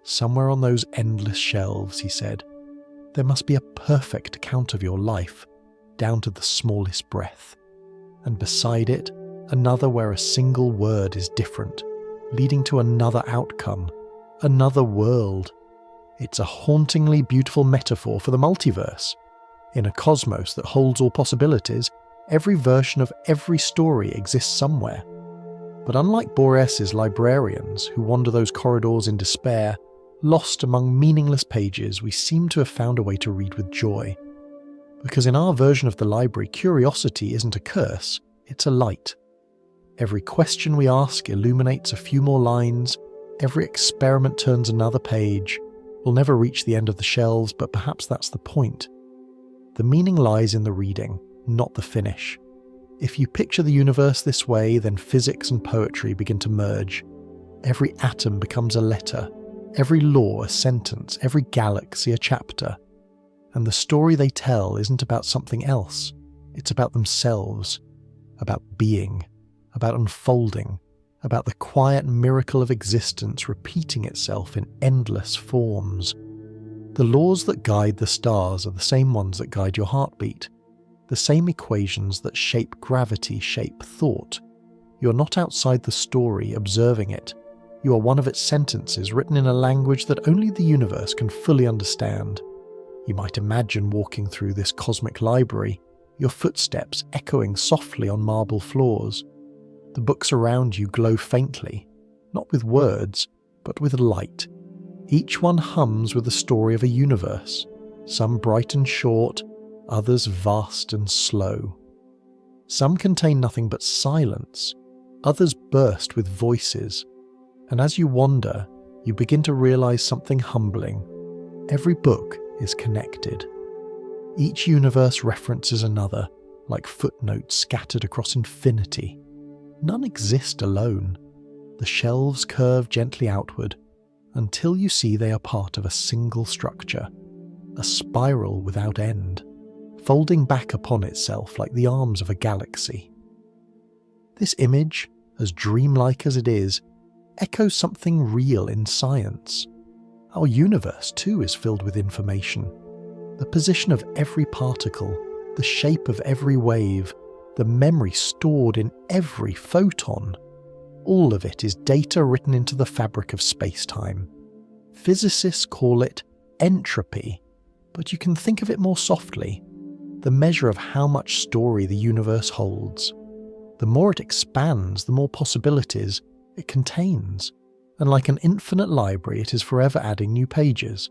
Somewhere on those endless shelves, he said, there must be a perfect account of your life, down to the smallest breath. And beside it, another where a single word is different, leading to another outcome, another world. It's a hauntingly beautiful metaphor for the multiverse. In a cosmos that holds all possibilities, every version of every story exists somewhere. But unlike Borges's librarians who wander those corridors in despair, lost among meaningless pages, we seem to have found a way to read with joy. Because in our version of the library, curiosity isn't a curse, it's a light. Every question we ask illuminates a few more lines, every experiment turns another page. We'll never reach the end of the shelves, but perhaps that's the point. The meaning lies in the reading, not the finish. If you picture the universe this way, then physics and poetry begin to merge. Every atom becomes a letter, every law a sentence, every galaxy a chapter. And the story they tell isn't about something else. It's about themselves, about being, about unfolding, about the quiet miracle of existence repeating itself in endless forms. The laws that guide the stars are the same ones that guide your heartbeat. The same equations that shape gravity shape thought. You're not outside the story observing it. You are one of its sentences written in a language that only the universe can fully understand. You might imagine walking through this cosmic library, your footsteps echoing softly on marble floors. The books around you glow faintly, not with words, but with light. Each one hums with the story of a universe, some bright and short, others vast and slow. Some contain nothing but silence, others burst with voices. And as you wander, you begin to realize something humbling. Every book is connected. Each universe references another, like footnotes scattered across infinity. None exist alone. The shelves curve gently outward, until you see they are part of a single structure, a spiral without end, folding back upon itself like the arms of a galaxy. This image, as dreamlike as it is, echoes something real in science. Our universe, too, is filled with information. The position of every particle, the shape of every wave, the memory stored in every photon. All of it is data written into the fabric of space-time. Physicists call it entropy, but you can think of it more softly, the measure of how much story the universe holds. The more it expands, the more possibilities it contains, and like an infinite library, it is forever adding new pages.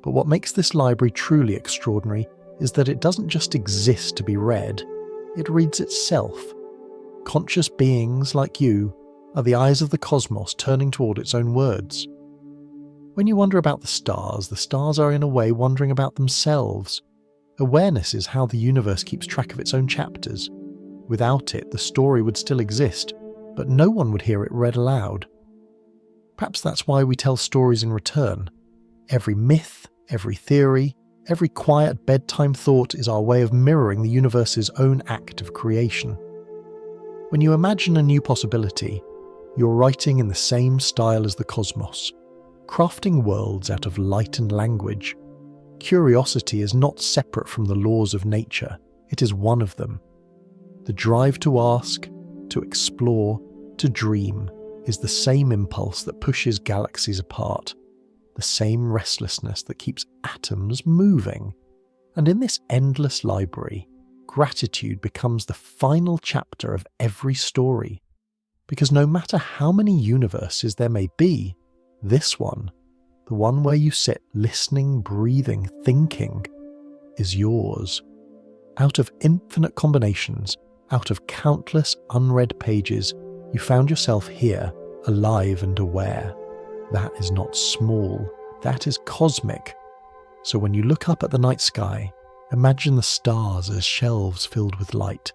But what makes this library truly extraordinary is that it doesn't just exist to be read, it reads itself. Conscious beings like you are the eyes of the cosmos turning toward its own words. When you wonder about the stars are in a way wondering about themselves. Awareness is how the universe keeps track of its own chapters. Without it, the story would still exist, but no one would hear it read aloud. Perhaps that's why we tell stories in return. Every myth, every theory, every quiet bedtime thought is our way of mirroring the universe's own act of creation. When you imagine a new possibility, you're writing in the same style as the cosmos, crafting worlds out of light and language. Curiosity is not separate from the laws of nature, it is one of them. The drive to ask, to explore, to dream is the same impulse that pushes galaxies apart, the same restlessness that keeps atoms moving. And in this endless library, gratitude becomes the final chapter of every story, Because no matter how many universes there may be, this one, the one where you sit listening, breathing, thinking, is yours. Out of infinite combinations, out of countless unread pages, you found yourself here, alive and aware. That is not small, that is cosmic. So when you look up at the night sky, imagine the stars as shelves filled with light.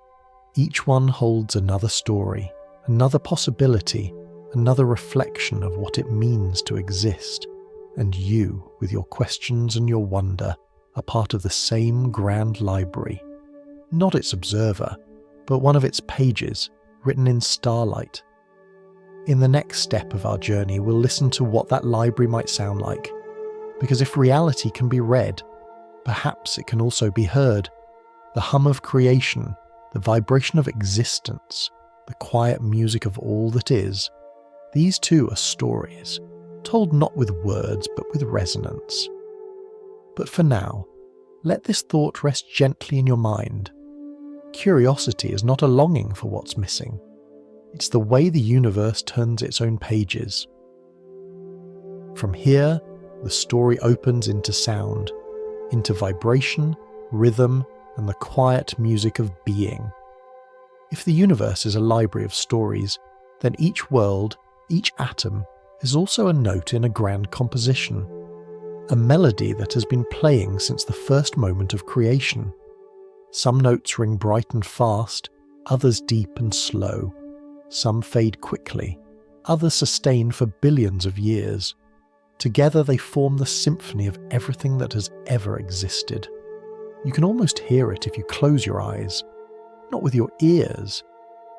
Each one holds another story, another possibility, another reflection of what it means to exist. And you, with your questions and your wonder, are part of the same grand library. Not its observer, but one of its pages, written in starlight. In the next step of our journey, we'll listen to what that library might sound like. Because if reality can be read, perhaps it can also be heard. The hum of creation, the vibration of existence, the quiet music of all that is. These too are stories, told not with words but with resonance. But for now, let this thought rest gently in your mind. Curiosity is not a longing for what's missing. It's the way the universe turns its own pages. From here, the story opens into sound, into vibration, rhythm, and the quiet music of being. If the universe is a library of stories, then each world, each atom, is also a note in a grand composition, a melody that has been playing since the first moment of creation. Some notes ring bright and fast, others deep and slow. Some fade quickly, others sustain for billions of years. Together they form the symphony of everything that has ever existed. You can almost hear it if you close your eyes, not with your ears,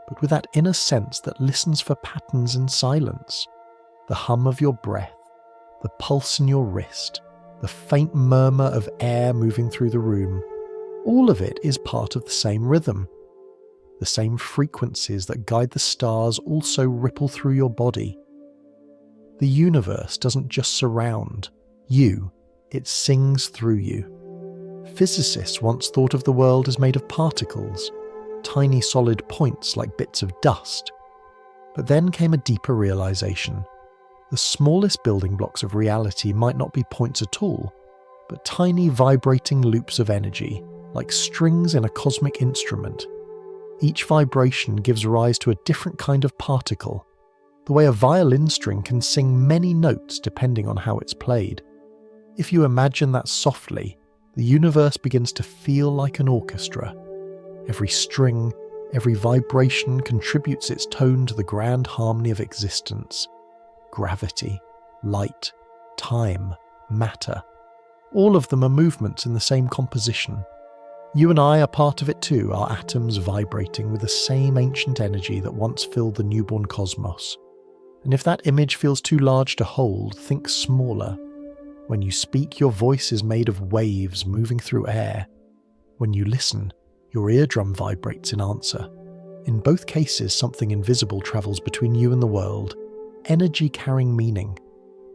but with that inner sense that listens for patterns in silence. The hum of your breath, the pulse in your wrist, the faint murmur of air moving through the room, all of it is part of the same rhythm. The same frequencies that guide the stars also ripple through your body. The universe doesn't just surround you, it sings through you. Physicists once thought of the world as made of particles, tiny solid points like bits of dust. But then came a deeper realization. The smallest building blocks of reality might not be points at all, but tiny vibrating loops of energy, like strings in a cosmic instrument. Each vibration gives rise to a different kind of particle, the way a violin string can sing many notes depending on how it's played. If you imagine that softly, the universe begins to feel like an orchestra. Every string, every vibration contributes its tone to the grand harmony of existence. Gravity, light, time, matter. All of them are movements in the same composition. You and I are part of it too, our atoms vibrating with the same ancient energy that once filled the newborn cosmos. And if that image feels too large to hold, think smaller. When you speak, your voice is made of waves moving through air. When you listen, your eardrum vibrates in answer. In both cases, something invisible travels between you and the world, energy carrying meaning.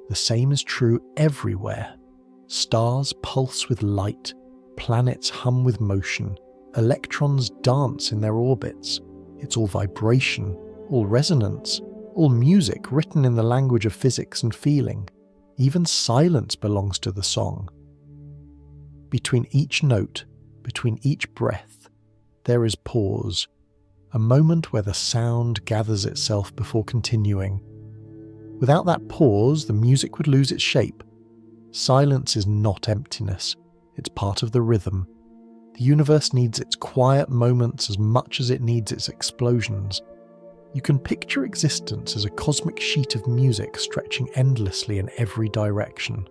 The same is true everywhere. Stars pulse with light, planets hum with motion, electrons dance in their orbits. It's all vibration, all resonance, all music written in the language of physics and feeling. Even silence belongs to the song. Between each note, between each breath, there is pause, a moment where the sound gathers itself before continuing. Without that pause, the music would lose its shape. Silence is not emptiness, it's part of the rhythm. The universe needs its quiet moments as much as it needs its explosions. You can picture existence as a cosmic sheet of music stretching endlessly in every direction.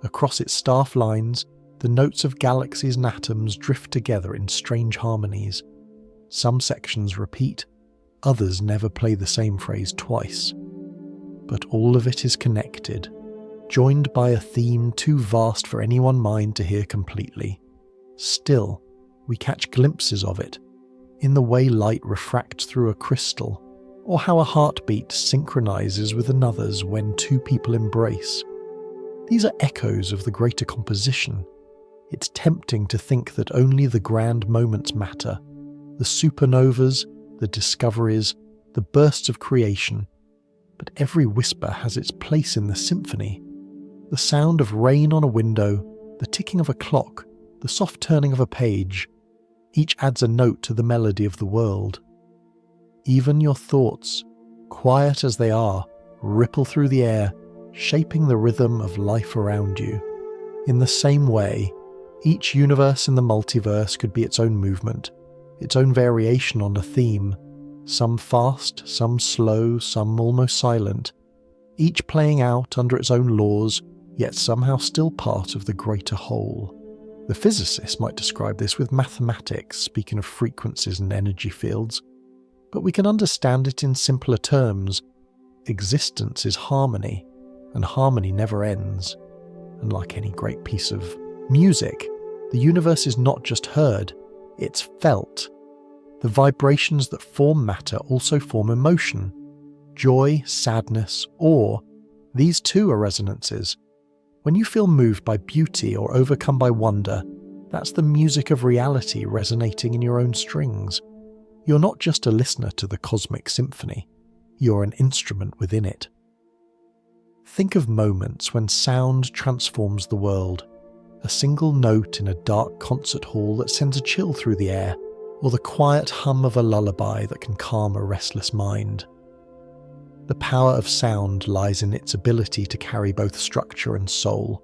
Across its staff lines, the notes of galaxies and atoms drift together in strange harmonies. Some sections repeat, others never play the same phrase twice. But all of it is connected, joined by a theme too vast for any one mind to hear completely. Still, we catch glimpses of it, in the way light refracts through a crystal, or how a heartbeat synchronizes with another's when two people embrace. These are echoes of the greater composition. It's tempting to think that only the grand moments matter, the supernovas, the discoveries, the bursts of creation. But every whisper has its place in the symphony. The sound of rain on a window, the ticking of a clock, the soft turning of a page, each adds a note to the melody of the world. Even your thoughts, quiet as they are, ripple through the air, shaping the rhythm of life around you. In the same way, each universe in the multiverse could be its own movement, its own variation on a theme, some fast, some slow, some almost silent, each playing out under its own laws, yet somehow still part of the greater whole. The physicists might describe this with mathematics, speaking of frequencies and energy fields, but we can understand it in simpler terms. Existence is harmony, and harmony never ends. And like any great piece of music, the universe is not just heard, it's felt. The vibrations that form matter also form emotion. Joy, sadness, awe, these too are resonances. When you feel moved by beauty or overcome by wonder, that's the music of reality resonating in your own strings. You're not just a listener to the cosmic symphony, you're an instrument within it. Think of moments when sound transforms the world. A single note in a dark concert hall that sends a chill through the air, or the quiet hum of a lullaby that can calm a restless mind. The power of sound lies in its ability to carry both structure and soul.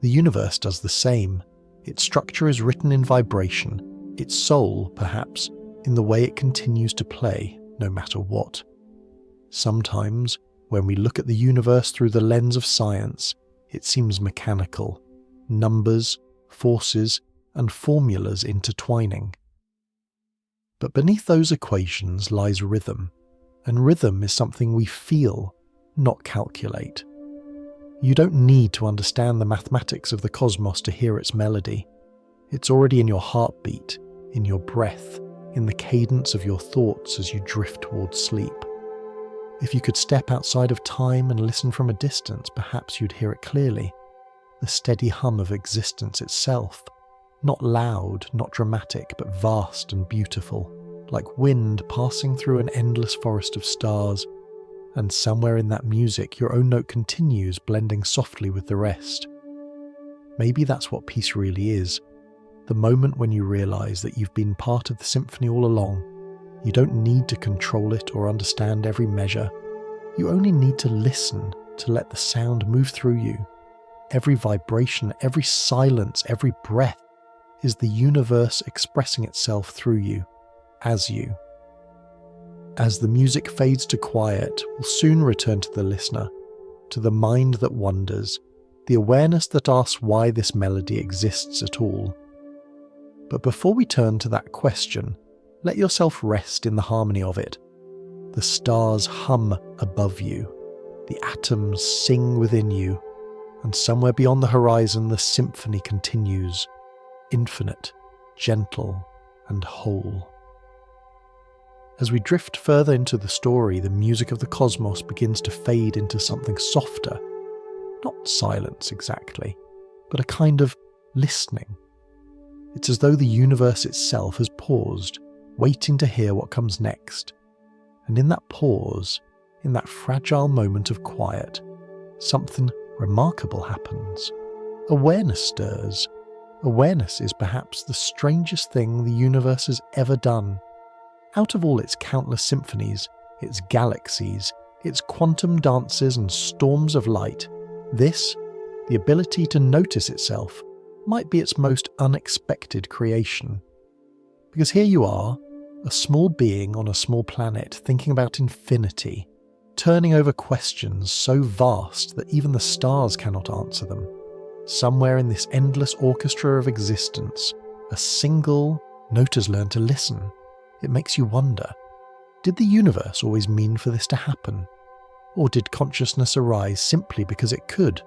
The universe does the same. Its structure is written in vibration, its soul, perhaps, in the way it continues to play, no matter what. Sometimes, when we look at the universe through the lens of science, it seems mechanical, numbers, forces, and formulas intertwining. But beneath those equations lies rhythm, and rhythm is something we feel, not calculate. You don't need to understand the mathematics of the cosmos to hear its melody. It's already in your heartbeat, in your breath, in the cadence of your thoughts as you drift towards sleep. If you could step outside of time and listen from a distance, perhaps you'd hear it clearly. The steady hum of existence itself. Not loud, not dramatic, but vast and beautiful, like wind passing through an endless forest of stars. And somewhere in that music, your own note continues, blending softly with the rest. Maybe that's what peace really is. The moment when you realize that you've been part of the symphony all along. You don't need to control it or understand every measure. You only need to listen, to let the sound move through you. Every vibration, every silence, every breath is the universe expressing itself through you, as you. As the music fades to quiet, we'll soon return to the listener, to the mind that wonders, the awareness that asks why this melody exists at all. But before we turn to that question, let yourself rest in the harmony of it. The stars hum above you, the atoms sing within you, and somewhere beyond the horizon the symphony continues, infinite, gentle, and whole. As we drift further into the story, the music of the cosmos begins to fade into something softer. Not silence exactly, but a kind of listening. It's as though the universe itself has paused, waiting to hear what comes next. And in that pause, in that fragile moment of quiet, something remarkable happens. Awareness stirs. Awareness is perhaps the strangest thing the universe has ever done. Out of all its countless symphonies, its galaxies, its quantum dances and storms of light, this, the ability to notice itself, might be its most unexpected creation. Because here you are, a small being on a small planet thinking about infinity, turning over questions so vast that even the stars cannot answer them. Somewhere in this endless orchestra of existence, a single note has learned to listen. It makes you wonder, did the universe always mean for this to happen? Or did consciousness arise simply because it could,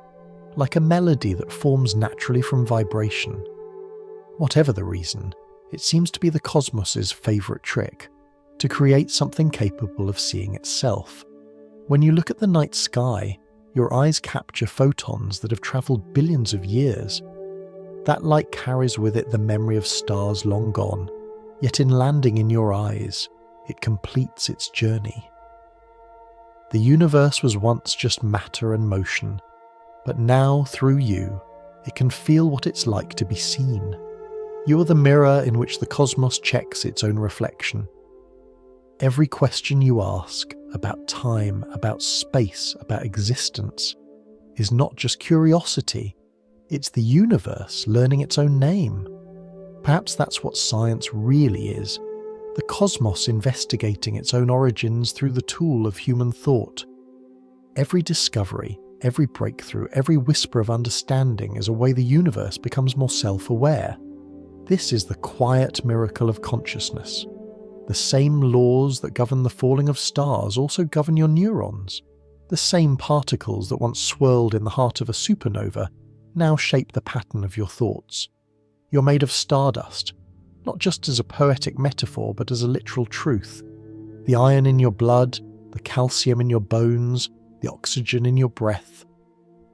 like a melody that forms naturally from vibration? Whatever the reason, it seems to be the cosmos's favourite trick, to create something capable of seeing itself. When you look at the night sky, your eyes capture photons that have travelled billions of years. That light carries with it the memory of stars long gone, yet in landing in your eyes, it completes its journey. The universe was once just matter and motion, but now, through you, it can feel what it's like to be seen. You are the mirror in which the cosmos checks its own reflection. Every question you ask about time, about space, about existence is not just curiosity, it's the universe learning its own name. Perhaps that's what science really is, the cosmos investigating its own origins through the tool of human thought. Every discovery, every breakthrough, every whisper of understanding is a way the universe becomes more self-aware. This is the quiet miracle of consciousness. The same laws that govern the falling of stars also govern your neurons. The same particles that once swirled in the heart of a supernova now shape the pattern of your thoughts. You're made of stardust, not just as a poetic metaphor but as a literal truth. The iron in your blood, the calcium in your bones, the oxygen in your breath,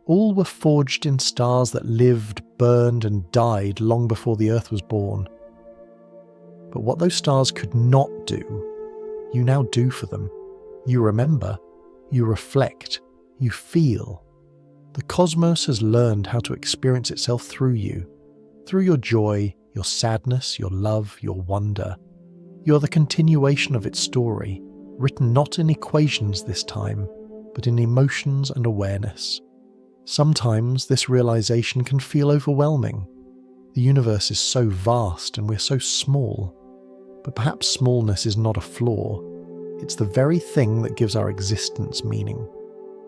all were forged in stars that lived, burned and died long before the Earth was born. But what those stars could not do, you now do for them. You remember, you reflect, you feel. The cosmos has learned how to experience itself through you, through your joy, your sadness, your love, your wonder. You're the continuation of its story, written not in equations this time, but in emotions and awareness. Sometimes this realization can feel overwhelming. The universe is so vast and we're so small. But perhaps smallness is not a flaw. It's the very thing that gives our existence meaning,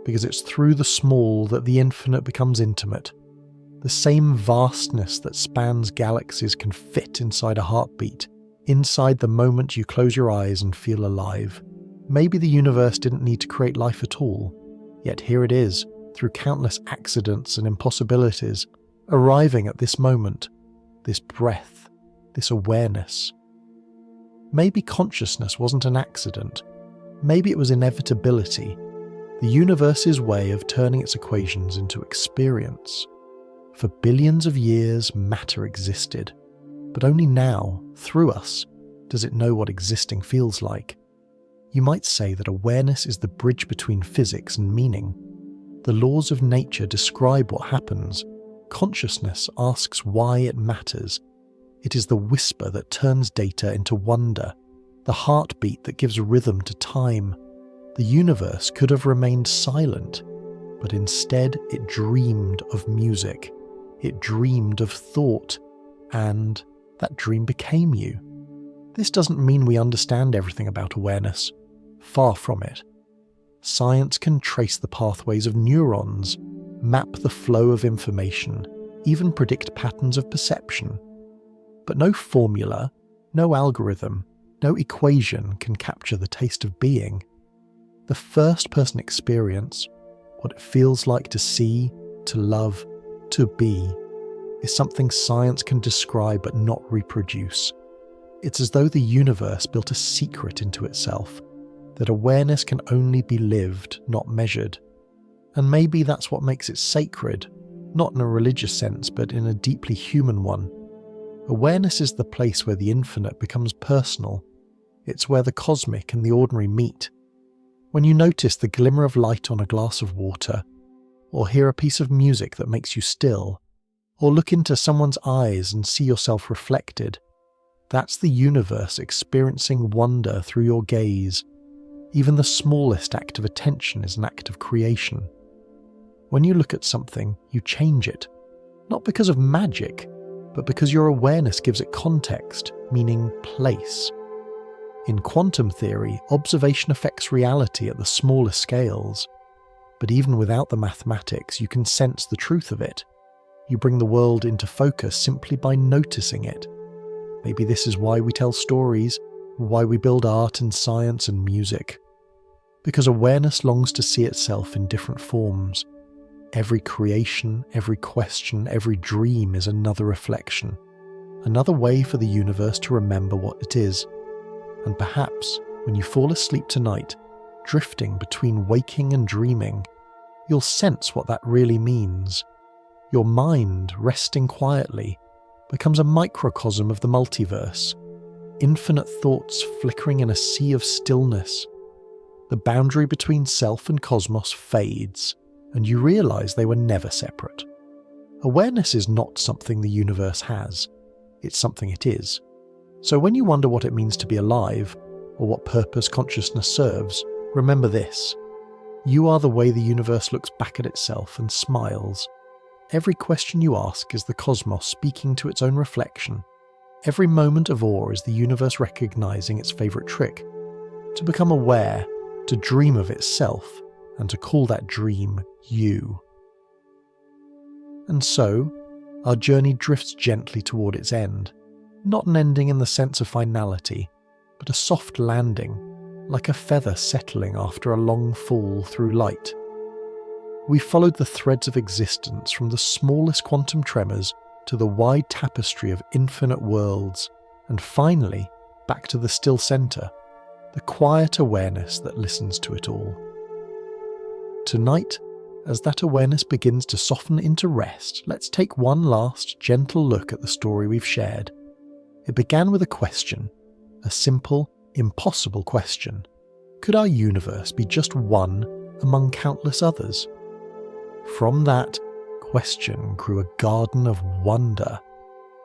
because it's through the small that the infinite becomes intimate. The same vastness that spans galaxies can fit inside a heartbeat, inside the moment you close your eyes and feel alive. Maybe the universe didn't need to create life at all, yet here it is, through countless accidents and impossibilities, arriving at this moment, this breath, this awareness. Maybe consciousness wasn't an accident. Maybe it was inevitability, the universe's way of turning its equations into experience. For billions of years, matter existed, but only now, through us, does it know what existing feels like. You might say that awareness is the bridge between physics and meaning. The laws of nature describe what happens. Consciousness asks why it matters. It is the whisper that turns data into wonder, the heartbeat that gives rhythm to time. The universe could have remained silent, but instead it dreamed of music. It dreamed of thought, and that dream became you. This doesn't mean we understand everything about awareness. Far from it. Science can trace the pathways of neurons, map the flow of information, even predict patterns of perception. But no formula, no algorithm, no equation can capture the taste of being. The first-person experience, what it feels like to see, to love, to be, is something science can describe but not reproduce. It's as though the universe built a secret into itself, that awareness can only be lived, not measured. And maybe that's what makes it sacred, not in a religious sense, but in a deeply human one. Awareness is the place where the infinite becomes personal. It's where the cosmic and the ordinary meet. When you notice the glimmer of light on a glass of water, or hear a piece of music that makes you still, or look into someone's eyes and see yourself reflected, that's the universe experiencing wonder through your gaze. Even the smallest act of attention is an act of creation. When you look at something, you change it, not because of magic, but because your awareness gives it context, meaning place. In quantum theory, observation affects reality at the smallest scales, but even without the mathematics, you can sense the truth of it. You bring the world into focus simply by noticing it. Maybe this is why we tell stories, why we build art and science and music. Because awareness longs to see itself in different forms. Every creation, every question, every dream is another reflection, another way for the universe to remember what it is. And perhaps, when you fall asleep tonight, drifting between waking and dreaming, you'll sense what that really means. Your mind, resting quietly, becomes a microcosm of the multiverse, infinite thoughts flickering in a sea of stillness. the boundary between self and cosmos fades, and you realize they were never separate. Awareness is not something the universe has, it's something it is. So when you wonder what it means to be alive, or what purpose consciousness serves, remember this. You are the way the universe looks back at itself and smiles. Every question you ask is the cosmos speaking to its own reflection. Every moment of awe is the universe recognizing its favorite trick, to become aware, to dream of itself, and to call that dream you. And so, our journey drifts gently toward its end, not an ending in the sense of finality, but a soft landing, like a feather settling after a long fall through light. We followed the threads of existence from the smallest quantum tremors to the wide tapestry of infinite worlds, and finally, back to the still center, the quiet awareness that listens to it all. Tonight, as that awareness begins to soften into rest, let's take one last gentle look at the story we've shared. It began with a question, a simple, impossible question. Could our universe be just one among countless others? From that question grew a garden of wonder.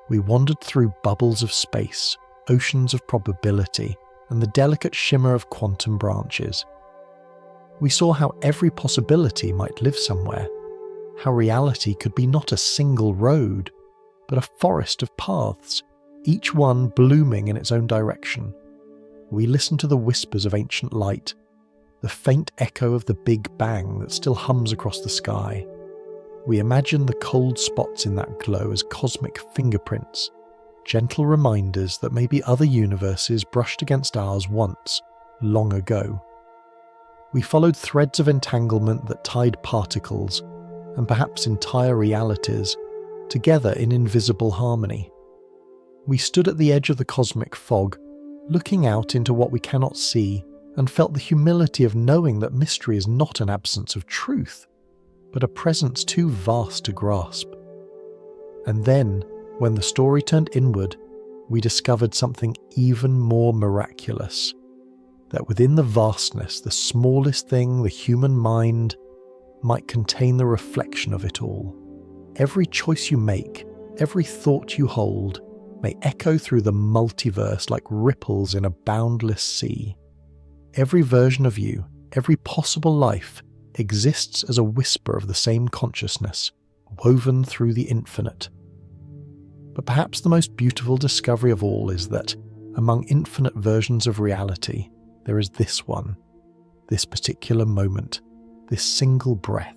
We wandered through bubbles of space, oceans of probability, and the delicate shimmer of quantum branches. We saw how every possibility might live somewhere, how reality could be not a single road, but a forest of paths, each one blooming in its own direction. We listened to the whispers of ancient light, the faint echo of the Big Bang that still hums across the sky. We imagined the cold spots in that glow as cosmic fingerprints, gentle reminders that maybe other universes brushed against ours once, long ago. We followed threads of entanglement that tied particles, and perhaps entire realities, together in invisible harmony. We stood at the edge of the cosmic fog, looking out into what we cannot see, and felt the humility of knowing that mystery is not an absence of truth, but a presence too vast to grasp. And then, when the story turned inward, we discovered something even more miraculous. That within the vastness, the smallest thing, the human mind, might contain the reflection of it all. Every choice you make, every thought you hold, may echo through the multiverse like ripples in a boundless sea. Every version of you, every possible life, exists as a whisper of the same consciousness, woven through the infinite. But perhaps the most beautiful discovery of all is that, among infinite versions of reality, there is this one, this particular moment, this single breath,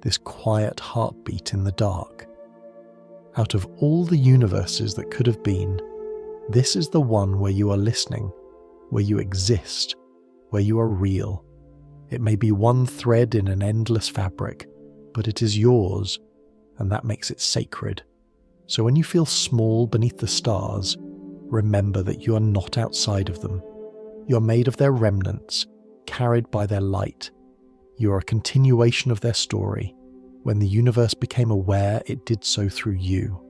this quiet heartbeat in the dark. Out of all the universes that could have been, this is the one where you are listening, where you exist, where you are real. It may be one thread in an endless fabric, but it is yours, and that makes it sacred. So when you feel small beneath the stars, remember that you are not outside of them. You are made of their remnants, carried by their light. You are a continuation of their story. When the universe became aware, it did so through you.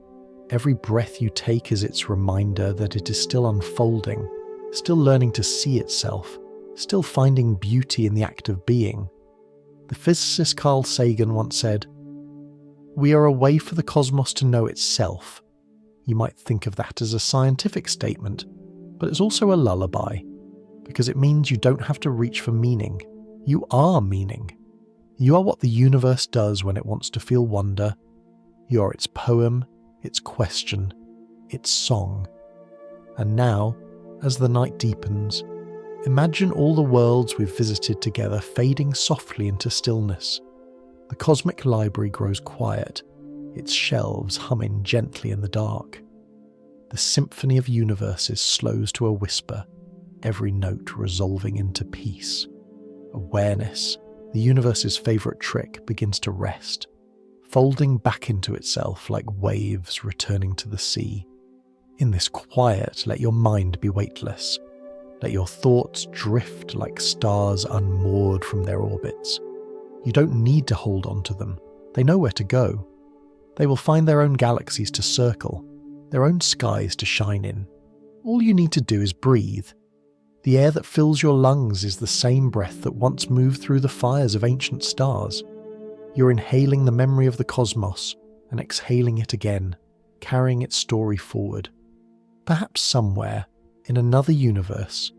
Every breath you take is its reminder that it is still unfolding, still learning to see itself, still finding beauty in the act of being. The physicist Carl Sagan once said, "We are a way for the cosmos to know itself." You might think of that as a scientific statement, but it's also a lullaby, because it means you don't have to reach for meaning. You are meaning. You are what the universe does when it wants to feel wonder. You are its poem, its question, its song. And now, as the night deepens, imagine all the worlds we've visited together fading softly into stillness. The cosmic library grows quiet, its shelves humming gently in the dark. The symphony of universes slows to a whisper, every note resolving into peace. Awareness, the universe's favourite trick, begins to rest, folding back into itself like waves returning to the sea. In this quiet, let your mind be weightless. Let your thoughts drift like stars unmoored from their orbits. You don't need to hold on to them. They know where to go. They will find their own galaxies to circle, their own skies to shine in. All you need to do is breathe. The air that fills your lungs is the same breath that once moved through the fires of ancient stars. You're inhaling the memory of the cosmos and exhaling it again, carrying its story forward. Perhaps somewhere, in another universe,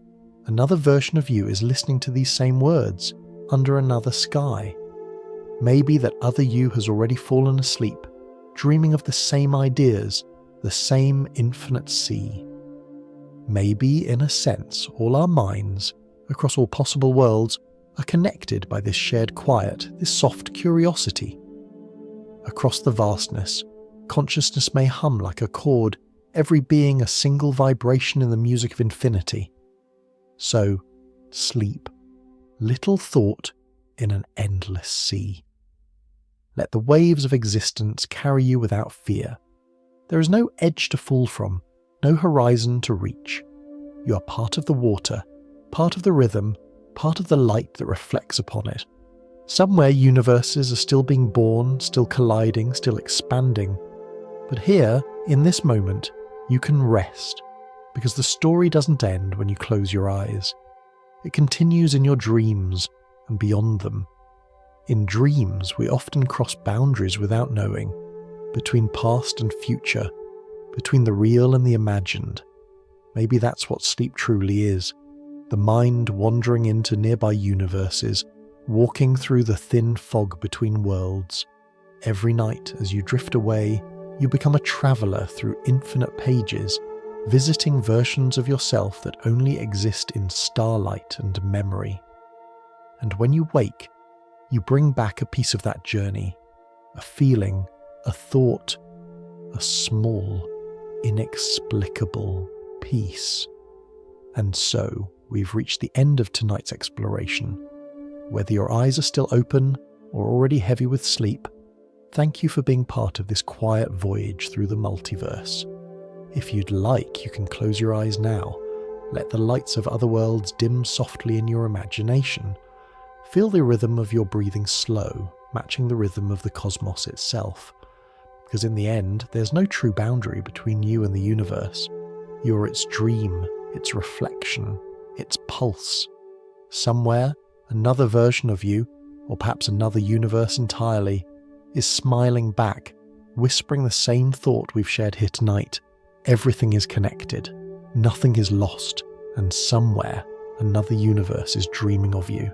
another version of you is listening to these same words under another sky. Maybe that other you has already fallen asleep, dreaming of the same ideas, the same infinite sea. Maybe, in a sense, all our minds, across all possible worlds, are connected by this shared quiet, this soft curiosity. Across the vastness, consciousness may hum like a chord, every being a single vibration in the music of infinity. So, sleep, little thought in an endless sea. Let the waves of existence carry you without fear. There is no edge to fall from, no horizon to reach. You are part of the water, part of the rhythm, part of the light that reflects upon it. Somewhere universes are still being born, still colliding, still expanding. But here, in this moment, you can rest, because the story doesn't end when you close your eyes. It continues in your dreams and beyond them. In dreams, we often cross boundaries without knowing, between past and future, between the real and the imagined. Maybe that's what sleep truly is, the mind wandering into nearby universes, walking through the thin fog between worlds. Every night, as you drift away, you become a traveller through infinite pages, visiting versions of yourself that only exist in starlight and memory. And when you wake, you bring back a piece of that journey, a feeling, a thought, a small, inexplicable peace. And so, we've reached the end of tonight's exploration. Whether your eyes are still open or already heavy with sleep, thank you for being part of this quiet voyage through the multiverse. If you'd like, you can close your eyes now. Let the lights of other worlds dim softly in your imagination. Feel the rhythm of your breathing slow, matching the rhythm of the cosmos itself. Because in the end, there's no true boundary between you and the universe. You're its dream, its reflection, its pulse. Somewhere, another version of you, or perhaps another universe entirely, is smiling back, whispering the same thought we've shared here tonight. Everything is connected, nothing is lost, and somewhere, another universe is dreaming of you.